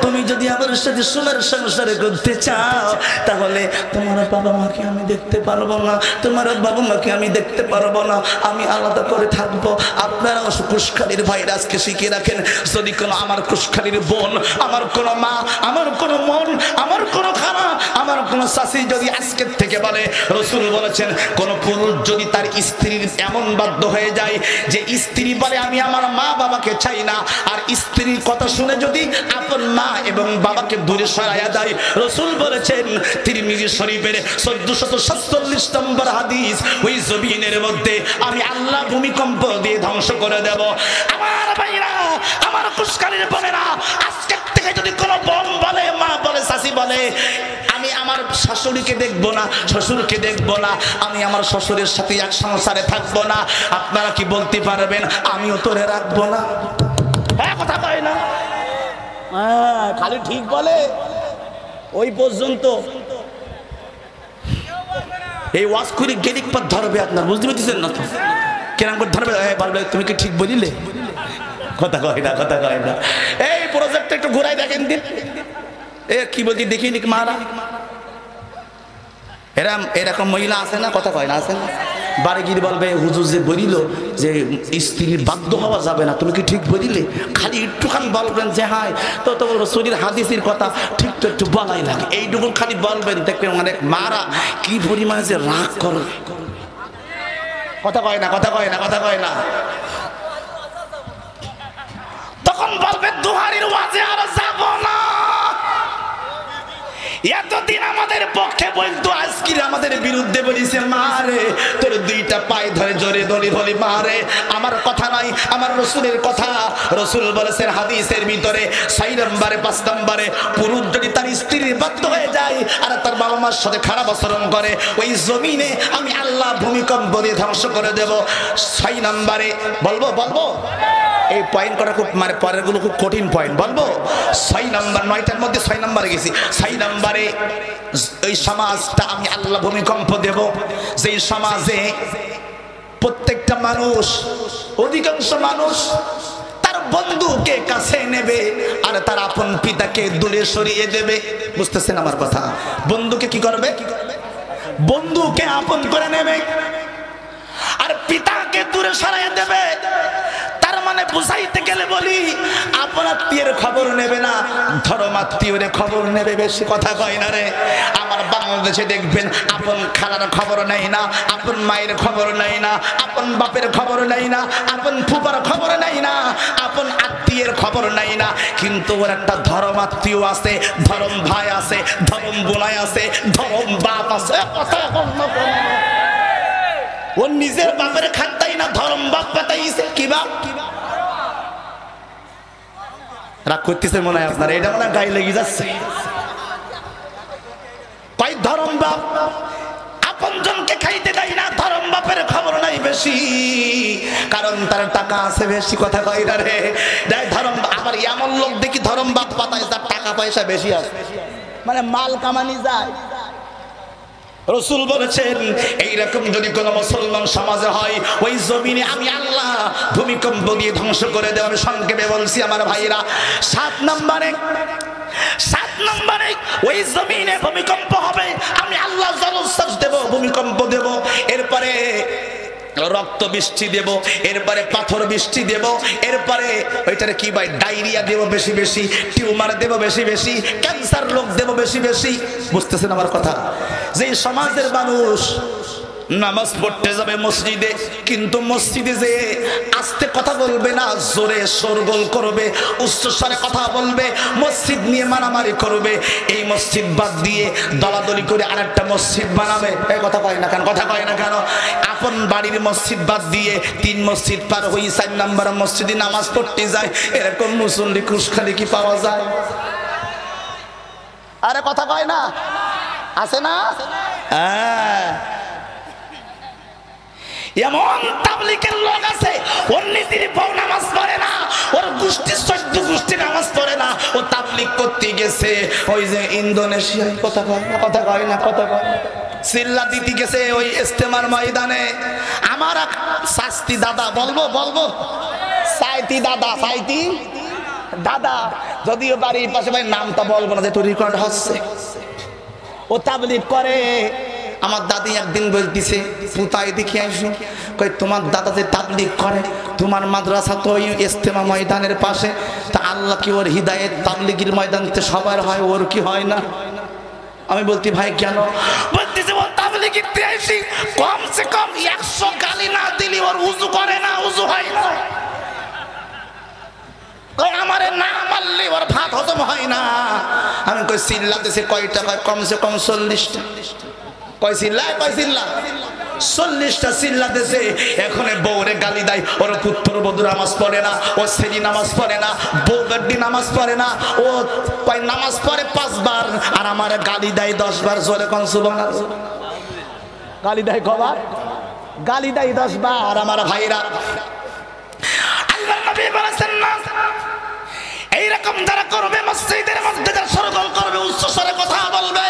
তুমি যদি আমার সাথে সোনার সংসার করতে চাও তাহলে তোমার বাবা মাকে আমি দেখতে পারবো না, তোমার বাবা মাকে আমি দেখতে পারবো না, আমি আলাদা করে থাকবো। আপনারা কুশখালীর ভাইরা আজকে শিখে রাখেন, যদি কোনো আমার কুশখালীর বোন, আমার কোনো মা, আমার কোনো মন, আমার কোনো খানা, আমার কোনো শাশি যদি আজকের থেকে বলে, রাসূল বলেছেন কোন পুরুষ যদি তার স্ত্রীর এমন বাধ্য হয়ে যায় যে স্ত্রী বলে আমি আমার মা বাবাকে চাই না, আর স্ত্রীর কথা শুনে যদি আপন মা এবং বাবাকে দূরে সরাইয়া দেয়, রাসূল বলেছেন তিরমিজি শরীফের 1447 নম্বর হাদিস, ওই জমিনের মধ্যে আমি আল্লাহ ভূমিকম্প দিয়ে ধ্বংস করে দেব। আমার ভাইরা, আমার কুশখালীর বোনেরা, আজকে থেকে যদি কোনো বোন বলে, মা বলে, শাশি বলে আমি আমার শাশুড়িকে দেখবো না, শ্বশুরকে দেখবো না, আমি আমার শ্বশুরের সাথে এক সংসারে থাকবো না, আপনারা কি বলতে পারবেন আমিও তোরে রাখবো না? হ্যাঁ কথা কয় না? হ্যাঁ খালি ঠিক বলে ওই পর্যন্ত। এই ওয়াজ করে গেলিক পর ধরবে আপনার, বুঝতে পারছেন না তো কেরম করে ধরবে, বলবে তুমি কি ঠিক বলিলে, কথা কয় না কথা কয় না। এই প্রজেক্টটা একটু ঘুরাই দেখেন দিন, এ কি বলছি দেখিনি মারা, এরকম মহিলা আছে না, কথা কয় না, আছে না, বাড়ি গিয়ে বলবে হুজুর যে বলিল যে স্ত্রীর বাধ্য হওয়া যাবে না, তুমি কি ঠিক বলিলে, খালি একটুখানি বলবেন যে হায় তো তো শরীর হাদিসের কথা ঠিক তো একটু বলাই লাগে, এইটুকু খালি বলবেন, দেখবেন অনেক মারা কি পরিমাণে যে রাগ করে, কথা কয় না কথা কয় না কথা কয় না। তখন বলবে দুহারির ওয়াজে আর যাব না, এতদিন আমাদের পক্ষে বলতো আজকে আমাদের বিরুদ্ধে বলিছে, মারে তোর দুইটা পায়ে ধরে জোরে দলি বলি মারে, আমার কথা নাই আমার রসুলের কথা। রসুল বলেছেন হাদিসের ভিতরে 6 নম্বরে 5 নম্বরে পুরুষ যদি তার স্ত্রীর বাধ্য হয়ে যায় আর তার বাবা মার সাথে খারাপ আচরণ করে, ওই জমিনে আমি আল্লাহ ভূমিকম্প দিয়ে ধ্বংস করে দেব। 6 নম্বরে বলবো বলবো এই পয়েন্ট করা খুব মানে পরের গুলো খুব কঠিন পয়েন্ট, বলবো 6 নম্বর, 9টার মধ্যে 6 নম্বরে গেছি। 6 নম্বরে এই সমাজটা আমি আল্লাহ ভূমিকম্প দেব, যেই সমাজে প্রত্যেকটা মানুষ, অধিকাংশ মানুষ তার বন্ধুকে কাছে নেবে আর তার আপন পিতাকে দূরে সরিয়ে দেবে, বুঝতেছেন আমার কথা? বন্ধুকে কি করবে, বন্ধুকে আপন করে নেবে আর পিতাকে দূরে সরিয়ে দেবে। তার মানে বুঝাইতে গেলে বলি আপন আত্মীয়ের খবর নেবে না, ধর্মাত্মীয়ের খবর নেবে বেশি, কথা কয় না রে। আমার বাংলাদেশে দেখবেন আপন খালার খবর নেই না, আপন মায়ের খবর নেই না, আপন বাপের খবর নেই না, আপন ফুপার খবর নেই না, আপন আত্মীয়ের খবর নেই না, কিন্তু ওর একটা ধর্মাত্মীয় আছে, ধর্ম ভাই আছে, ধর্ম বোনাই আছে, ধর্ম বাপ আছে, কথা ও নিজের বাপের খাতাই না ধর্ম বাপ পাতাইছে, কি বাপ রাগ করতেছে মনে হয় আপনার, এটা মনে হয় গায়ে লেগে যাচ্ছে। কই ধর্ম বাপ আপন জনকে খাইতে দেয় না, ধর্ম বাপের খবর নাই বেশি, কারণ তার টাকা আছে বেশি, কথা কয় না রে। ধর্ম আবার এমন লোক দেখি ধর্ম বাপ পাতায় তার টাকা পয়সা বেশি আছে, মানে মাল কামানি যায়। রসুল বলেছেন এইরকম যদি কোন মুসলমান সমাজে হয়, ওই জমিনে আমি আল্লাহ ভূমিকম্প দিয়ে ধ্বংস করে দেওয়ার সংক্ষেপে বলছি আমার ভাইরা। 7 নম্বরে ওই জমিনে ভূমিকম্প হবে, আমি আল্লাহ জলোচ্ছ্বাস দেব, ভূমিকম্প দেব, এরপরে রক্ত বৃষ্টি দেব, এরপরে পাথর বৃষ্টি দেব, এরপরে ওইটারে কি ভাই ডায়রিয়া দেব বেশি বেশি, টিউমার দেব বেশি বেশি, ক্যান্সার রোগ দেব বেশি বেশি, বুঝতেছেন আমার কথা? যে সমাজের মানুষ নামাজ পড়তে যাবে মসজিদে, কিন্তু মসজিদে যে আস্তে কথা বলবে না, জোরে শোরগোল করবে, উচ্চস্বরে কথা বলবে, মসজিদ নিয়ে মারামারি করবে, এই মসজিদ বাদ দিয়ে দলাদলি করে আরেকটা মসজিদ বানাবে, এই কথা কয় না কেন, কথা কয় না কেন? আপন বাড়ির মসজিদ বাদ দিয়ে 3 মসজিদ পার হয়ে 4 নম্বর মসজিদে নামাজ পড়তে যায়, এরকম মুসল্লি কুশখালি কি পাওয়া যায়? আরে কথা কয় না, আছে না? হ্যাঁ, এমন তাবলীগের লোক আছে, ওর নিজের বউ নামাজ পড়ে না, ওর গোষ্ঠীর 14 গোষ্ঠী নামাজ পড়ে না, ও তাবলীগ করতে গেছে ওই যে ইন্দোনেশিয়ায়, কথা কয় না কথা কয় না কথা কয় না, সিল্লা দিতে গেছে ওই ইস্তেমার ময়দানে। আমার শাস্তি দাদা, বলবো বলবো সাইতি দাদা, সাইতি দাদা, যদিও বাড়ির পাশে ভাই নামটা বলবো না যে তোর রেকর্ড হচ্ছে, ও তাবলীগ করে। আমার দাদি একদিন বলতেছে পুতাই দেখে আসো, কই তোমার দাদা যে তাবলীগ করে, তোমার মাদ্রাসা তো ওই ইস্তেমা ময়দানের পাশে, তা আল্লাহ কি ওর হিদায়েত তাবলীগের ময়দানতে সবার হয়, ওর কি হয় না? আমি বলতি ভাই কেন? বলতেছে ও তাবলীগের আসি কমসে কম 100 গালি না দিলি ওর উযু করে না, উযু হয় না, কই আমারে না মারলি ওর ভাত হজম হয় না। আমি কই চিল্লাতেছে কয়টা? কয় কমসে কম 40টা। কয় চিল্লা? কয় চিল্লা? 40টা চিল্লাতেছে। এখন বউরে গালি দেয়, ওর পুত্র বধূ নামাজ পড়ে না, ও ছেলে নামাজ পড়ে না, বউ গাড্ডি নামাজ পড়ে না, ও কয় নামাজ পড়ে 5 বার আর আমার গালি দেয় 10 বার। জোরে কোন সুবহানাল্লাহ। গালি দেয় কবার? গালি দেয় 10 বার। আমার ভাইরা, আল্লাহর নবী বলেছেন না এইরকম যারা করবে, মসজিদের মধ্যে যারা সরগোল করবে, উচ্চস্বরে কথা বলবে,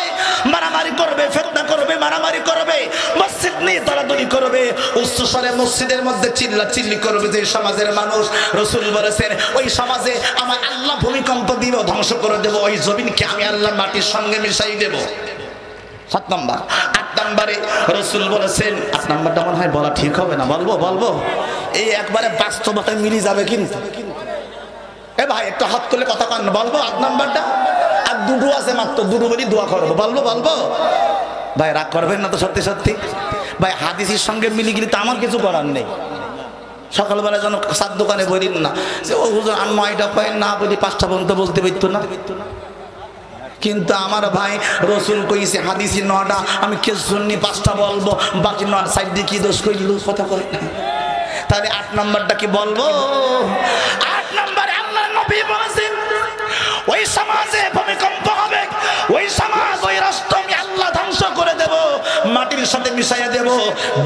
মারামারি করবে, ফিতনা করবে, মারামারি করবে, মসজিদ নিয়ে দলাদলি করবে, উচ্চস্বরে মসজিদের মধ্যে চিল্লাচিল্লি করবে, যে সমাজের মানুষ, রাসূল বলেছেন ওই সমাজে আমার আল্লাহ ভূমিকম্প দিব, ধ্বংস করে দেব, ওই জমিনকে আমি আল্লাহ মাটির সঙ্গে মিশাই দেব। 7 নম্বর। 8 নম্বরে রাসূল বলেছেন, 8 নম্বরটা মনে হয় বলা ঠিক হবে না, বলবো এই একবারে বাস্তবতায় মিলে যাবে কিন্তু। এ ভাই একটু হাত তুলে কথা কান, বলবো 8 নম্বরটা? আর দুটো আছে মাত্র, দুটো বলি দোয়া করবো, বলবো ভাই, রাগ করবেন না তো? সত্যি ভাই, হাদিসের সঙ্গে মিলে গেলে তো আমার কিছু করার নেই। সকালবেলা যেন সাত দোকানে বলিন না যে ও হুজুর আর 9টা পয়েন্ট না বলি 5টা পর্যন্ত বলতে পারতো না। কিন্তু আমার ভাই রাসূল কইছে হাদিসে 9টা, আমি কে শুননি 5টা বলবো, বাকি 9 সাইড দিয়ে কি দোষ কইল কথা কয়। তাহলে 8 নম্বরটা কি বলবো? 8 নম্বরে আল্লাহর নবী বলেছেন ওই সমাজে ভূমিকম্প হবে, ওই সমাজ, ওই রাষ্ট্র আমি আল্লাহ ধ্বংস করে দেব, মাটির সাথে মিশাইয়া দেব,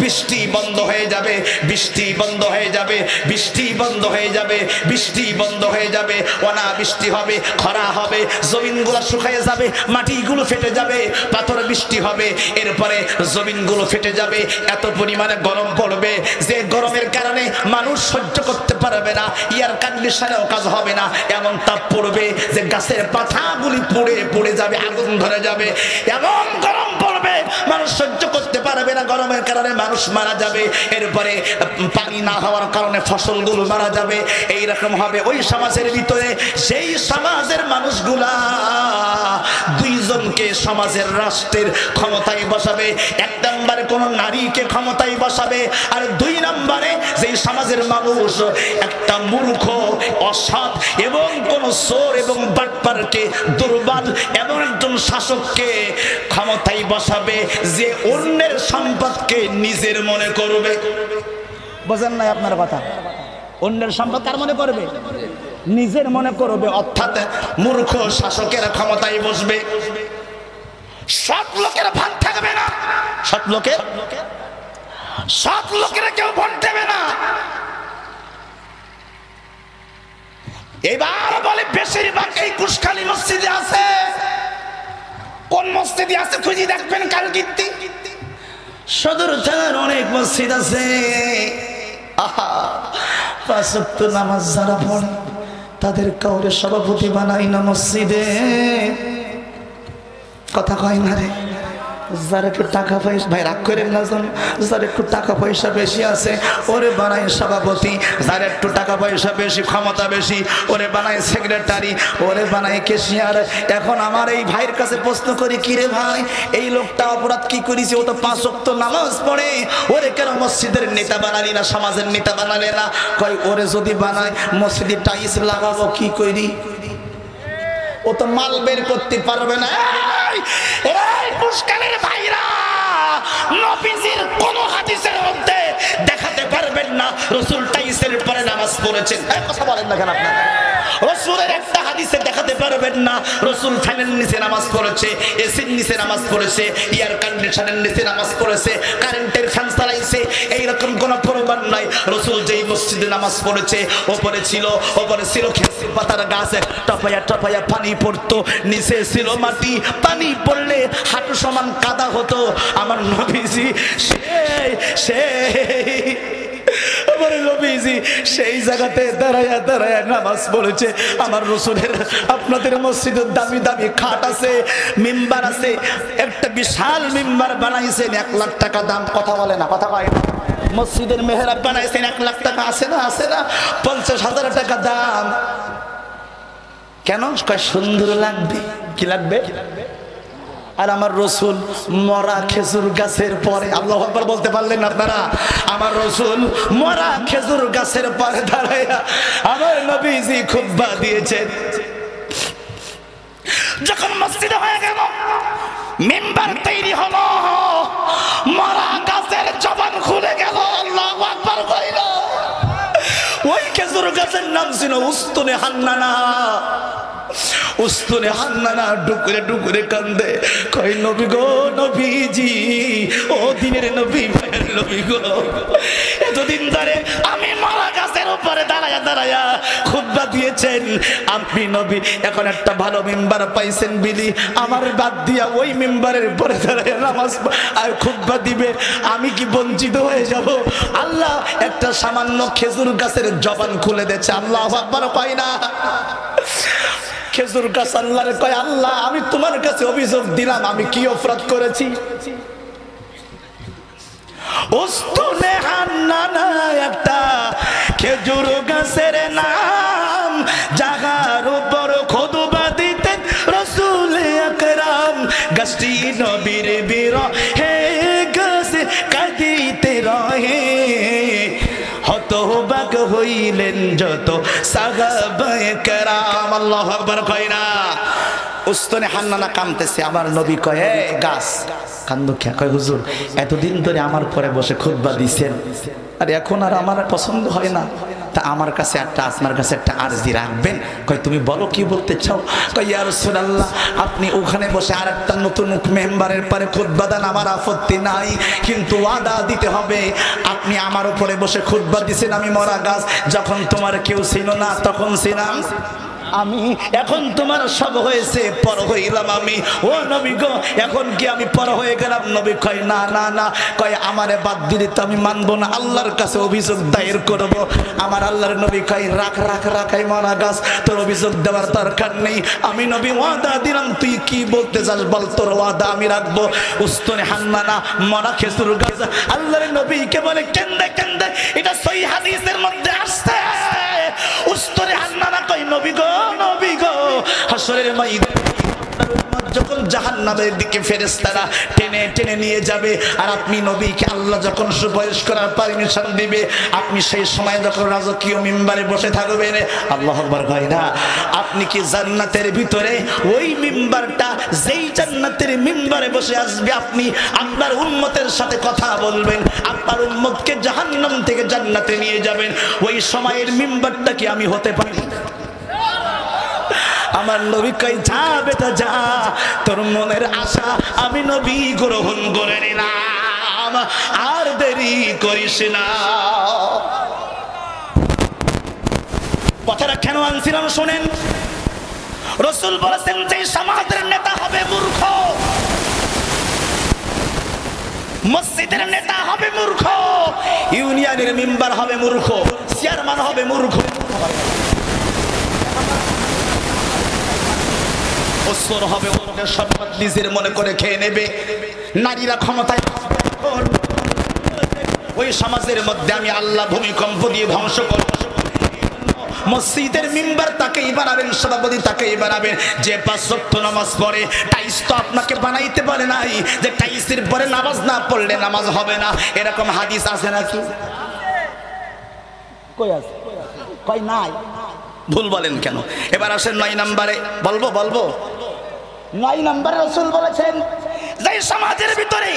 বৃষ্টি বন্ধ হয়ে যাবে, বৃষ্টি বন্ধ হয়ে যাবে, বৃষ্টি বন্ধ হয়ে যাবে, বৃষ্টি বন্ধ হয়ে যাবে, অনাবৃষ্টি হবে, খরা হবে, জমিনগুলো শুকিয়ে যাবে, মাটিগুলো ফেটে যাবে, পাথর বৃষ্টি হবে, এরপরে জমিনগুলো ফেটে যাবে, এত পরিমাণে গরম পড়বে যে গরমের কারণে মানুষ সহ্য করতে পারবে না, এয়ার কন্ডিশনেও কাজ হবে না, এমন তাপ পড়বে যে গাছের পাতাগুলি পুড়ে যাবে, আগুন ধরে যাবে, এমন গরম পড়বে মানুষ সহ্য করতে পারবে না, গরমের কারণে মানুষ মারা যাবে, এরপরে পানি না হওয়ার কারণে ফসলগুলো মারা যাবে। এইরকম হবে ওই সমাজের ভিতরে, সেই সমাজের মানুষগুলা দুইজনকে সমাজের রাষ্ট্রের ক্ষমতায় বসাবে। 1 নম্বরে কোন নারীকে ক্ষমতায় বসাবে, আর 2 নম্বরে যেই সমাজের মানুষ একটা মূর্খ, অসৎ এবং কোন চোর এবং বাটপারকে, দুর্বল এমন একজন শাসককে ক্ষমতায় বসাবে যে অন্যের সম্পদকে নিজের মনে করবে। বুঝেন নাই আপনার কথা? অন্যের সম্পদ কার মনে করবে? নিজের মনে করবে, অর্থাৎ মূর্খ শাসকেরা ক্ষমতায় বসবে। সৎ লোকেরা ভাগ থাকবে না, সৎ লোকেরা কেউ ভোট দেবে না। এবার বলে বেশিরভাগ এই কুশখালী মসজিদে আছে। কোন মসজিদে আছে খুঁজে দেখবেন কাল কীর্তি। সদর থানার অনেক মসজিদ আছে, আহা 5 ওয়াক্ত নামাজ যারা পড়ে তাদের কাউরে সভাপতি বানাই না মসজিদে, কথা কয় না রে। যার একটু টাকা পয়সা, ভাই রাগ করেন না, যার একটু টাকা পয়সা বেশি আছে ওরে বানায় সভাপতি, যার একটু টাকা পয়সা বেশি, ক্ষমতা বেশি, ওরে বানায় সেক্রেটারি, ওরে বানায় ক্যাশিয়ার। এখন আমার এই ভাইয়ের কাছে প্রশ্ন করি, কি রে ভাই, এই লোকটা অপরাধ কি করেছে? ও তো 5 ওয়াক্ত নামাজ পড়ে, ওরে কেন মসজিদের নেতা বানালি না, সমাজের নেতা বানালে না? কয় ওরে যদি বানায় মসজিদে টাইলস লাগাবো কি করি, ও তো মাল বের করতে পারবে না। এই কুশখালীর ভাইরা, নবীজির কোন হাদিসের মধ্যে দেখাতে পারবেন না রাসূল টাইসের পরে নামাজ পড়েছেন। কথা বলেন না কেন আপনারা? রাসূলের একটা হাদিসে দেখাতে পারবেন না রাসূল ফ্যানের নিচে নামাজ পড়েছে, এসির নিচে নামাজ পড়েছে, এয়ার কন্ডিশনের নিচে নামাজ পড়েছে, কারেন্টের ফ্যান চালাইছে, এইরকম কোন প্রমাণ নাই। রাসূল যেই মসজিদে নামাজ পড়েছে ওপরে ছিল খেজুর পাতার গাছ, টপায়া পানি পড়তো, নিচে ছিল মাটি, পানি পড়লে হাঁটু সমান কাদা হতো। আমার নবীজি আমার নবীজি সেই জায়গাতে দাঁড়ায়া নামাজ পড়েছে। আমার রাসূলের আপনাদের মসজিদের দামি দামি খাট আছে, মিম্বার আছে, একটা বিশাল মিম্বার বানাইছেন 1 লাখ টাকা দাম। কথা বলে না, কথা কয় না। মসজিদের মেহরাব বানাইছেন 1 লাখ টাকা, আছে না 50,000 টাকা দাম। কেন? সুন্দর লাগবে। কি লাগবে? আর আমার রাসূল মরা খেজুর গাছের পরে, আল্লাহু আকবার বলতে পারলেন আপনারা? আমার রাসূল মরা খেজুর গাছের পরে দাঁড়ায়া আমার নবীজি খুতবা দিয়েছেন। যখন মসজিদে হয়ে গেল, মিম্বার তৈরি হলো, মরা গাছের জবান খুলে গেল, আল্লাহু আকবার কইল। ওই খেজুর গাছের নাম ছিল উস্তুনে হান্নানা। উস্তুনে হান্নানা ডুকুরে ডুকুরে কান্দে, কই নবী গো, নবীজি, ও দিনের নবী, ভাইয়ের নবী গো, এতদিন ধরে আমি মারা গাছের উপরে দাঁড়ায়া দাঁড়ায়া খুতবা দিয়েছেন আপনি নবী। এখন একটা ভালো মেম্বার পাইছেন বিলি, আমার বাদ দিয়া ওই মেম্বারের উপরে দাঁড়ায়া নামাজ আর খুতবা দিবে, আমি কি বঞ্চিত হয়ে যাব? আল্লাহ একটা সামান্য খেজুর গাছের জবান খুলে দিয়েছে, আল্লাহু আকবার কয় না? খেজুর গাছ আল্লাহরে কয়, আল্লাহ আমি তোমার কাছে অভিযোগ দিলাম, আমি কি অপরাধ করেছি? উস্তুনে হান্নানা একটা খেজুর গাছের নাম, জাগার উপর খুতবা দিতেন রাসূল আকরাম। গাছটি নবীর বিরহে গাছ কাঁদিতে রহে, হতবাক হইলেন যত সাহাবায়ে কেরাম। আল্লাহু আকবার কয় না? উস্তনে হান্নানা কাঁদতেছে, আমার নবী কয়, এ গাছ কান্দো কে? কয় হুজুর এতদিন ধরে আমার পরে বসে খুতবা দিছেন, আর এখন আর আমার পছন্দ হয় না, তা আমার কাছে একটা আপনার কাছে একটা আরজি রাখবেন। কয় তুমি বলো কি বলতে চাও? কয় ইয়া রাসূলুল্লাহ আপনি ওখানে বসে আর একটা নতুন মেম্বারের পরে খুতবা দেন, আমার আপত্তি নাই, কিন্তু ওয়াদা দিতে হবে আপনি আমার উপরে বসে খুতবা দিছেন, আমি মরা গাছ, যখন তোমার কেউ ছিল না তখন ছিলাম আমি, এখন তোমার সব হয়েছে, পর হইলাম আমি। ও নবী গো এখন কি আমি পর হয়ে গেলাম? নবী কয় না না না, কয় আমারে বাদ দিলে তো আমি মানবো না, আল্লাহর কাছে অভিযোগ দায়ের করব। আমার আল্লাহর নবী কয় রাখ রাখ রাখাই মরা গাছ, তোর অভিযোগ দেওয়ার দরকার নেই, আমি নবী ওয়াদা দিলাম, তুই কি বলতে চাস বল, তোর ওয়াদা আমি রাখবো। উস্তনে হান্নানা মরা খেজুর গাছ আল্লাহর নবীকে বলে কেন্দে কেন্দে, এটা সহিহ হাদিসের মধ্যে আসছে। উস্তনে হান্নানা কয় নবী গো নবী গো, হাসরের ময়দানে যখন জাহান্নামের দিকে ফেরেশতারা টেনে টেনে নিয়ে যাবে, আর আপনি নবীকে আল্লাহ যখন সুপারিশ করার পারমিশন দিবে, আপনি সেই সময় যখন রাজকীয় মিম্বারে বসে থাকবেন, আল্লাহু আকবার কয় না? আপনি কি জান্নাতের ভিতরে ওই মিম্বারটা, যেই জান্নাতের মিম্বারে বসে আসবে, আপনি আপনার উম্মতের সাথে কথা বলবেন, আপনার উম্মতকে জাহান্নাম থেকে জান্নাতে নিয়ে যাবেন, ওই সময়ের মিম্বারটা কি আমি হতে পারি? আমার নবী কই যা বেটা যা, তোর মনের আশা আমি নবী গ্রহণ করে নিলাম, আর দেরি করিস না। কথাটা কেন আনছিলাম শোনেন। রাসূল বলেছেন যে সমাজের নেতা হবে মূর্খ, মসজিদের নেতা হবে মূর্খ, ইউনিয়নের মেম্বার হবে মূর্খ, চেয়ারম্যান হবে মূর্খ, অসর হবে সম্পদ নিজের মনে করে খেয়ে নেবে, নারীরা ক্ষমতায়, ওই সমাজের মধ্যে আমি আল্লাহ ভূমিকম্প দিয়ে ধ্বংস করব। মসজিদের মেম্বার তাকেই বানাবেন, সভাপতি তাকেই বানাবেন যে 5 ওয়াক্ত নামাজ পড়ে। টাইস তো আপনাকে বানাইতে পারে নাই যে টাইসের পরে নামাজ না পড়লে নামাজ হবে না, এরকম হাদিস আছে নাকি? কই আছে? কই নাই? ভুল বলেন কেন? এবার আসেন 9 নম্বরে, বলবো 9 নম্বরে রাসূল বলেছেন যে সমাজের ভিতরে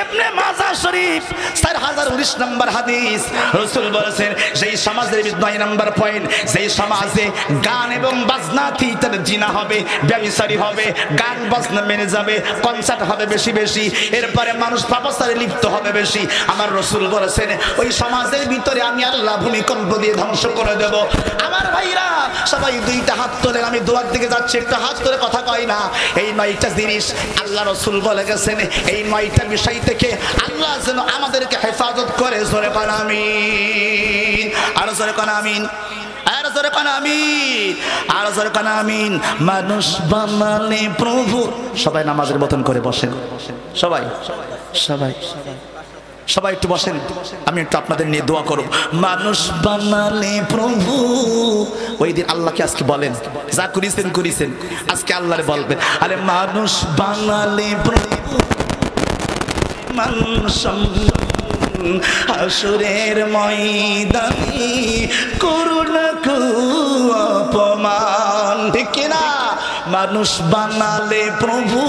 ইবনে মাজাহ শরীফ 4019 নম্বর হাদিস, রাসূল বলেছেন সেই সমাজের 9 নম্বর পয়েন্ট, সেই সমাজে গান এবং বাজনা থিয়েটার জিনা হবে, ব্যভিচারী হবে, গান বাজনা মেনে যাবে, কনসার্ট হবে বেশি বেশি, এরপরে মানুষ পাপাচারে লিপ্ত হবে বেশি। আমার রাসূল বলেছেন ওই সমাজের ভিতরে আমি আল্লাহ ভূমিকম্প দিয়ে ধ্বংস করে দেব। আমার ভাইরা সবাই 2টা হাত তোলেন, আমি দোয়ার দিকে যাচ্ছি, একটা হাত তুলে কথা কয় না। এই 9টা জিনিস আল্লাহ রাসূল বলে গেছেন, এই 9টা বিষয় থেকে আল্লাহ যেন আমাদেরকে হেফাজত করে। জোরে কোন আমিন, আর জোরে কোন আমিন, আর জোরে কোন আমিন, আর জোরে কোন আমিন। মানুষ বানালে প্রভু, সবাই নামাজের মতন করে বসেন, সবাই সবাই সবাই একটু বসেন, আমি একটু আপনাদের নিয়ে দোয়া করব। মানুষ বানালে প্রভু, ওই দিন আল্লাহকে আজকে বলেন যা করেছেন আজকে আল্লাহরে বলবেন, আরে মানুষ বানালে প্রভু, মানুষ হাসরের ময়দানে করুণা অপমান, ঠিক কিনা? মানুষ বানালে প্রভু,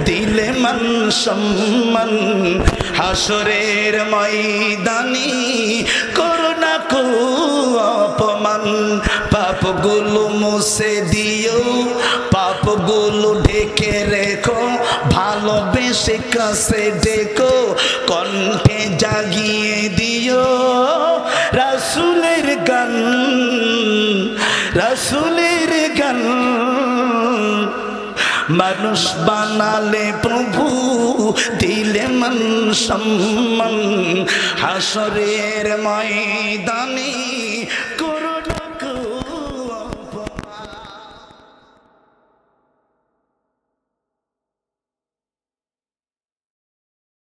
দিলে মান সম্মান, হাসরের ময়দানে করুণা অপমান। পাপগুলো মুছে দিও, পাপগুলো ঢেকে রেখো, ভালোবেসে কাছে ডেকো, কণ্ঠে জাগিয়ে দিও রাসূলের গান, রাসূলের গান। মানুষ বানালে প্রভু দিলে মান সম্মান, হাসরের ময়দানে